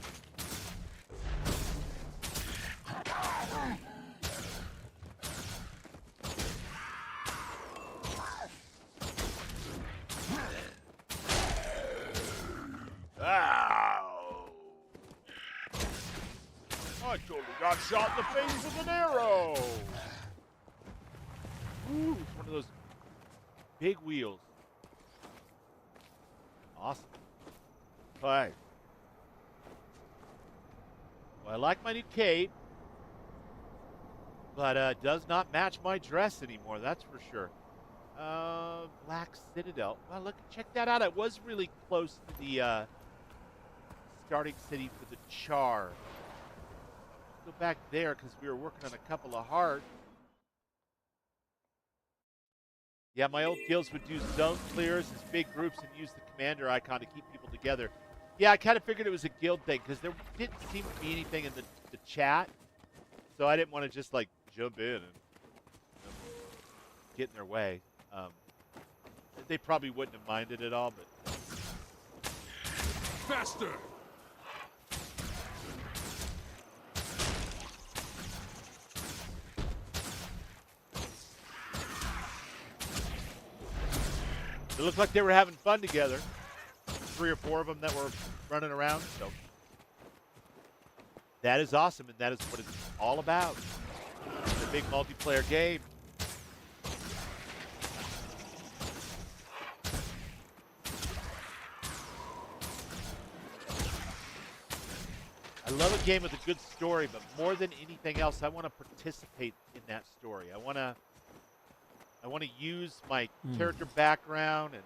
Ow! Oh, I totally got shot in the face with an arrow. Ooh, it's one of those big wheels. Awesome. Okay. Well, I like my new cape, but does not match my dress anymore, that's for sure. Black Citadel. Well, look, check that out. I was really close to the starting city for the Char. Let's go back there because we were working on a couple of hearts. Yeah, my old guilds would do zone clears as big groups and use the commander icon to keep people together. Yeah, I kind of figured it was a guild thing because there didn't seem to be anything in the chat. So I didn't want to just, like, jump in and get in their way. They probably wouldn't have minded at all, but... Faster! It looked like they were having fun together. 3 or 4 of them that were running around. So that is awesome, and that is what it's all about. It's a big multiplayer game. I love a game with a good story, but more than anything else, I want to participate in that story. I want to use my character background and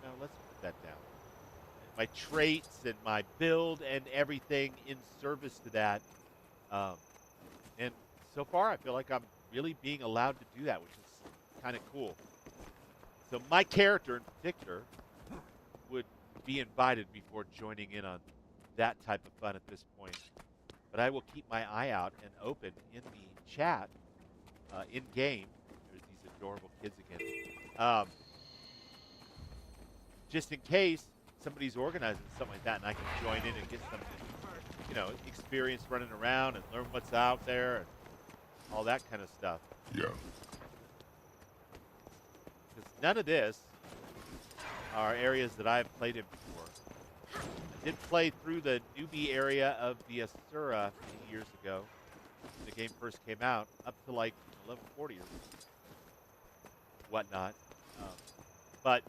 no, let's put that down. My traits and my build and everything in service to that. And so far, I feel like I'm really being allowed to do that, which is kind of cool. So my character in particular would be invited before joining in on that type of fun at this point. But I will keep my eye out and open in the chat, in-game. There's these adorable kids again. Just in case somebody's organizing something like that and I can join in and get some, experience running around and learn what's out there and all that kind of stuff. Yeah. Because none of this are areas that I've played in before. I did play through the newbie area of the Asura many years ago when the game first came out, up to like 1140 or whatnot. But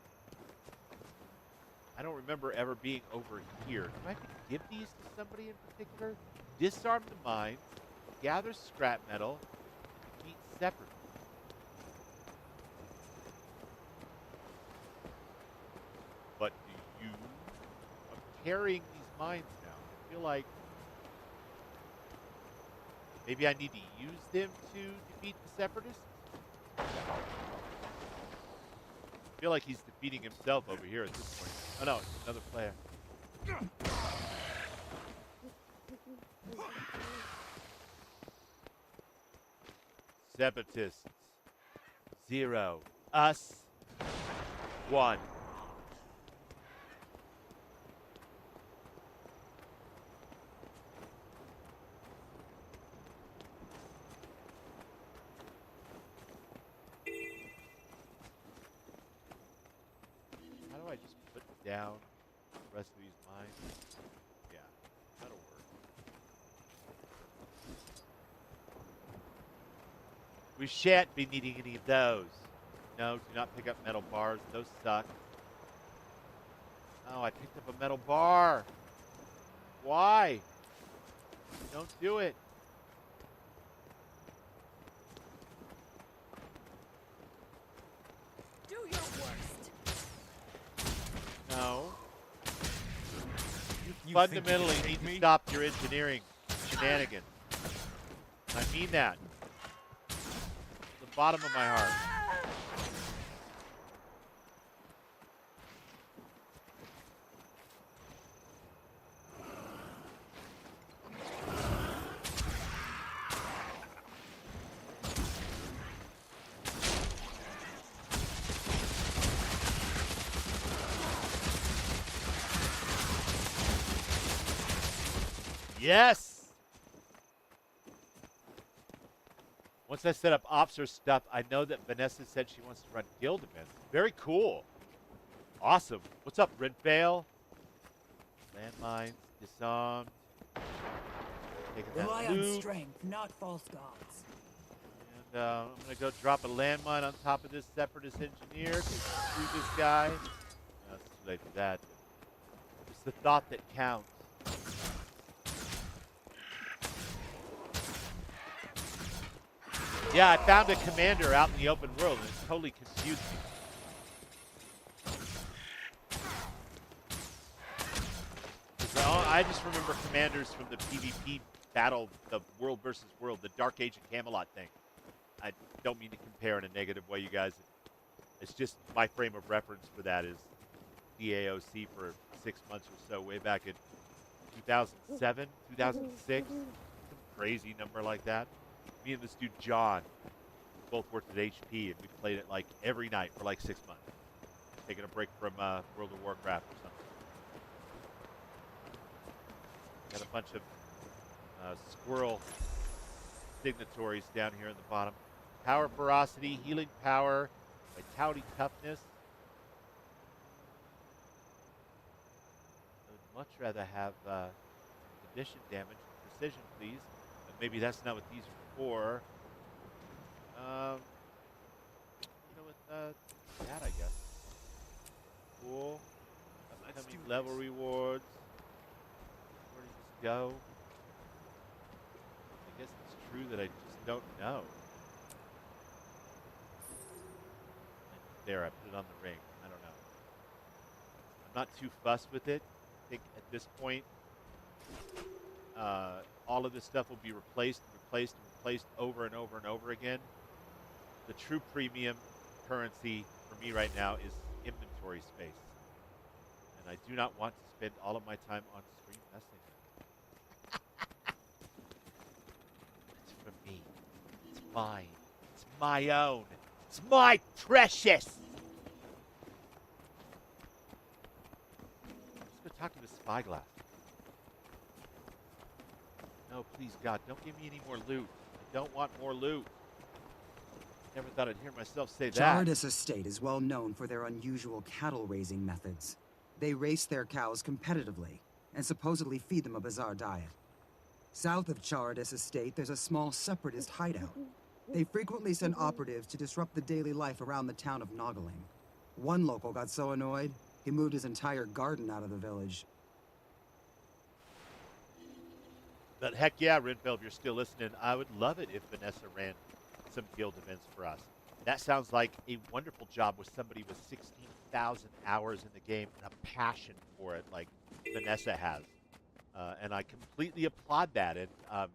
I don't remember ever being over here. Do I have to give these to somebody in particular? Disarm the mines, gather scrap metal, meet separately. But do you... I'm carrying these mines now. I feel like maybe I need to use them to defeat the separatists? I feel like he's defeating himself over here at this point. Oh no, it's another player. Separatists. 0. Us. 1. How do I just put down the rest of these mines? Yeah, that'll work. We shan't be needing any of those. No, do not pick up metal bars. Those suck. Oh, I picked up a metal bar. Why? Don't do it. Do your worst. No. You Fundamentally think you need can to take me? stop your engineering shenanigans. I mean that. From the bottom of my heart. Yes! Once I set up ops or stuff, I know that Vanessa said she wants to run guild events. Very cool. Awesome. What's up, Redvale? Landmines, disarmed. Taking Rely that on loot. strength, not false gods. And I'm going to go drop a landmine on top of this Separatist engineer to shoot this guy. No, it's too late for that. But it's the thought that counts. Yeah, I found a commander out in the open world, and it totally confused me. I just remember commanders from the PvP battle, the World versus World, the Dark Age of Camelot thing. I don't mean to compare in a negative way, you guys. It's just my frame of reference for that is the AOC for 6 months or so, way back in 2007, 2006, some crazy number like that. Me and this dude John both worked at HP, and we played it like every night for like 6 months, taking a break from World of Warcraft or something. Got a bunch of squirrel signatories down here in the bottom. Power, ferocity, healing power, vitality, toughness. I would much rather have condition damage and precision, please. But maybe that's not what these are for. You know what? That, I guess. Cool. Upcoming level rewards. Where does this go? I guess it's true that I just don't know. There, I put it on the ring. I don't know. I'm not too fussed with it. I think at this point, all of this stuff will be replaced over and over and over again. The true premium currency for me right now is inventory space. And I do not want to spend all of my time on stream messing. It's for me. It's mine. It's my own. It's my precious. Let's go talk to the spyglass. No, please, God, don't give me any more loot. I don't want more loot. Never thought I'd hear myself say that. Charadis Estate is well known for their unusual cattle raising methods. They race their cows competitively and supposedly feed them a bizarre diet. South of Charadis Estate, there's a small separatist hideout. They frequently send operatives to disrupt the daily life around the town of Noggling. One local got so annoyed, he moved his entire garden out of the village. But heck yeah, Renfeld, if you're still listening, I would love it if Vanessa ran some guild events for us. That sounds like a wonderful job with somebody with 16,000 hours in the game and a passion for it like Vanessa has. And I completely applaud that. And am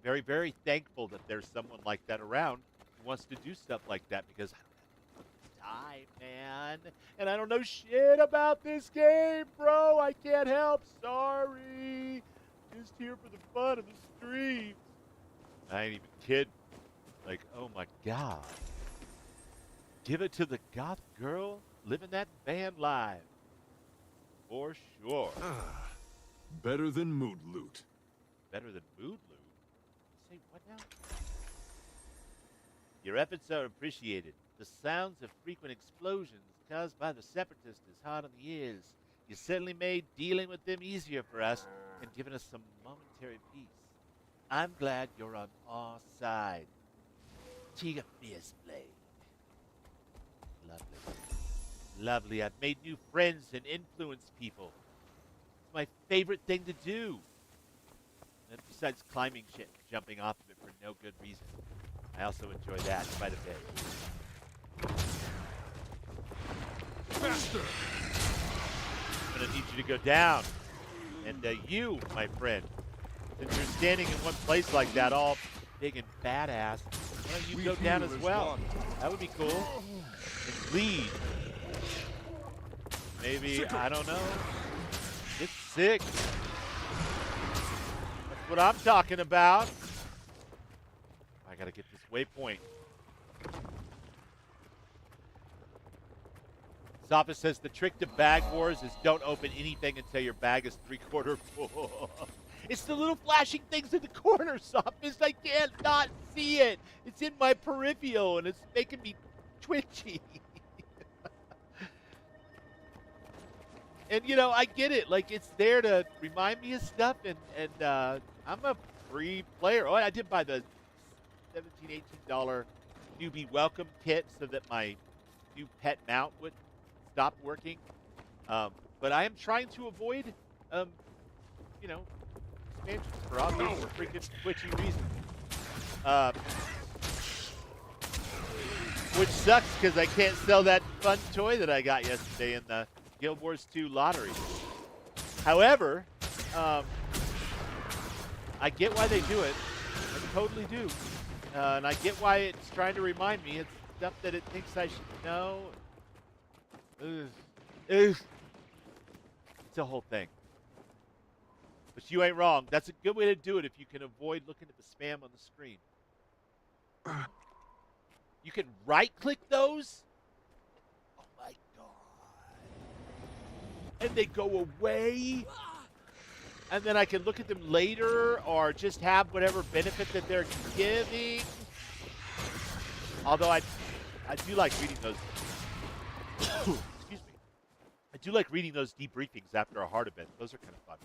very, very thankful that there's someone like that around who wants to do stuff like that, because I don't have time, man. And I don't know shit about this game, bro. I can't help. Sorry. Just here for the fun of the stream. I ain't even kidding. Like, oh my God. Give it to the goth girl living that van life. For sure. Better than mood loot. Better than mood loot? Say what now? Your efforts are appreciated. The sounds of frequent explosions caused by the Separatists is hard on the ears. You certainly made dealing with them easier for us and given us some momentary peace. I'm glad you're on our side. Tiga Fierce Blade. Lovely. Lovely. I've made new friends and influenced people. It's my favorite thing to do. And besides climbing shit and jumping off of it for no good reason, I also enjoy that quite a bit. Faster! I'm going to need you to go down. And you, my friend, since you're standing in one place like that, all big and badass, why don't you go down as well? That would be cool. And bleed. Maybe, I don't know. Get sick. That's what I'm talking about. I gotta get this waypoint. Zoppa says the trick to bag wars is don't open anything until your bag is 3/4 full. It's the little flashing things in the corner, Sophist. I can't not see it. It's in my peripheral, and it's making me twitchy. And, you know, I get it. Like, it's there to remind me of stuff, and I'm a free player. Oh, I did buy the $17, $18 newbie welcome kit so that my new pet mount would stop working. But I am trying to avoid, expansions for obvious freaking twitchy reasons. Which sucks because I can't sell that fun toy that I got yesterday in the Guild Wars 2 lottery. However, I get why they do it. I totally do. And I get why it's trying to remind me. It's stuff that it thinks I should know. It's a whole thing. But you ain't wrong. That's a good way to do it if you can avoid looking at the spam on the screen. You can right-click those? Oh, my God. And they go away? And then I can look at them later or just have whatever benefit that they're giving. Although I do like reading those. Excuse me. I do like reading those debriefings after a hard event. Those are kind of fun.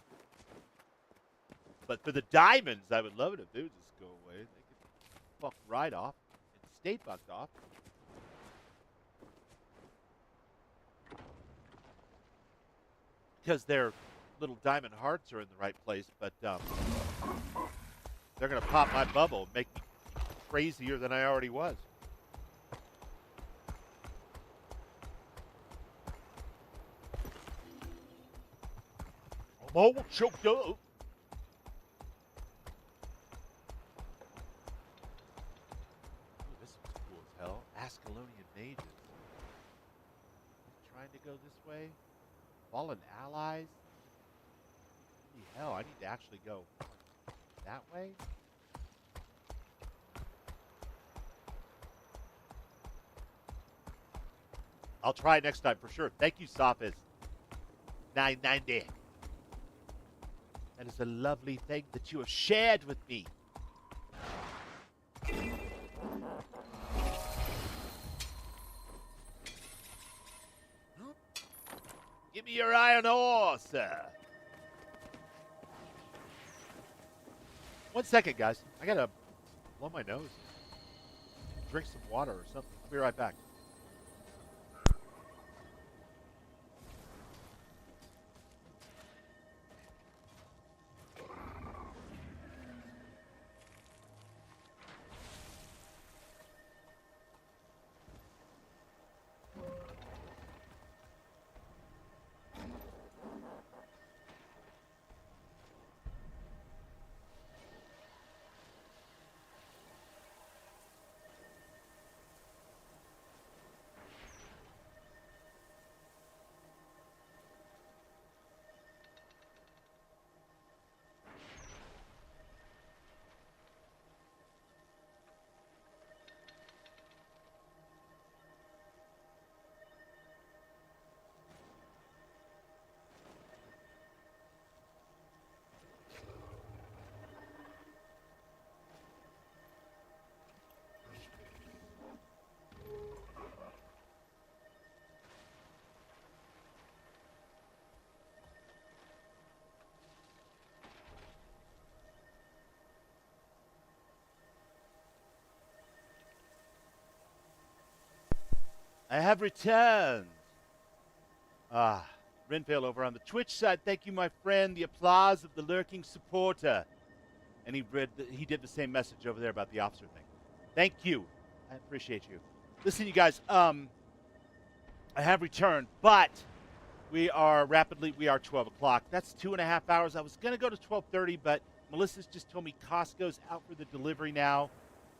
But for the diamonds, I would love it if they would just go away. They could fuck right off and stay fucked off. Because their little diamond hearts are in the right place, but they're going to pop my bubble and make me crazier than I already was. I'm all choked up. Ooh, this is cool as hell. Ascalonian mages. Trying to go this way. Fallen allies. Holy hell, I need to actually go that way. I'll try it next time for sure. Thank you, Sophis. 990. That is a lovely thing that you have shared with me. Give me your iron ore, sir. 1 second, guys. I gotta blow my nose. Drink some water or something. I'll be right back. I have returned. Renvale over on the Twitch side. Thank you, my friend. The applause of the lurking supporter. And he did the same message over there about the officer thing. Thank you. I appreciate you. Listen, you guys, I have returned, but we are 12 o'clock. That's 2.5 hours. I was going to go to 12:30, but Melissa's just told me Costco's out for the delivery now,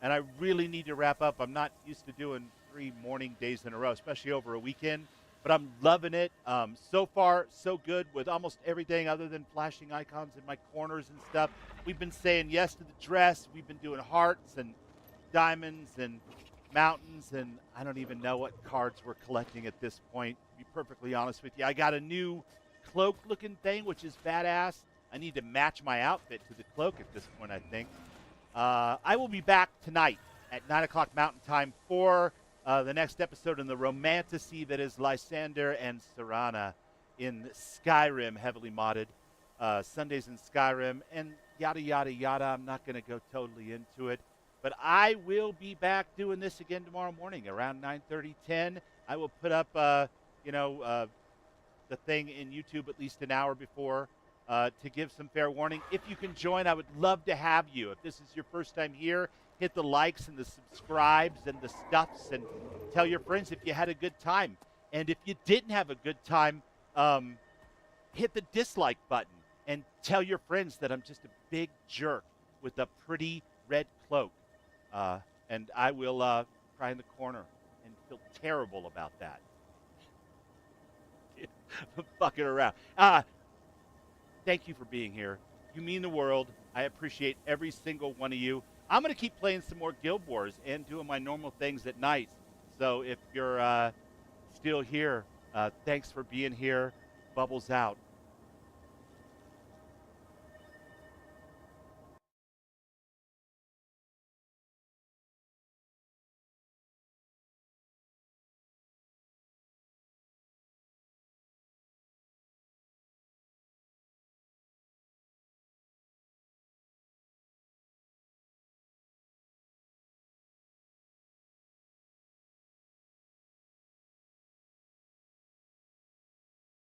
and I really need to wrap up. I'm not used to doing 3 morning days in a row, especially over a weekend, but I'm loving it. So far, so good with almost everything other than flashing icons in my corners and stuff. We've been saying yes to the dress. We've been doing hearts and diamonds and mountains, and I don't even know what cards we're collecting at this point, to be perfectly honest with you. I got a new cloak-looking thing, which is badass. I need to match my outfit to the cloak at this point, I think. I will be back tonight at 9 o'clock Mountain Time for the next episode in the romantasy that is Lysander and Serana in Skyrim, heavily modded. Sundays in Skyrim. And yada, yada, yada. I'm not going to go totally into it. But I will be back doing this again tomorrow morning around 9:30, 10. I will put up, the thing in YouTube at least an hour before to give some fair warning. If you can join, I would love to have you. If this is your first time here, hit the likes and the subscribes and the stuffs and tell your friends if you had a good time. And if you didn't have a good time, hit the dislike button and tell your friends that I'm just a big jerk with a pretty red cloak. And I will cry in the corner and feel terrible about that. Fucking around. Thank you for being here. You mean the world. I appreciate every single one of you. I'm going to keep playing some more Guild Wars and doing my normal things at night. So if you're still here, thanks for being here. Bubbles out.